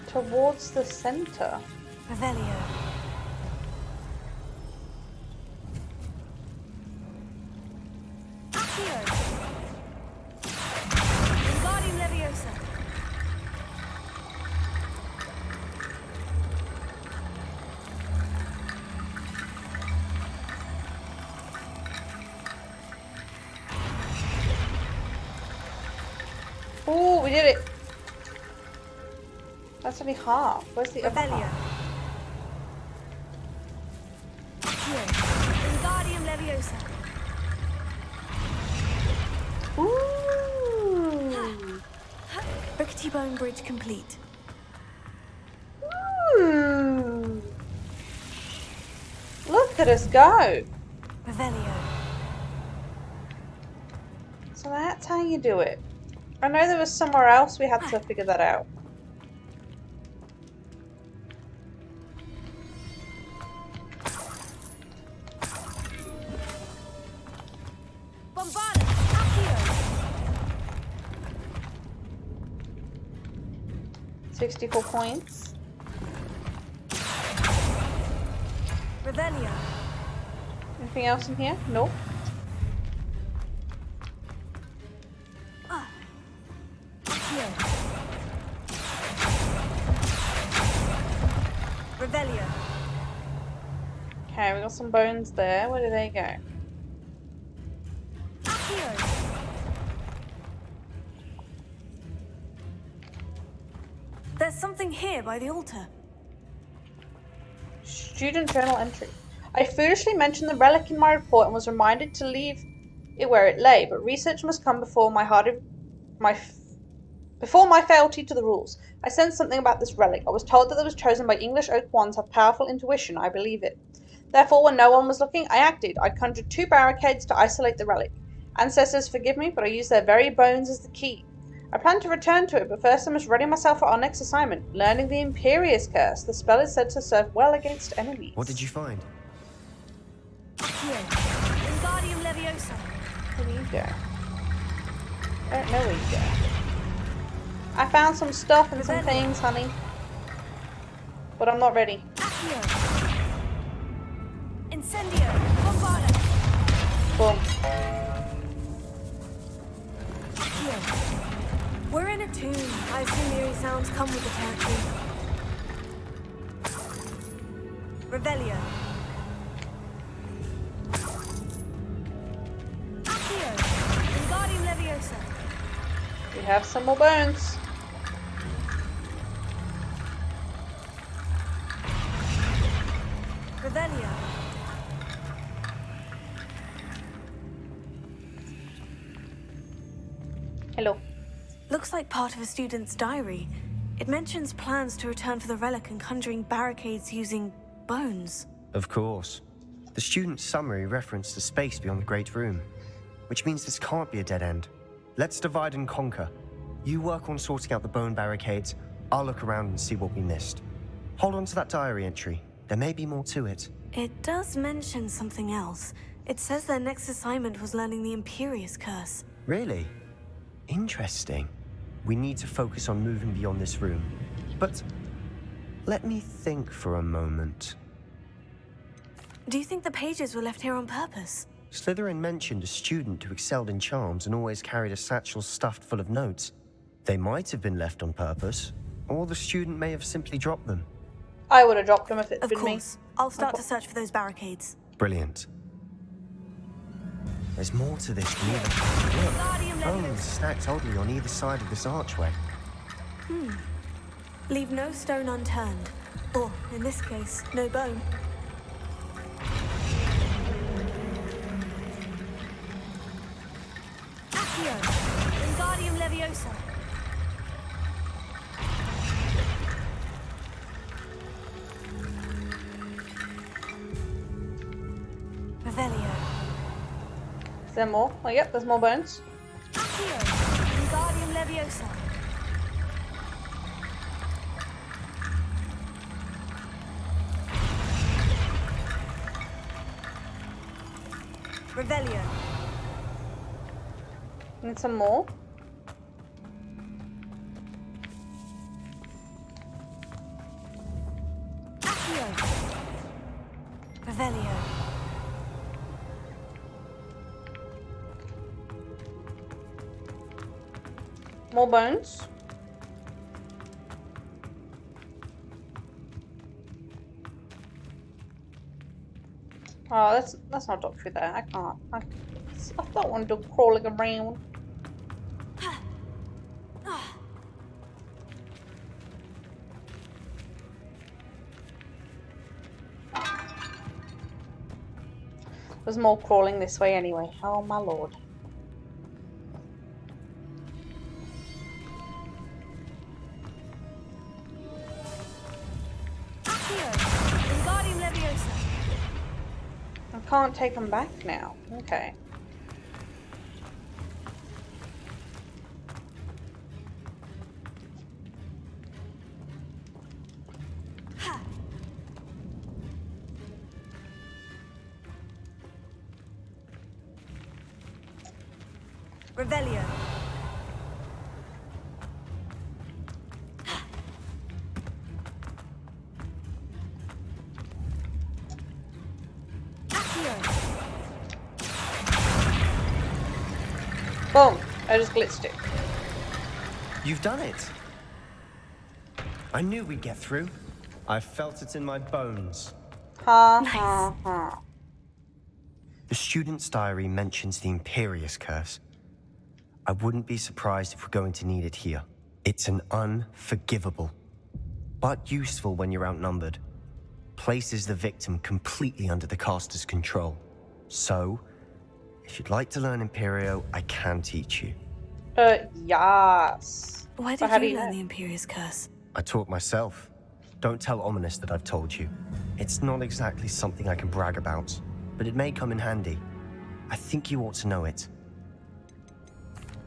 Towards the center. Revelio. Wingardium Leviosa. Oh, we did it. That's only half. Where's the other half? Wingardium Leviosa. Ooh. Rickety bone bridge complete. Ooh. Look at us go. Revelio. So that's how you do it. I know there was somewhere else we had to figure that out. Bombardus. Accio. 64 points. Revelio. Anything else in here? Nope. Revelio. Okay, we got some bones there. Where do they go? There's something here by the altar. Student journal entry. I foolishly mentioned the relic in my report and was reminded to leave it where it lay, but research must come before my fealty to the rules. I sensed something about this relic. I was told that it was chosen by English oak wands have powerful intuition. I believe it. Therefore, when no one was looking, I acted. I conjured 2 barricades to isolate the relic. Ancestors, forgive me, but I used their very bones as the key. I plan to return to it, but first I must ready myself for our next assignment, learning the Imperious Curse. The spell is said to serve well against enemies. What did you find? Wingardium Leviosa. Where do you go? I don't know where you go. I found some stuff and some things, honey. But I'm not ready. Incendio. Bombardus. Boom. We're in a tomb. I assume eerie sounds come with the territory. Revelio. Accio. Wingardium Leviosa. We have some more bones. Revelio. Hello. Looks like part of a student's diary. It mentions plans to return for the relic and conjuring barricades using bones. Of course. The student's summary referenced a space beyond the Great Room, which means this can't be a dead end. Let's divide and conquer. You work on sorting out the bone barricades. I'll look around and see what we missed. Hold on to that diary entry. There may be more to it. It does mention something else. It says their next assignment was learning the Imperious Curse. Really? Interesting. We need to focus on moving beyond this room. But let me think for a moment. Do you think the pages were left here on purpose? Slytherin mentioned a student who excelled in charms and always carried a satchel stuffed full of notes. They might have been left on purpose, or the student may have simply dropped them. I would have dropped them if it'd Of been me. course. I'll start to search for those barricades. Brilliant. There's more to this than either. Bones stacked oddly on either side of this archway. Leave no stone unturned. Or, in this case, no bone. Accio! Wingardium Leviosa! Revelio. Is there more? Oh, yep, there's more bones. Accio! Wingardium Leviosa! Revelio. Need some more. Accio. Revelio. More bones. Oh, let's not talk through that. I can't. I don't want to do crawling around. There's more crawling this way anyway. Oh my lord. Wingardium Leviosa. I can't take them back now. Okay. Revelio. Boom! I just glitched it. You've done it. I knew we'd get through. I felt it in my bones. Ha ha ha. The student's diary mentions the Imperious Curse. I wouldn't be surprised if we're going to need it here. It's an unforgivable, but useful when you're outnumbered. Places the victim completely under the caster's control. So, if you'd like to learn Imperio, I can teach you. Yes. Why But did how do you you learn know? the Imperious Curse? I taught myself. Don't tell Ominous that I've told you. It's not exactly something I can brag about, but it may come in handy. I think you ought to know it.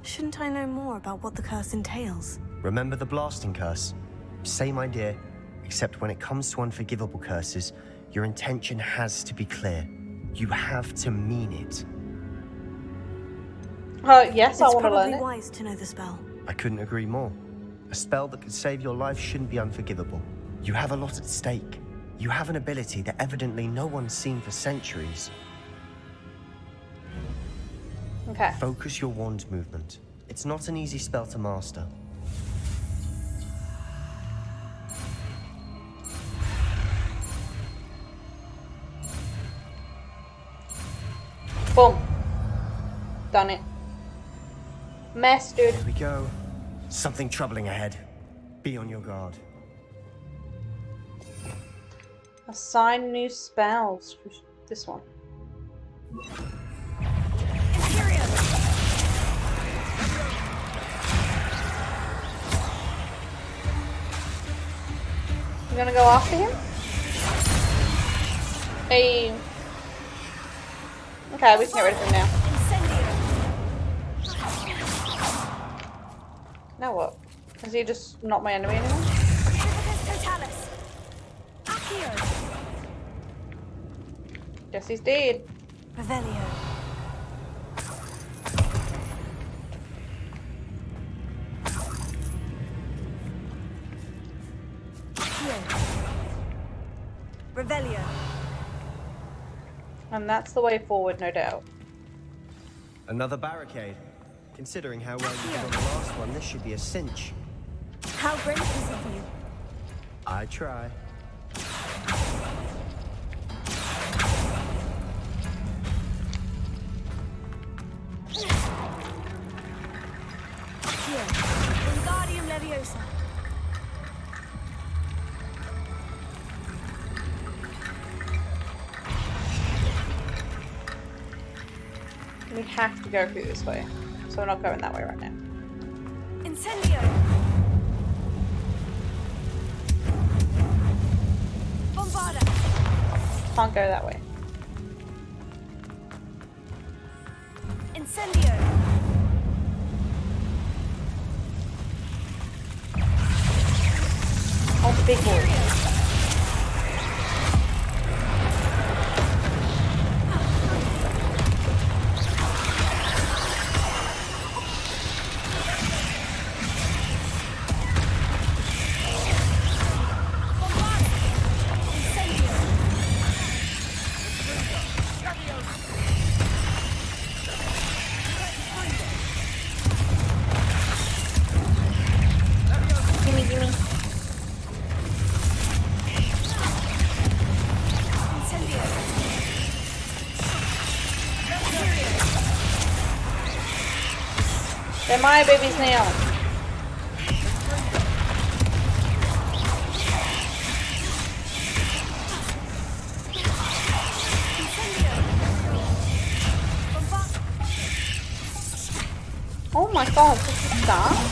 Shouldn't I know more about what the curse entails? Remember the blasting curse? Same idea, except when it comes to unforgivable curses, your intention has to be clear. You have to mean it. Yes, I want to learn It's it. probably wise to know the spell. I couldn't agree more. A spell that could save your life shouldn't be unforgivable. You have a lot at stake. You have an ability that evidently no one's seen for centuries. Okay. Focus your wand movement. It's not an easy spell to master. Boom. Done it. Mess, dude. Here we go. Something troubling ahead. Be on your guard. Assign new spells. This one. You gonna go after him? Hey. Okay, we can get rid of him now. Now what? Is he just not my enemy anymore? Guess he's dead. Revelio. Revelio. And that's the way forward, no doubt. Another barricade. Considering how well you did on the last one, this should be a cinch. How gracious of you. I try. Here. Wingardium Leviosa. We have to go through this way, so we're not going that way right now. Incendio. Bombarda. Can't go that way. Incendio. Oh, the big boy. They're my babies now. Oh my god, this is that?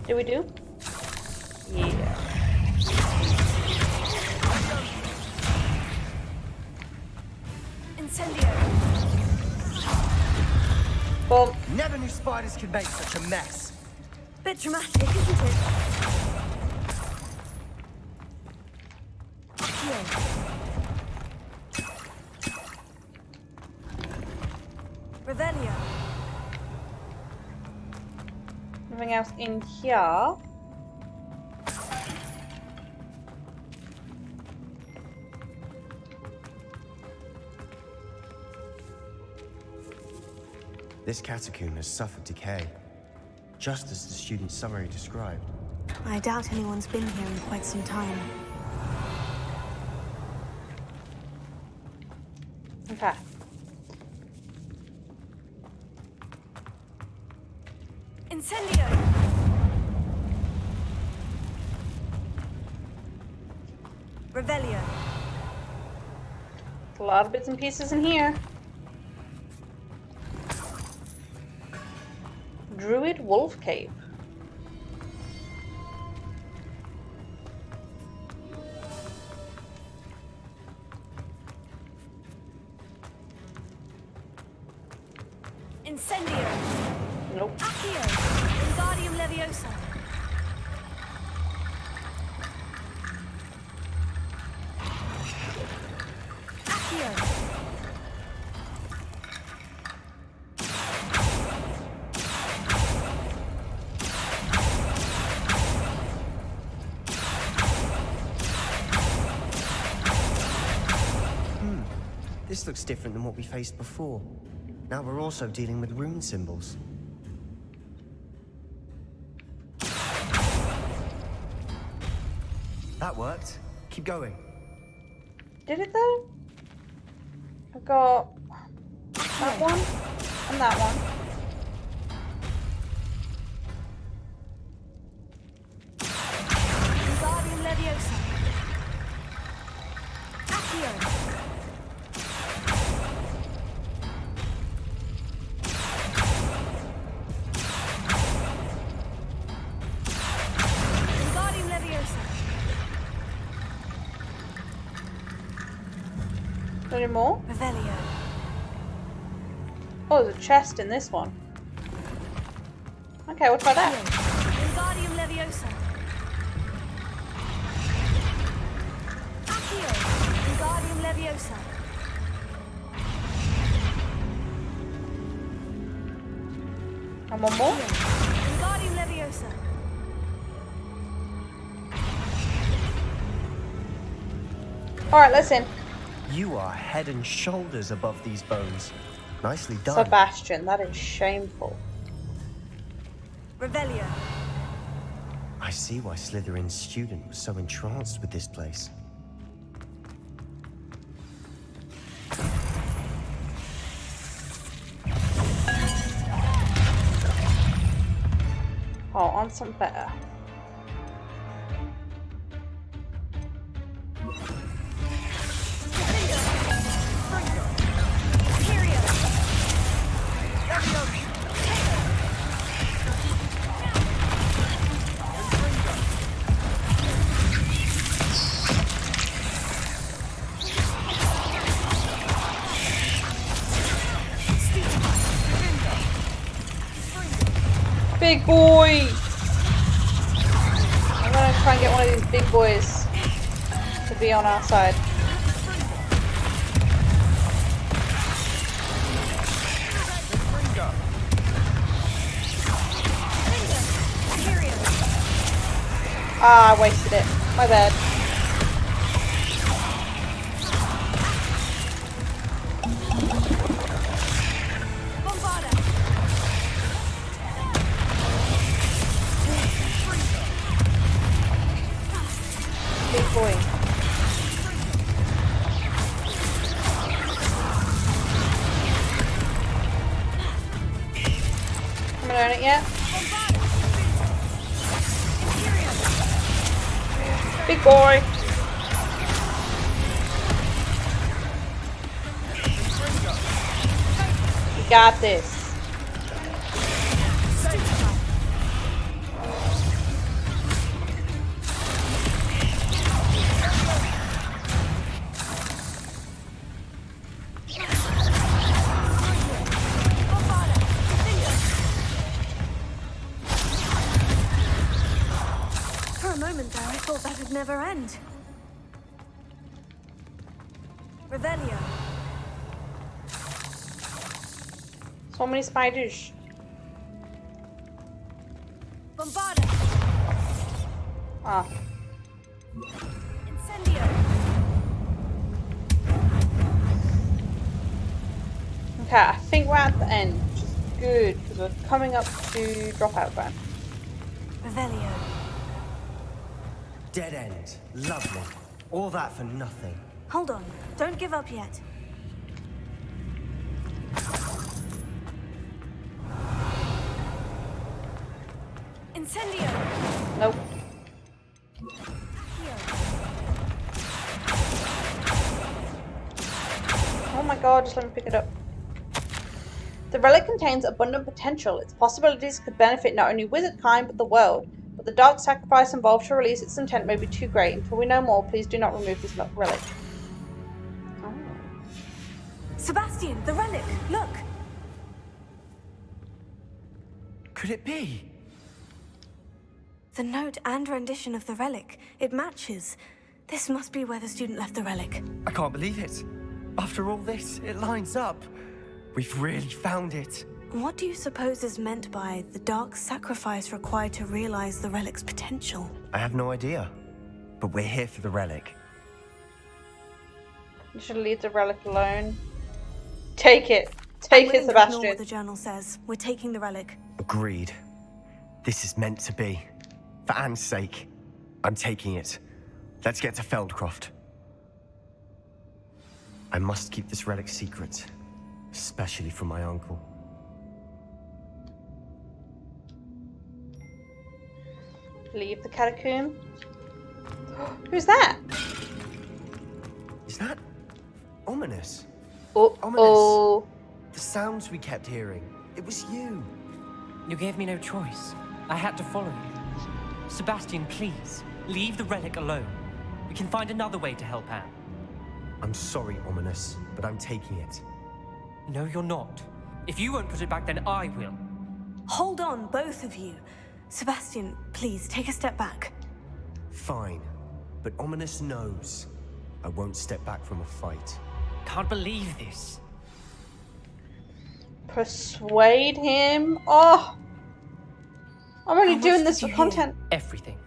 Do we do? Yeah. Incendio. Well, never knew spiders could make such a mess. Bit dramatic, isn't it? Revelio. Nothing else in here. This catacomb has suffered decay, just as the student's summary described. I doubt anyone's been here in quite some time. Okay. Incendio! Revelio. A lot of bits and pieces in here. Druid Wolf Cave. Incendio. Nope. Accio. Wingardium Leviosa. Accio. This looks different than what we faced before. Now we're also dealing with rune symbols. That worked. Keep going. Did it though? I've got that one and that one. Wingardium Leviosa. Accio. Any more? Revelio. Oh, there's a chest in this one. Okay, we'll try that. Wingardium Leviosa. Accio. Wingardium Leviosa. And one more. Wingardium Leviosa. Alright, listen. You are head and shoulders above these bones. Nicely done. Sebastian, that is shameful. Revelio. I see why Slytherin's student was so entranced with this place. Oh, on something better. Big boy! I'm gonna try and get one of these big boys to be on our side. Ah, I wasted it. My bad. Big boy. Haven't learned it yet. Big boy. You got this. For a moment there, I thought that would never end. Revelio. So many spiders. Bombarda. Ah. Incendio. Okay, I think we're at the end, which is good because we're coming up to dropout ground. Revelio. Dead end. Lovely. All that for nothing. Hold on. Don't give up yet. Incendio. Nope. Oh my god, just let me pick it up. The relic contains abundant potential. Its possibilities could benefit not only wizardkind but the world. But the dark sacrifice involved to release its intent may be too great. Until we know more, please do not remove this relic. Oh. Sebastian, the relic. Look. Could it be? The note and rendition of the relic. It matches. This must be where the student left the relic. I can't believe it. After all this, it lines up. We've really found it. What do you suppose is meant by the dark sacrifice required to realize the relic's potential? I have no idea. But we're here for the relic. You should leave the relic alone. Take it. Take it, Ignore Sebastian. what the journal says. We're taking the relic. Agreed. This is meant to be. For Anne's sake, I'm taking it. Let's get to Feldcroft. I must keep this relic secret, especially from my uncle. Leave the catacomb. Who's that? Is that ominous? Oh, ominous. The sounds we kept hearing. It was you. You gave me no choice. I had to follow you. Sebastian, please, leave the relic alone. We can find another way to help Anne. I'm sorry, Ominous, but I'm taking it. No, you're not. If you won't put it back, then I will. Hold on, both of you. Sebastian, please, take a step back. Fine, but Ominous knows I won't step back from a fight. Can't believe this. Persuade him? Oh! I'm only doing this for content. Everything.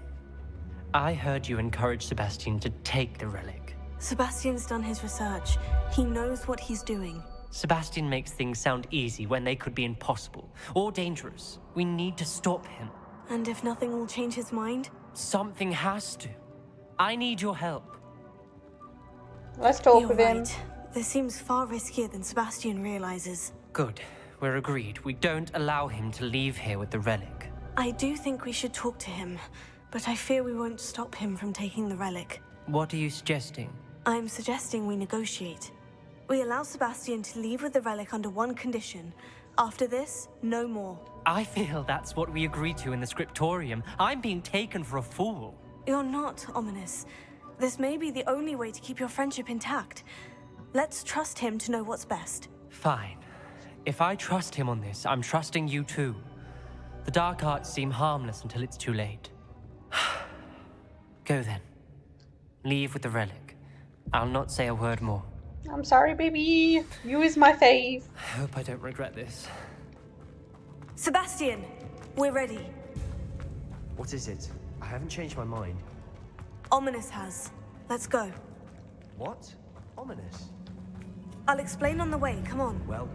I heard you encourage Sebastian to take the relic. Sebastian's done his research. He knows what he's doing. Sebastian makes things sound easy when they could be impossible or dangerous. We need to stop him. And if nothing will change his mind? Something has to. I need your help. Let's talk You're with him. right. This seems far riskier than Sebastian realizes. Good. We're agreed. We don't allow him to leave here with the relic. I do think we should talk to him, but I fear we won't stop him from taking the relic. What are you suggesting? I'm suggesting we negotiate. We allow Sebastian to leave with the relic under one condition. After this, no more. I feel that's what we agreed to in the scriptorium. I'm being taken for a fool. You're not, Ominous. This may be the only way to keep your friendship intact. Let's trust him to know what's best. Fine. If I trust him on this, I'm trusting you too. The dark arts seem harmless until it's too late. Go then. Leave with the relic. I'll not say a word more. I'm sorry, baby. You is my fave. I hope I don't regret this. Sebastian, we're ready. What is it? I haven't changed my mind. Ominous has. Let's go. What? Ominous? I'll explain on the way, come on. Well,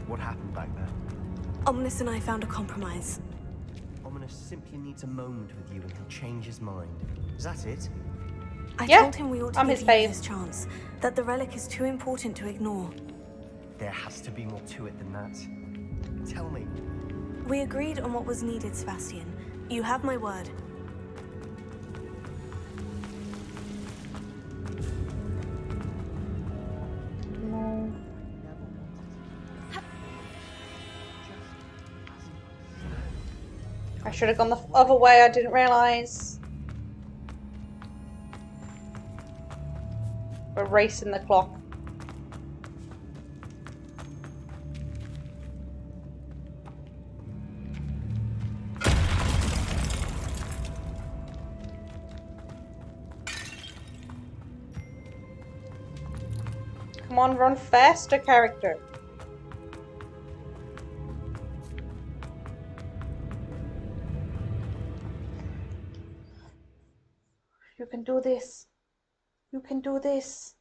what happened back there? Ominous and I found a compromise. Ominous simply needs a moment with you and he'll change his mind. Is that it? I told him we ought to give you fave. this chance, that the relic is too important to ignore. There has to be more to it than that. Tell me. We agreed on what was needed, Sebastian. You have my word. No. I should have gone the other way, I didn't realise. We're racing the clock. Come on, run faster, character. You can do this. You can do this.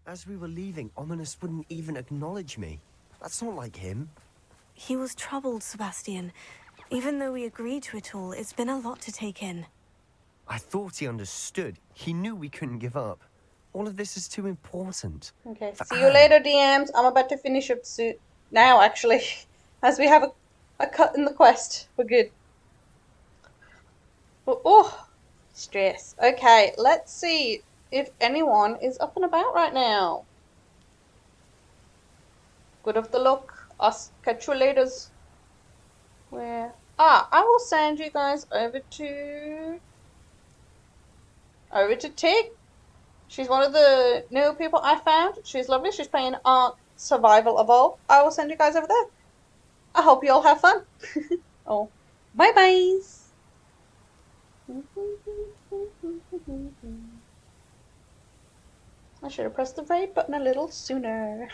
As we were leaving, Ominous wouldn't even acknowledge me. That's not like him. He was troubled, Sebastian. Even though we agreed to it all, it's been a lot to take in. I thought he understood. He knew we couldn't give up. All of this is too important. Okay, see you later, DMs. I'm about to finish up soon. Now, actually, as we have a cut in the quest. We're good. Oh, stress. Okay, let's see if anyone is up and about right now. Good of the luck. Us catch you laters. Where? Ah, I will send you guys over to Tig. She's one of the new people I found. She's lovely. She's playing Ark Survival Evolved. I will send you guys over there. I hope you all have fun. Oh, bye byes. I should have pressed the raid button a little sooner.